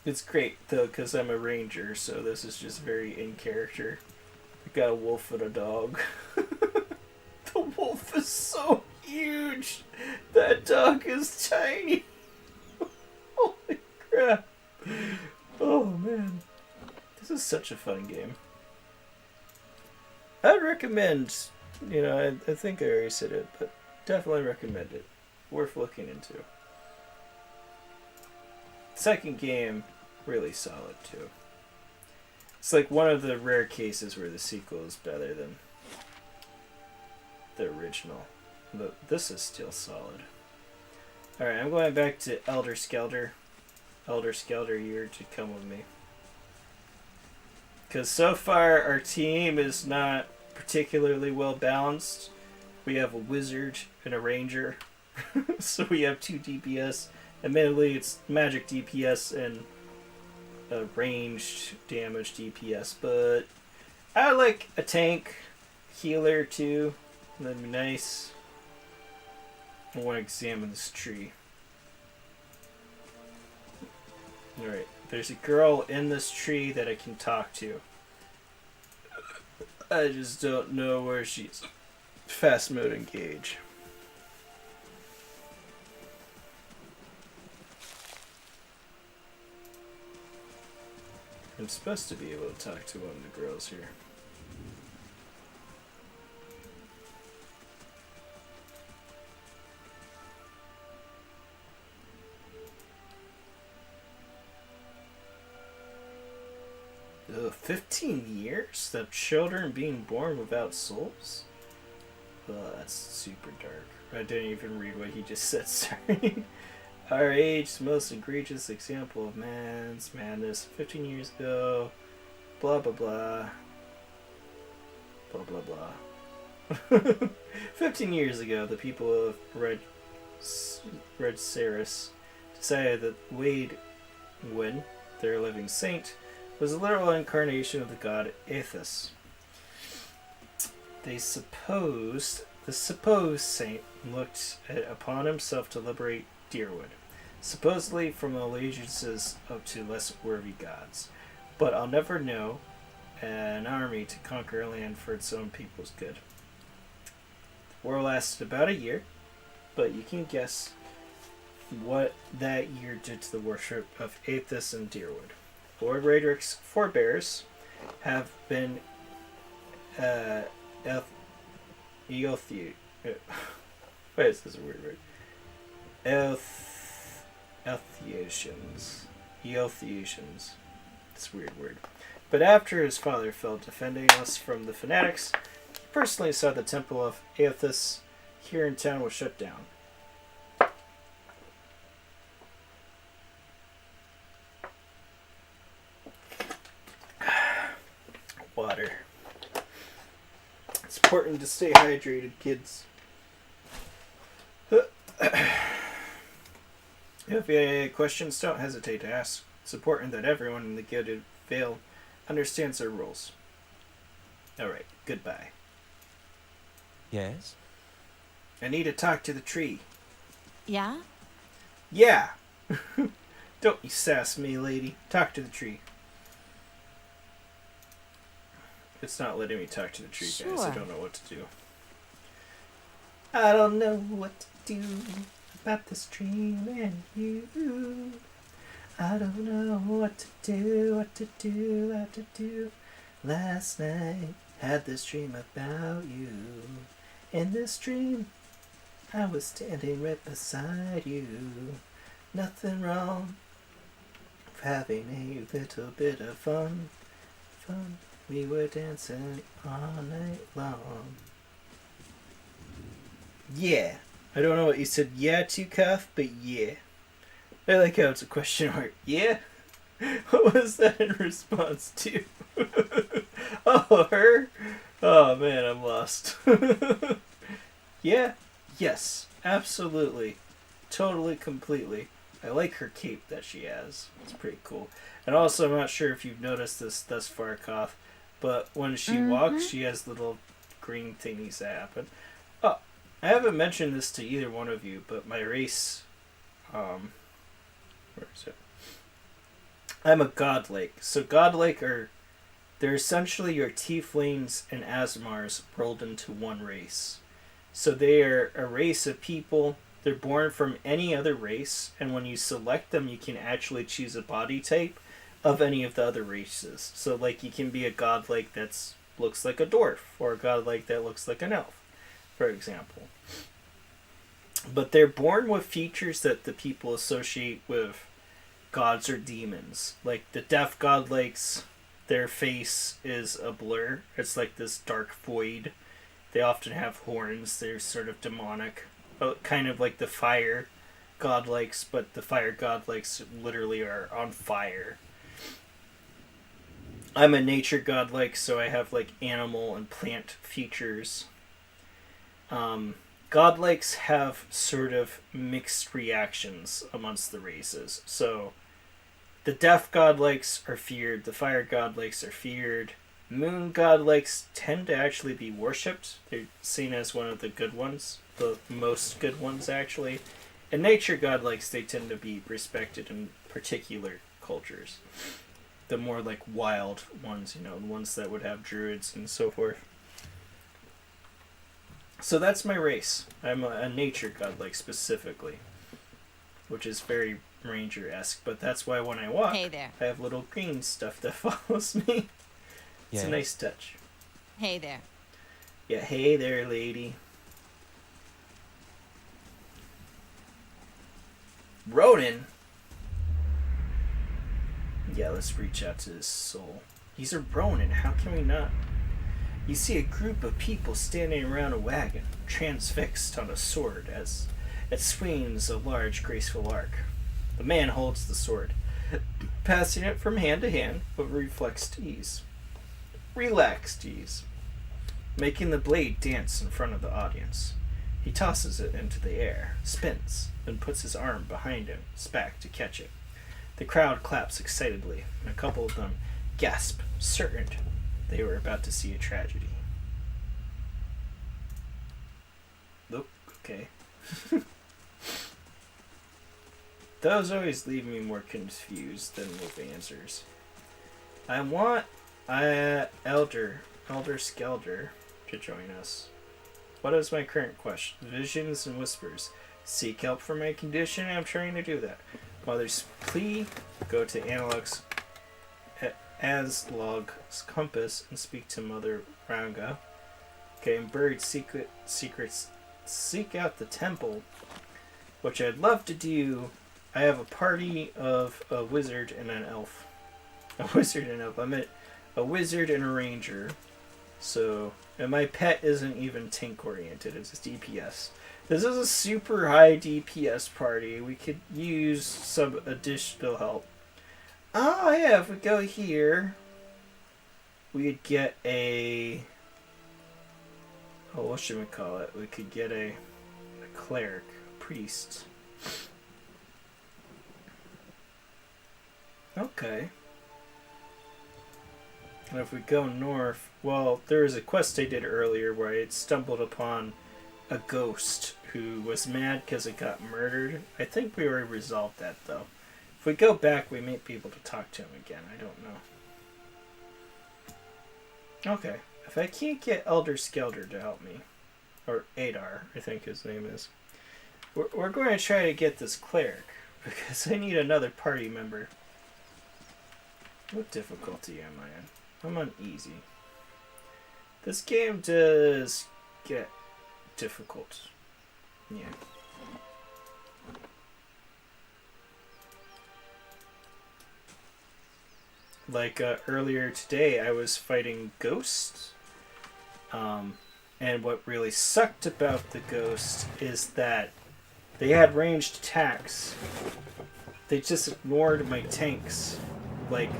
It's great, though, because I'm a ranger, so this is just very in character. I got a wolf and a dog. The wolf is so huge! That dog is tiny! Holy crap! Oh, man. This is such a fun game. I'd recommend, I think I already said it, but definitely recommend it. Worth looking into. Second game, really solid too. It's like one of the rare cases where the sequel is better than the original. But this is still solid. Alright, I'm going back to Elder Skelter. Elder Skelter, you're to come with me. Because so far our team is not particularly well balanced. We have a wizard and a ranger. So we have 2 DPS. Admittedly, it's magic DPS and a ranged damage DPS, but I like a tank healer too. That'd be nice. I want to examine this tree. Alright, There's a girl in this tree that I can talk to. I just don't know where she's. Fast mode engage. I'm supposed to be able to talk to one of the girls here. Ugh, 15 years of children being born without souls? Oh, that's super dark. I didn't even read what he just said, sorry. Our age's most egregious example of man's madness. 15 years ago, blah blah blah. Blah blah blah. 15 years ago, the people of Red Saris decided that Wade Wynn, their living saint, was a literal incarnation of the god Aethys. The supposed saint looked upon himself to liberate Deerwood, supposedly from allegiances up to less worthy gods. But I'll never know an army to conquer a land for its own people's good. The war lasted about a year, but you can guess what that year did to the worship of Aethys and Deerwood. Lord Raedric's forebears have been what is this weird word? Elthiasians. It's a weird word. But after his father fell defending us from the fanatics, he personally saw the temple of Aethys here in town was shut down. Water. It's important to stay hydrated, kids. If you have any questions, don't hesitate to ask. It's important that everyone in the Gilded Vale understands their roles. Alright, goodbye. Yes? I need to talk to the tree. Yeah? Yeah! Don't you sass me, lady. Talk to the tree. It's not letting me talk to the tree, guys. I don't know what to do. I don't know what to do about this dream and you. I don't know what to do. Last night, had this dream about you. In this dream, I was standing right beside you. Nothing wrong with having a little bit of fun. We were dancing all night long. Yeah. I don't know what you said yeah to, Cuff, but yeah. I like how it's a question mark. Yeah? What was that in response to? Oh, her? Oh, man, I'm lost. Yeah? Yes. Absolutely. Totally, completely. I like her cape that she has. It's pretty cool. And also, I'm not sure if you've noticed this thus far, Koth, but when she walks, she has little green thingies that happen. Oh, I haven't mentioned this to either one of you, but my race, where is it? I'm a godlike. So godlike they're essentially your tieflings and Asmars rolled into one race. So they are a race of people. They're born from any other race, and when you select them, you can actually choose a body type of any of the other races. So, like, you can be a godlike that looks like a dwarf, or a godlike that looks like an elf, for example. But they're born with features that the people associate with gods or demons. Like, the deaf godlikes, their face is a blur. It's like this dark void. They often have horns. They're sort of demonic. Kind of like the fire godlikes, but the fire godlikes literally are on fire. I'm a nature godlike, so I have like animal and plant features. Godlikes have sort of mixed reactions amongst the races. So the deaf godlikes are feared, the fire godlikes are feared. Moon godlikes tend to actually be worshipped. They're seen as one of the good ones, the most good ones actually. And nature godlikes, they tend to be respected in particular cultures. The more like wild ones, you know, the ones that would have druids and so forth. So that's my race. I'm a nature god, like specifically, which is very ranger-esque. But that's why when I walk, Hey there. I have little green stuff that follows me. It's Yes. a nice touch. Hey there. Yeah, hey there, lady. Ronan. Yeah, let's reach out to his soul. He's a Ronin. How can we not? You see a group of people standing around a wagon, transfixed on a sword as it swings a large, graceful arc. The man holds the sword, passing it from hand to hand with reflexed ease. Relaxed ease, making the blade dance in front of the audience. He tosses it into the air, spins, then puts his arm behind him, back to catch it. The crowd claps excitedly, and a couple of them gasp, certain they were about to see a tragedy. Look, okay. Those always leave me more confused than with answers. I want Elder Skelder to join us. What is my current question? Visions and whispers. Seek help for my condition. I'm trying to do that. Mother's plea. Go to Analog's Aslog's compass and speak to Mother Ranga. Okay, and buried secrets. Seek out the temple, which I'd love to do. I have a party of a wizard and an elf. A wizard and an elf. I meant a wizard and a ranger. So, and my pet isn't even tank oriented. It's just DPS. This is a super high DPS party. We could use some additional help. Oh yeah, if we go here, we'd get a... Oh, what should we call it? We could get a cleric, a priest. Okay. And if we go north, well, there was a quest I did earlier where I had stumbled upon a ghost who was mad because it got murdered. I think we already resolved that, though. If we go back, we might be able to talk to him again. I don't know. Okay. If I can't get Elder Skelder to help me, or Adar, I think his name is, we're going to try to get this cleric, because I need another party member. What difficulty am I in? I'm on easy. This game does get difficult. Yeah. Like earlier today, I was fighting ghosts. And what really sucked about the ghost is that they had ranged attacks. They just ignored my tanks. Like,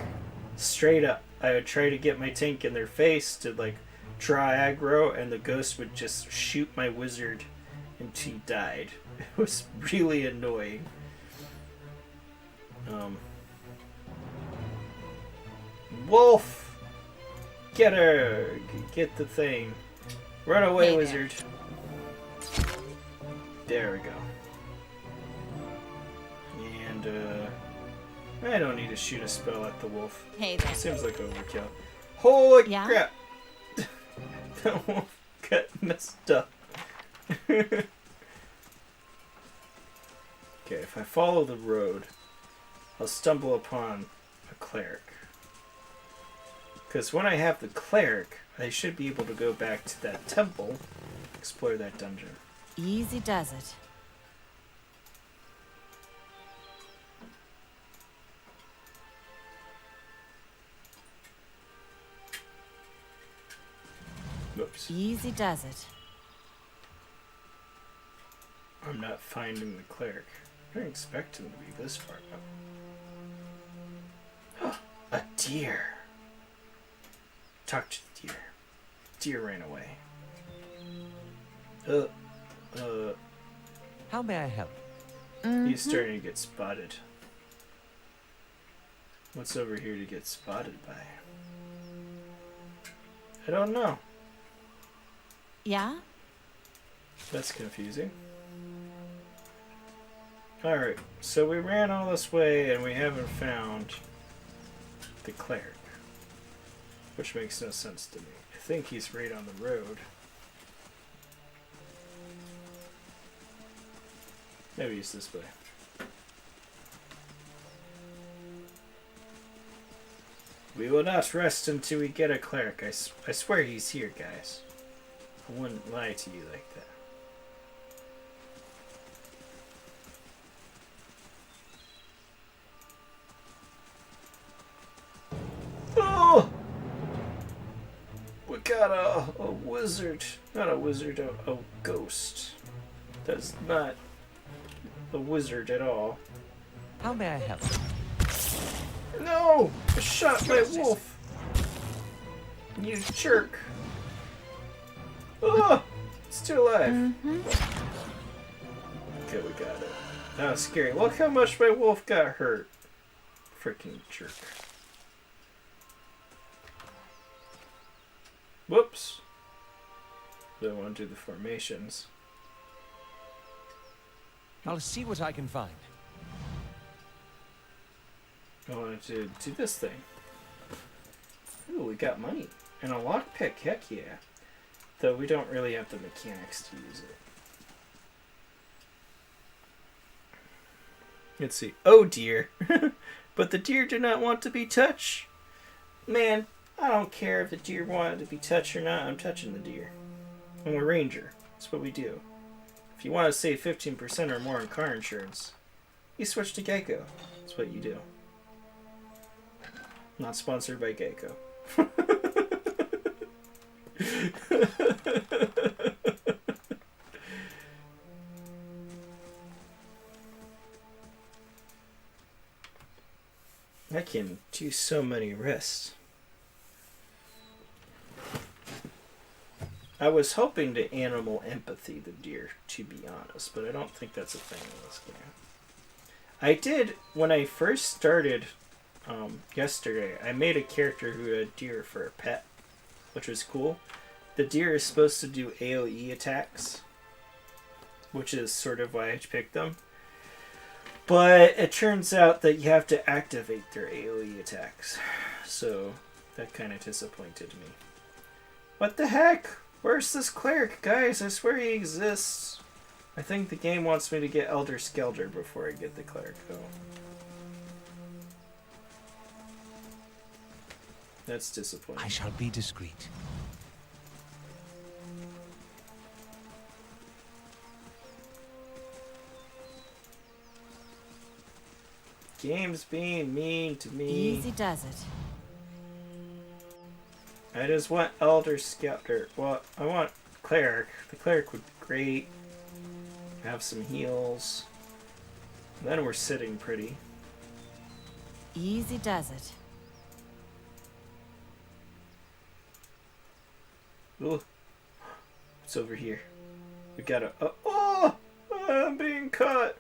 straight up. I would try to get my tank in their face to, like, try aggro, and the ghost would just shoot my wizard until he died. It was really annoying. Wolf! Get her! Get the thing. Run away, Hey wizard. There we go. And, I don't need to shoot a spell at the wolf. Hey there. Seems like overkill. Holy Yeah? crap! The wolf got messed up. Okay, if I follow the road, I'll stumble upon a cleric. Because when I have the cleric, I should be able to go back to that temple, explore that dungeon. Easy does it. Whoops. Easy does it. I'm not finding the cleric. I didn't expect him to be this far up. A deer! Talk to the deer. Deer ran away. How may I help? He's starting to get spotted. What's over here to get spotted by? I don't know. Yeah? That's confusing. Alright, so we ran all this way and we haven't found the cleric. Which makes no sense to me. I think he's right on the road. Maybe he's this way. We will not rest until we get a cleric. I swear he's here, guys. I wouldn't lie to you like that. Oh! We got a wizard. Not a wizard, a ghost. That's not a wizard at all. How may I help? No! I shot my wolf! You jerk! Oh! It's still alive. Okay, we got it. That was scary. Look how much my wolf got hurt. Freaking jerk. Whoops. Don't want to do the formations. I'll see what I can find. I wanted to do this thing. Ooh, we got money. And a lockpick, heck yeah. Though we don't really have the mechanics to use it. Let's see. Oh dear. But the deer do not want to be touched. Man, I don't care if the deer wanted to be touched or not. I'm touching the deer. I'm a ranger. That's what we do. If you want to save 15% or more on car insurance, you switch to Geico. That's what you do. Not sponsored by Geico. I can do so many risks. I was hoping to animal empathy the deer, to be honest, but I don't think that's a thing in this game. I did, when I first started yesterday, I made a character who had deer for a pet, which was cool. The deer is supposed to do AoE attacks, which is sort of why I picked them. But it turns out that you have to activate their AoE attacks, so that kind of disappointed me. What the heck? Where's this cleric, guys? I swear he exists. I think the game wants me to get Elder Skelter before I get the cleric, though. That's disappointing. I shall be discreet. Game's being mean to me. Easy does it. I just want Elder Skelter. Well, I want Cleric. The Cleric would be great. Have some heals. And then we're sitting pretty. Easy does it. Ooh. It's over here. We gotta... Oh! I'm being caught!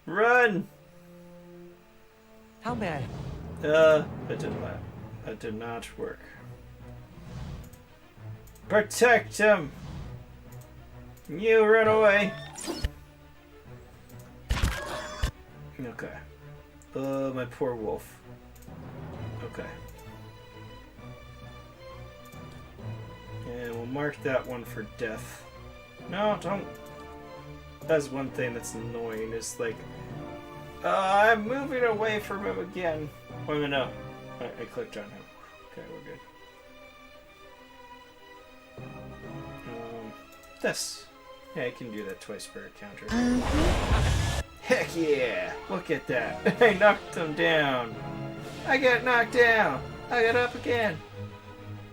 Run! How may I? That did not work. Protect him! You run away! Okay. My poor wolf. Okay. And we'll mark that one for death. No, don't. That's one thing that's annoying, is like, I'm moving away from him again. Oh, no. I clicked on him. Okay, we're good. This. Yeah, I can do that twice per encounter. Heck yeah! Look at that. I knocked him down. I got knocked down. I got up again.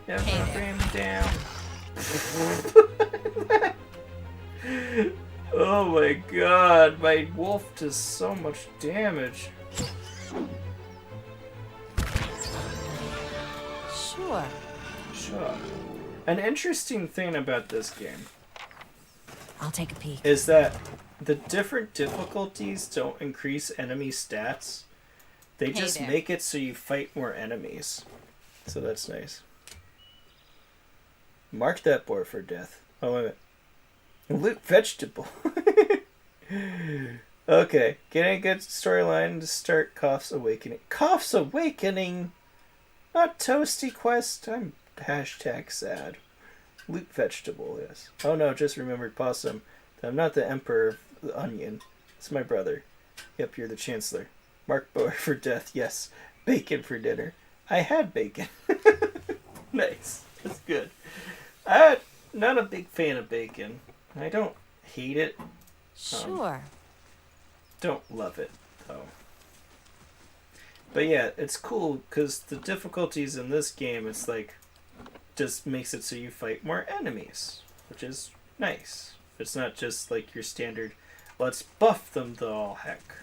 Never ran me down. Oh my god, my wolf does so much damage. Sure. Sure. An interesting thing about this game I'll take a peek. is that the different difficulties don't increase enemy stats. They just there. make it so you fight more enemies. So that's nice. Mark that board for death. Oh, wait a minute. Loot vegetable. Okay, getting a good storyline to start Cough's Awakening. Cough's Awakening? Not Toasty Quest. I'm hashtag sad. Loot vegetable, yes. Oh no, just remembered possum. I'm not the Emperor of the Onion. It's my brother. Yep, you're the Chancellor. Mark Boer for death, yes. Bacon for dinner. I had bacon. Nice. That's good. I'm not a big fan of bacon. I don't hate it. Sure. Don't love it, though. But yeah, it's cool because the difficulties in this game, it's like, just makes it so you fight more enemies, which is nice. It's not just like your standard, let's buff them to all heck.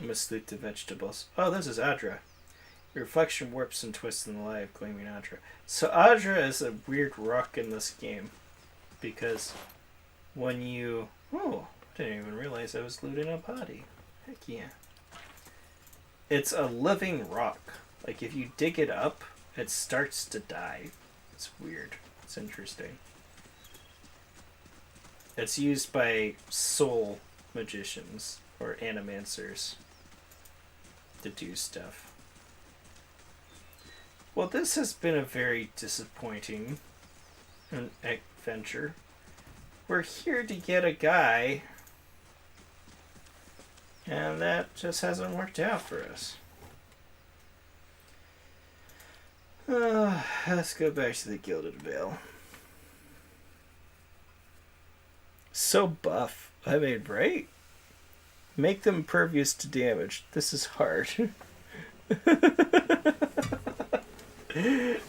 I must loot the vegetables. Oh, this is Adra. Your reflection warps and twists in the light of gleaming Adra. So Adra is a weird rock in this game. Because when you... Oh, I didn't even realize I was looting a body. Heck yeah. It's a living rock. Like if you dig it up, it starts to die. It's weird. It's interesting. It's used by soul magicians or animancers to do stuff. Well, this has been a very disappointing adventure. We're here to get a guy, and that just hasn't worked out for us. Let's go back to the Gilded Veil. So buff. I mean, right? Make them impervious to damage. This is hard.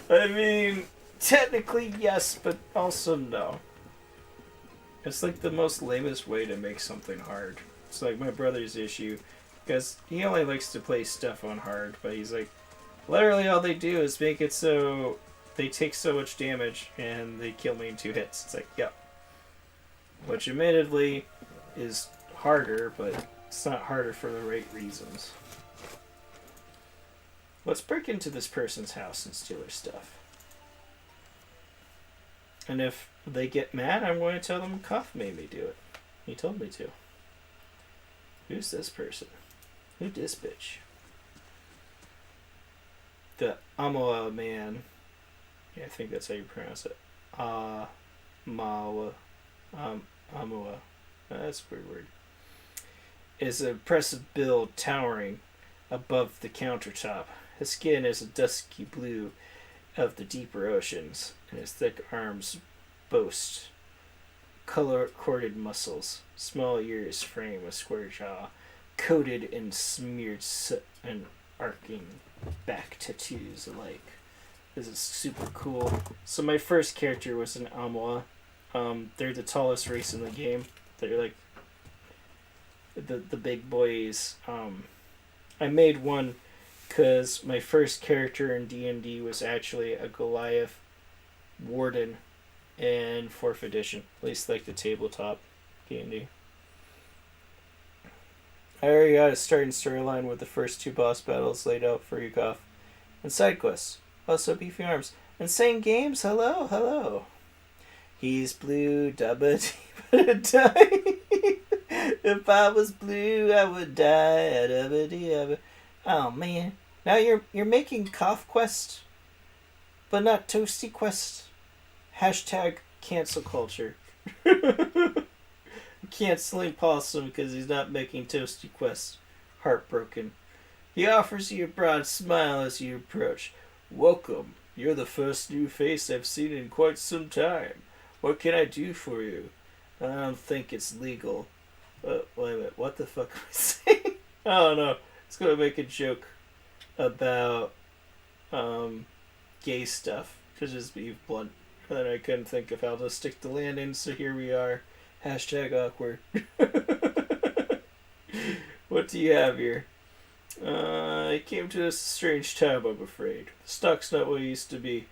I mean, technically yes, but also no. It's like the most lamest way to make something hard. It's like my brother's issue, because he only likes to play stuff on hard, but he's like, literally all they do is make it so they take so much damage and they kill me in 2 hits. It's like, yep. Which admittedly is harder, but it's not harder for the right reasons. Let's break into this person's house and steal their stuff. And if they get mad, I'm going to tell them Cuff made me do it. He told me to. Who's this person? Who this bitch? The Amoa man. Yeah, I think that's how you pronounce it. Mawa. Amoa. That's a weird word. Is an impressive build towering above the countertop. His skin is a dusky blue of the deeper oceans, and his thick arms boast color-corded muscles, small ears frame a square jaw, coated in smeared soot and arcing back tattoos alike. This is super cool. So my first character was an Amwa. They're the tallest race in the game. They're like the big boys. I made one because my first character in D&D was actually a Goliath Warden in 4th edition. At least like the tabletop D&D. I already got a starting storyline with the first 2 boss battles laid out for Yukov. And side quests. Also beefy arms. Insane games, hello, hello. He's blue, dabba die. If I was blue, I would die. Dabba. Oh man. Now you're making Cough Quest, but not Toasty Quest. Hashtag cancel culture. Canceling Possum because he's not making Toasty Quest. Heartbroken. He offers you a broad smile as you approach. Welcome. You're the first new face I've seen in quite some time. What can I do for you? I don't think it's legal. Wait a minute. What the fuck am I saying? I don't know. It's going to make a joke about gay stuff. To just be blunt. And then I couldn't think of how to stick the landing, so here we are. Hashtag awkward. What do you have here? I came to a strange time, I'm afraid. The stock's not what it used to be,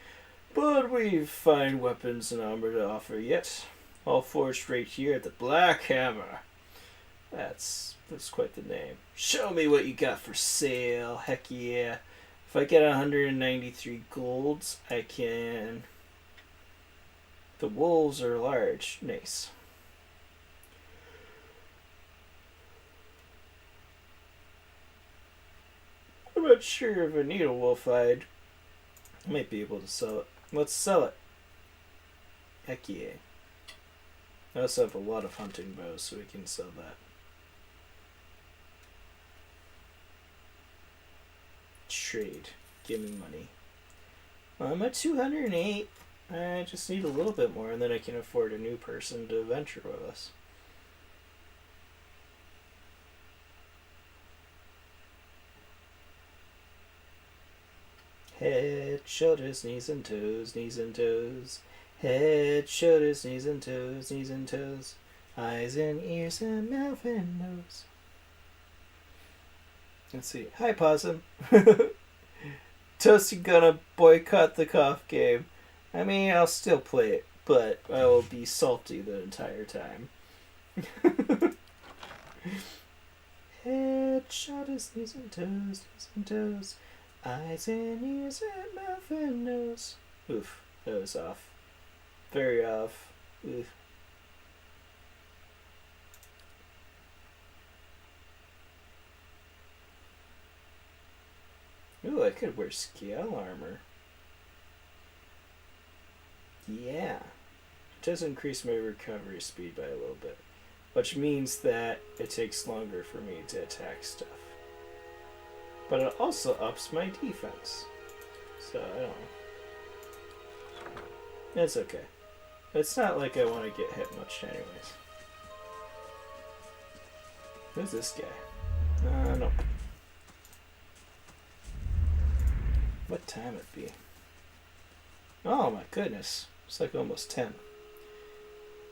but we've fine weapons and armor to offer yet. All forged right here at the Black Hammer. That's quite the name. Show me what you got for sale. Heck yeah. If I get 193 golds, I can... The wolves are large. Nice. I'm not sure if I need a wolf hide. I might be able to sell it. Let's sell it. Heck yeah. I also have a lot of hunting bows, so we can sell that. Trade. Give me money. Well, I'm at 208. I just need a little bit more, and then I can afford a new person to venture with us. Head, shoulders, knees and toes, knees and toes. Head, shoulders, knees and toes, knees and toes. Eyes and ears and mouth and nose. Let's see. Hi, Possum. Toasty gonna boycott the cough game. I mean, I'll still play it, but I will be salty the entire time. Head, shoulders, knees and toes, knees and toes. Eyes and ears and mouth and nose. Oof, that was off. Very off. Oof. Ooh, I could wear scale armor. Yeah. It does increase my recovery speed by a little bit, which means that it takes longer for me to attack stuff. But it also ups my defense. So, I don't know. It's okay. It's not like I want to get hit much anyways. Who's this guy? No. What time it be? Oh my goodness. It's like almost 10.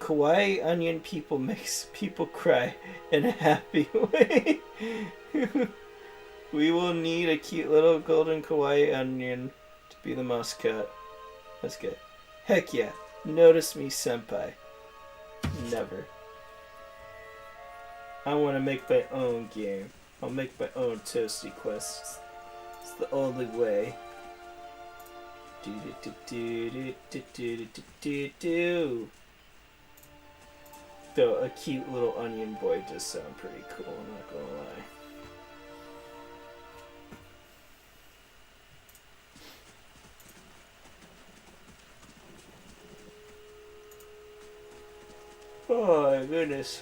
Kawaii onion people makes people cry in a happy way. We will need a cute little golden kawaii onion to be the mascot. That's good. Heck yeah. Notice me, senpai. Never. I want to make my own game. I'll make my own toasty quests. It's the only way. Though a cute little onion boy does sound pretty cool, I'm not gonna lie. Oh my goodness.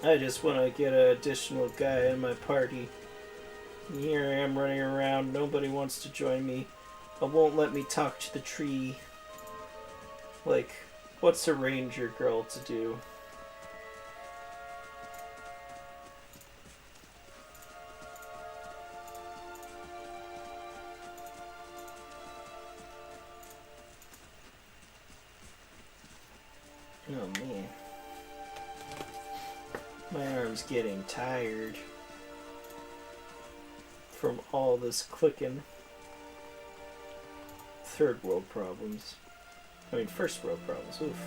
I just want to get an additional guy in my party. And here I am running around, nobody wants to join me. It won't let me talk to the tree. Like, what's a ranger girl to do? Oh man. My arm's getting tired from all this clicking. Third world problems. I mean, first world problems. Oof.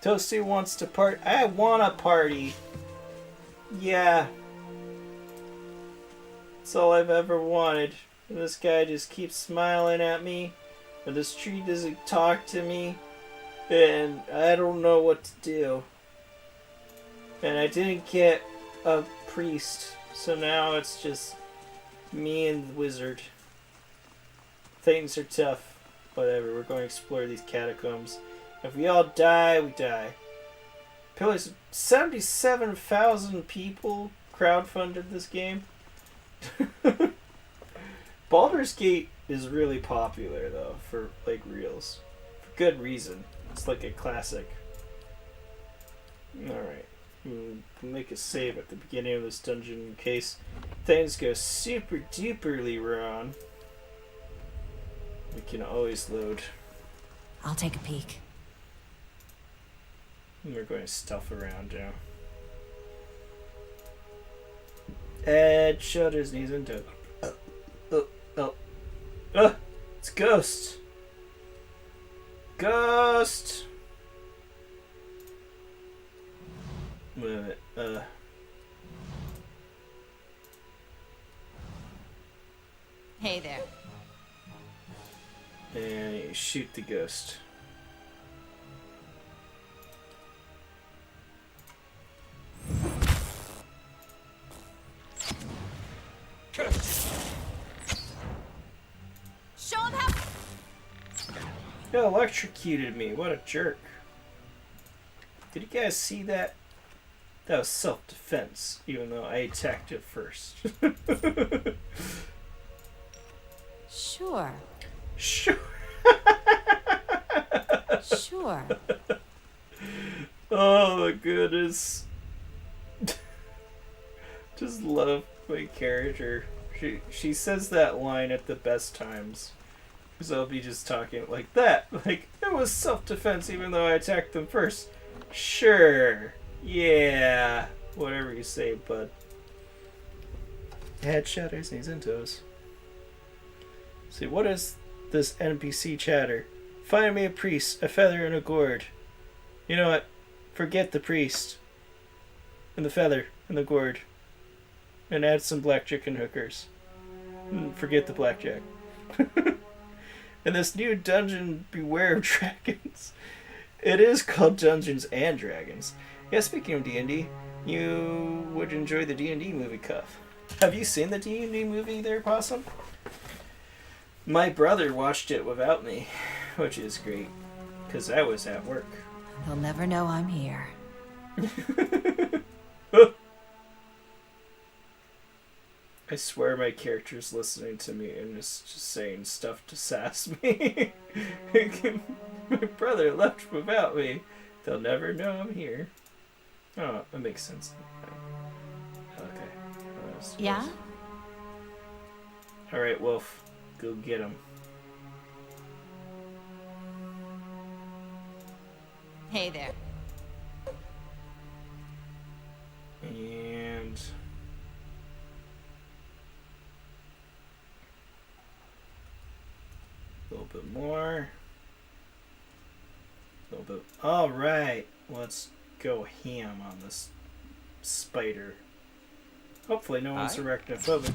Toasty wants to part. I want a party. Yeah. That's all I've ever wanted. And this guy just keeps smiling at me. Or this tree doesn't talk to me. And I don't know what to do. And I didn't get a priest. So now it's just me and the wizard. Things are tough. Whatever, we're going to explore these catacombs. If we all die, we die. Pillars, 77,000 people crowdfunded this game. Baldur's Gate is really popular though, for like reals. For good reason. It's like a classic. Alright. We'll make a save at the beginning of this dungeon in case things go super duperly wrong. We can always load. I'll take a peek. And we're going to stuff around now. Head, shoulders, knees, and toes. It's Ghost. Ghost. Wait a minute. Hey there. And you shoot the ghost. Show him how. He electrocuted me. What a jerk. Did you guys see that? That was self-defense, even though I attacked it first. Sure. Sure. Sure. Oh my goodness. Just love my character. She says that line at the best times. Because I'll be just talking like that. Like, it was self-defense even though I attacked them first. Sure. Yeah. Whatever you say, bud. Head shatters, knees and toes. See, what is this NPC chatter? Find me a priest, a feather, and a gourd. You know what? Forget the priest. And the feather, and the gourd. And add some black chicken hookers. And forget the blackjack. And this new dungeon, beware of dragons. It is called Dungeons and Dragons. Yeah, speaking of D&D, you would enjoy the D&D movie, Cuff. Have you seen the D&D movie there, Possum? My brother watched it without me, which is great, because I was at work. They'll never know I'm here. I swear my character's listening to me and is just saying stuff to sass me. My brother left without me. They'll never know I'm here. Oh, that makes sense. Okay. Yeah? Alright, Wolf. Go get him. Hey there. And... a little bit more. A little bit. Alright. Let's go ham on this spider. Hopefully no one's arachnophobic.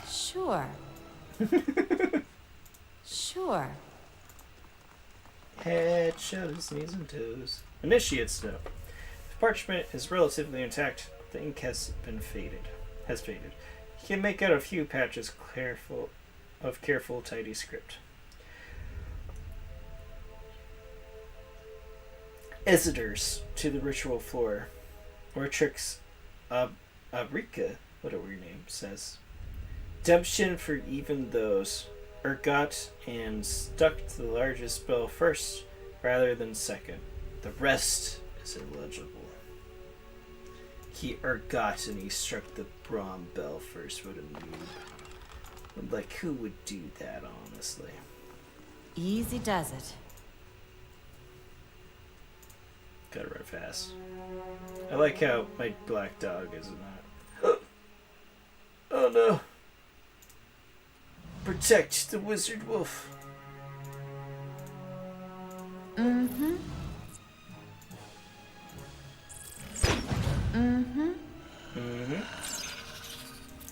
Sure. Sure. Head, shoulders, knees, and toes. Initiates though. The parchment is relatively intact. The ink has faded. You can make out a few patches careful, tidy script. Visitors to the ritual floor, or tricks Abrika, whatever your name says. Redemption for even those got and stuck to the largest spell first rather than second. The rest is illegible. He got and he struck the Brahm bell first. What a noob. Like, who would do that, honestly? Easy does it. Gotta run fast. I like how my black dog is not. Oh no. Protect the wizard wolf. Mm-hmm. Mm-hmm. Mm-hmm.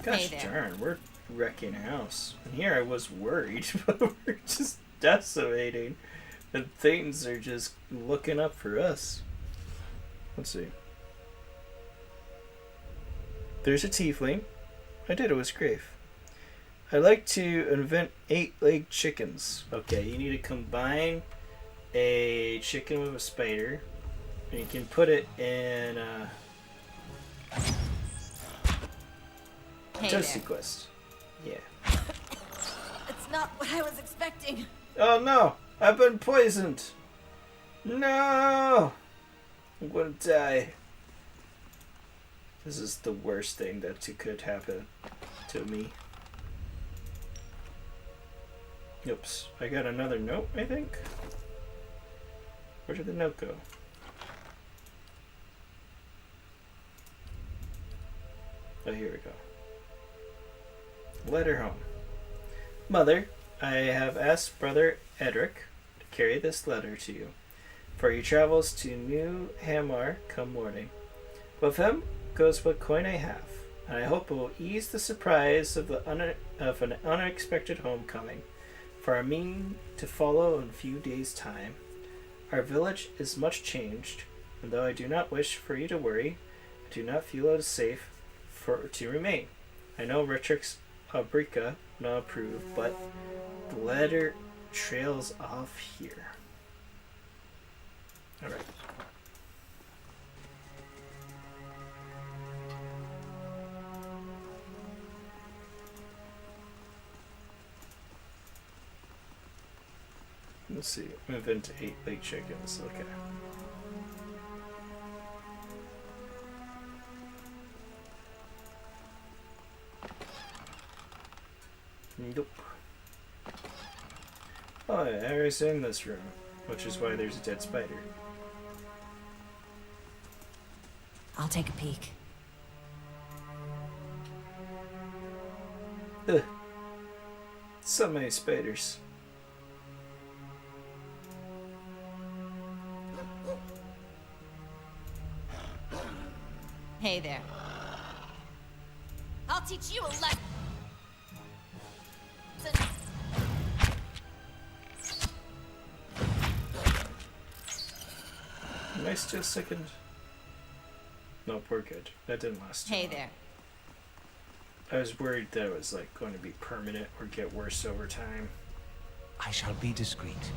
Gosh Hey there. darn, we're wrecking house. And here I was worried, but we're just decimating. And things are just looking up for us. Let's see. There's a tiefling. I did it with Scrafe. I like to invent 8-legged chickens. Okay, you need to combine a chicken with a spider. And you can put it in Hey Toasty there. Quest. Yeah. It's not what I was expecting. Oh no! I've been poisoned! No! I'm gonna die. This is the worst thing that could happen to me. Oops. I got another note, I think? Where did the note go? Oh, here we go. Letter home. Mother, I have asked Brother Edric to carry this letter to you, for he travels to New Hamar come morning. With him goes what coin I have. and I hope it will ease the surprise of an unexpected homecoming, for I mean to follow in a few days' time. Our village is much changed, and though I do not wish for you to worry, I do not feel it is safe to remain. I know Retrix Abrica will not approve, but the letter trails off here. Alright. Let's see. Move into 8 big chickens. Okay. Nope. Oh, yeah, I was in this room, which is why there's a dead spider. I'll take a peek. Ugh. So many spiders. Hey there. I'll teach you a lesson. Am I still sickened? Nope, we're good. That didn't last too Hey long. there. I was worried that it was like going to be permanent or get worse over time, I shall be discreet.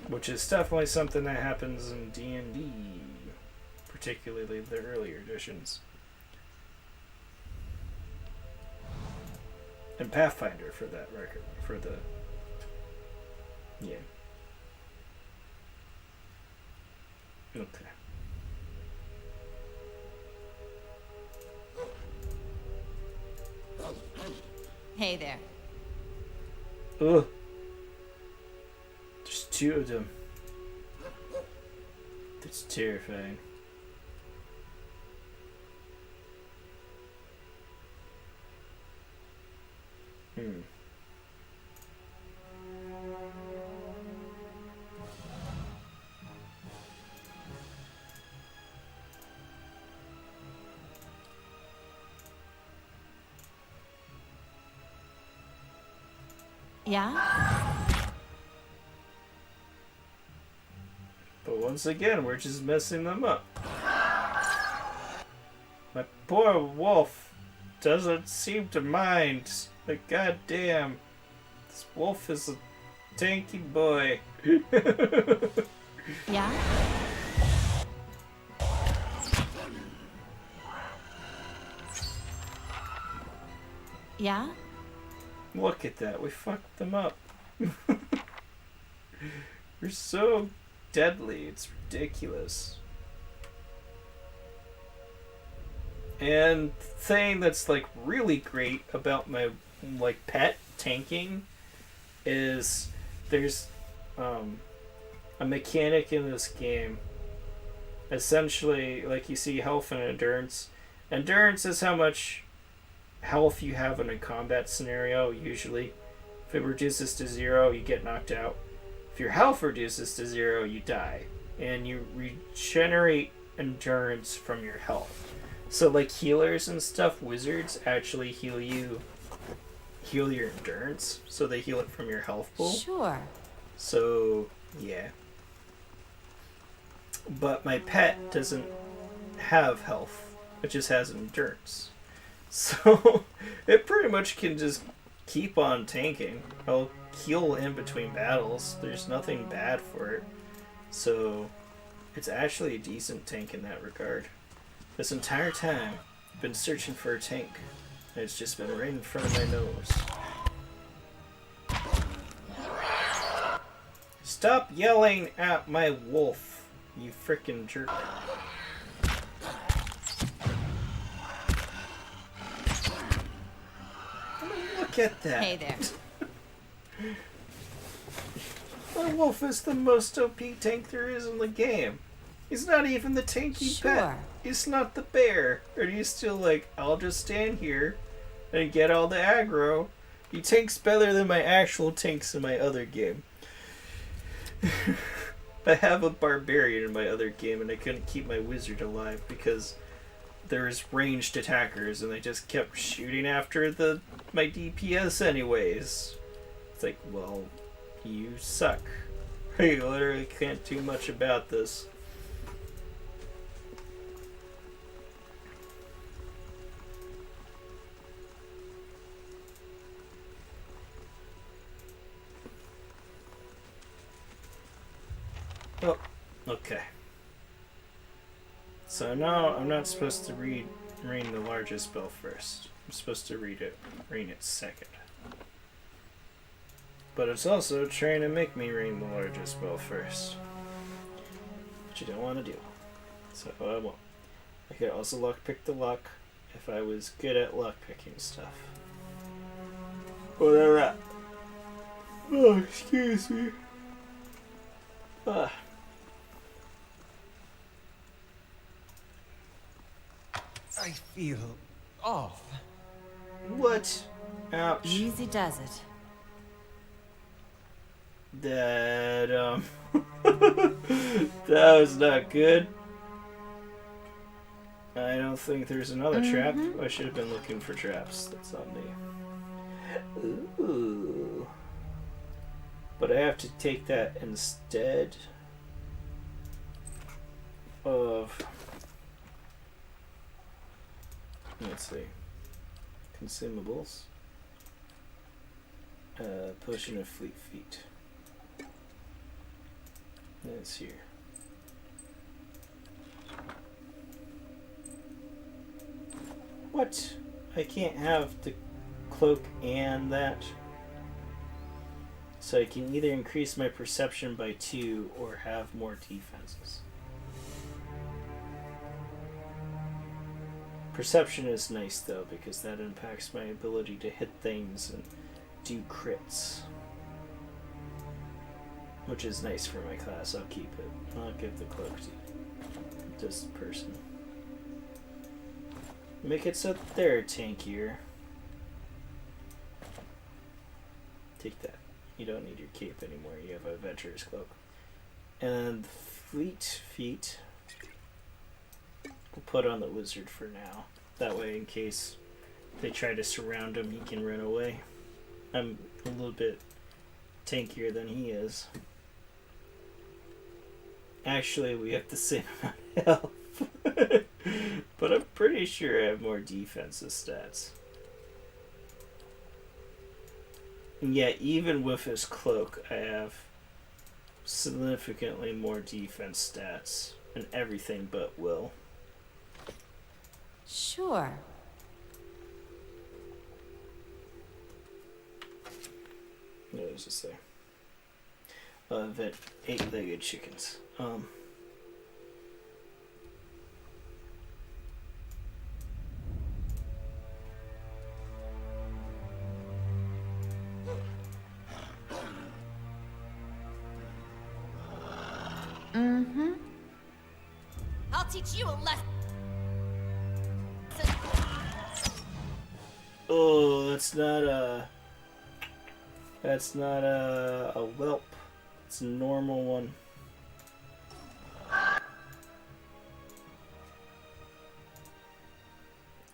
which is definitely something that happens in D&D, particularly the earlier editions. And Pathfinder, for that record, for the yeah. Okay. Hey there. Ugh. There's 2 of them. That's terrifying. Yeah? But once again, we're just messing them up. My poor wolf doesn't seem to mind. Like, goddamn. This wolf is a tanky boy. Yeah? Yeah? Look at that. We fucked them up. We're so deadly. It's ridiculous. And thing that's like really great about my like pet tanking is there's a mechanic in this game. Essentially, like you see health and endurance. Endurance is how much health you have in a combat scenario, usually. If it reduces to 0, you get knocked out. If your health reduces to 0, you die. And you regenerate endurance from your health. So like healers and stuff, wizards actually heal your endurance. So they heal it from your health pool. Sure. So, yeah. But my pet doesn't have health. It just has endurance. So, it pretty much can just keep on tanking. I'll heal in between battles. There's nothing bad for it. So, it's actually a decent tank in that regard. This entire time, I've been searching for a tank. And it's just been right in front of my nose. Stop yelling at my wolf, you frickin' jerk. Look at that. Hey there. My wolf is the most OP tank there is in the game. He's not even the tanky pet. Sure. He's not the bear. Or he's still like, I'll just stand here and get all the aggro. He tanks better than my actual tanks in my other game. I have a barbarian in my other game and I couldn't keep my wizard alive because there's ranged attackers, and they just kept shooting after my DPS anyways. It's like, well, you suck. You literally can't do much about this. Oh, okay. So now I'm not supposed to rain the largest spell first. I'm supposed to rain it second. But it's also trying to make me rain the largest spell first. Which I don't want to do. So I won't. I could also lockpick the luck if I was good at lockpicking stuff. Whatever. Oh, excuse me. Ah. I feel off. What? Ouch. Easy does it. That that was not good. I don't think there's another trap. I should have been looking for traps. That's on me. Ooh. But I have to take that instead of, let's see, consumables, potion of fleet feet. That's here. What? I can't have the cloak and that. So I can either increase my perception by 2 or have more defenses. Perception is nice though, because that impacts my ability to hit things and do crits. Which is nice for my class. I'll keep it. I'll give the cloak to this person. Make it so they're tankier. Take that. You don't need your cape anymore. You have a adventurer's cloak. And fleet feet, we'll put on the wizard for now. That way, in case they try to surround him, he can run away. I'm a little bit tankier than he is. Actually, we have the same amount of health. But I'm pretty sure I have more defensive stats. And yet, even with his cloak, I have significantly more defense stats and everything but will. Sure. What does it say? Event 8-legged chickens. I'll teach you a lesson. Oh, that's not a whelp. It's a normal one.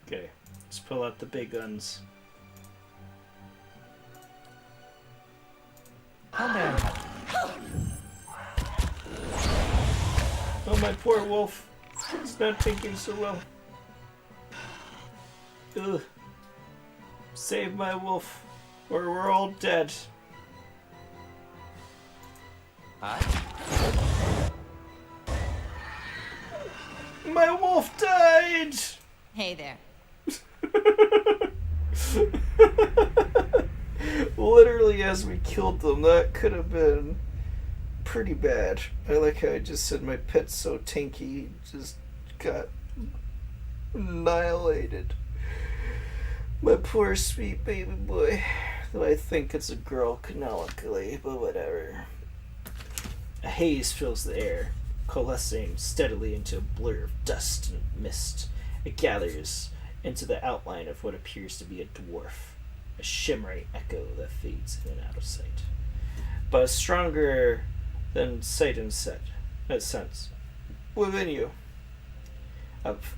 Okay, let's pull out the big guns. Oh, my poor wolf. It's not thinking so well. Ugh. Save my wolf, or we're all dead. Hi. My wolf died! Hey there. Literally as we killed them, that could have been pretty bad. I like how I just said my pet's so tanky, just got annihilated. My poor sweet baby boy. Though I think it's a girl canonically, but whatever. A haze fills the air, coalescing steadily into a blur of dust and mist. It gathers into the outline of what appears to be a dwarf, a shimmering echo that fades in and out of sight. But stronger than sight and sense within you. Of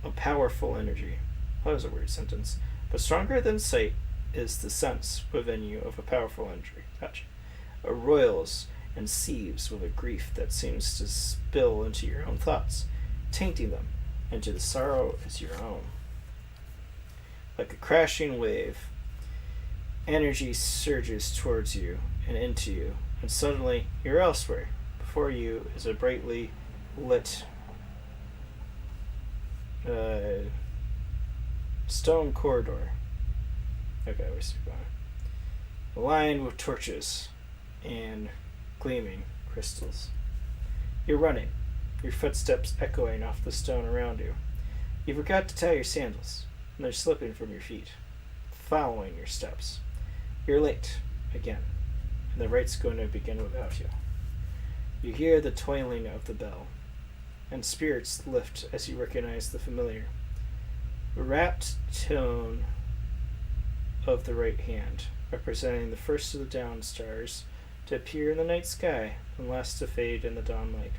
a powerful energy. That was a weird sentence. But stronger than sight is the sense within you of a powerful energy. Gotcha. It roils and seethes with a grief that seems to spill into your own thoughts, tainting them, into the sorrow is your own. Like a crashing wave, energy surges towards you and into you, and suddenly you're elsewhere. Before you is a brightly lit stone corridor. Okay, we see that. Lined with torches and gleaming crystals. You're running, your footsteps echoing off the stone around you. You forgot to tie your sandals, and they're slipping from your feet, following your steps. You're late, again, and the right's going to begin without you. You hear the tolling of the bell, and spirits lift as you recognize the familiar, rapt tone of the right hand, representing the first of the dawn stars to appear in the night sky and last to fade in the dawn light.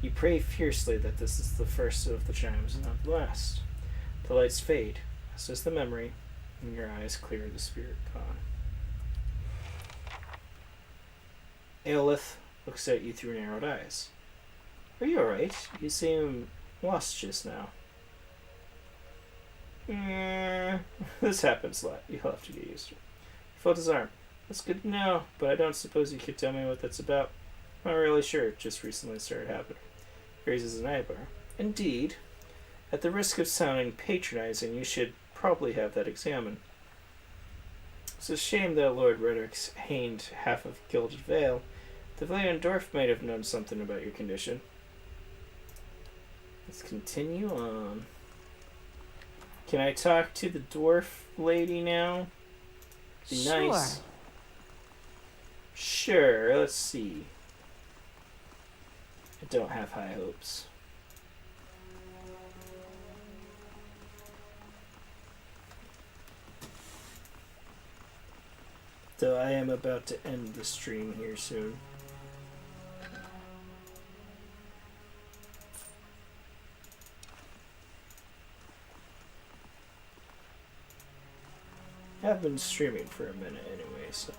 You pray fiercely that this is the first of the chimes and not the last. The lights fade, as does the memory, and your eyes clear, the spirit gone. Aelith looks at you through narrowed eyes. Are you alright? You seem lost just now. This happens a lot. You'll have to get used to it. Felt his arm. That's good to know, but I don't suppose you could tell me what that's about. I'm not really sure. It just recently started happening. He raises an eyebrow. Indeed. At the risk of sounding patronizing, you should probably have that examined. It's a shame that Lord Redrick's haned half of Gilded Vale. The Valiant Dwarf might have known something about your condition. Let's continue on. Can I talk to the dwarf lady now? Be nice. Sure, let's see. I don't have high hopes. Though I am about to end the stream here soon. I've been streaming for a minute anyway, so.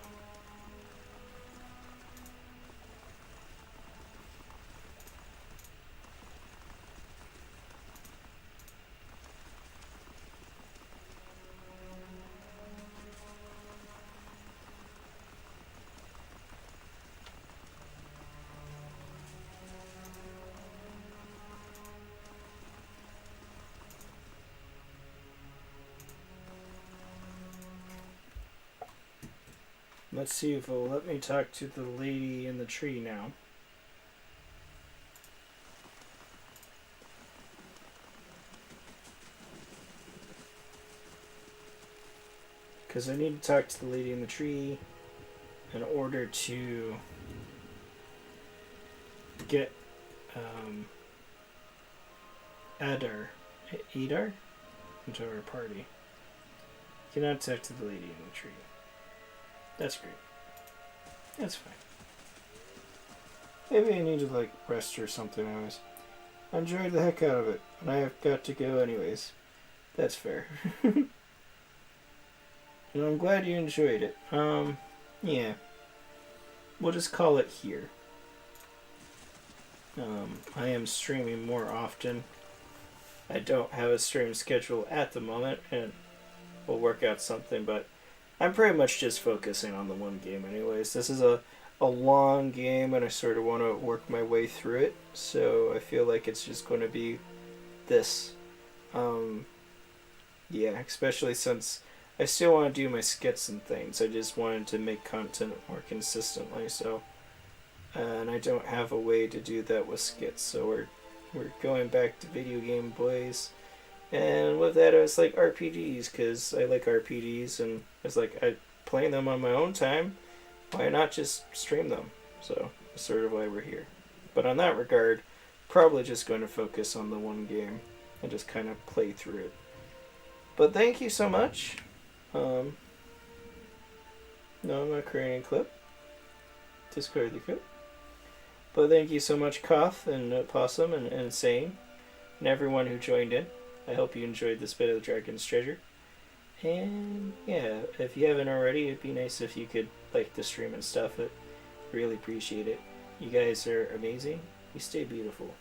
Let's see if it'll let me talk to the lady in the tree now. Because I need to talk to the lady in the tree in order to get Adar into our party. Cannot talk to the lady in the tree. That's great. That's fine. Maybe I need to, like, rest or something anyways. I enjoyed the heck out of it, and I have got to go anyways. That's fair. And I'm glad you enjoyed it. Yeah. We'll just call it here. I am streaming more often. I don't have a stream schedule at the moment, and we'll work out something, but I'm pretty much just focusing on the one game anyways. This is a long game and I sort of want to work my way through it. So I feel like it's just going to be this. Yeah, especially since I still want to do my skits and things. I just wanted to make content more consistently. So, and I don't have a way to do that with skits. So we're going back to video game boys. And with that, I was like RPGs, because I like RPGs, and I was like, I playing them on my own time, why not just stream them? So, that's sort of why we're here. But on that regard, probably just going to focus on the one game, and just kind of play through it. But thank you so much. No, I'm not creating a clip. Discard the clip. But thank you so much, Koth, and Possum, and Sane, and everyone who joined in. I hope you enjoyed this bit of the Dragon's Treasure. And yeah, if you haven't already, it'd be nice if you could like the stream and stuff. I'd really appreciate it. You guys are amazing. You stay beautiful.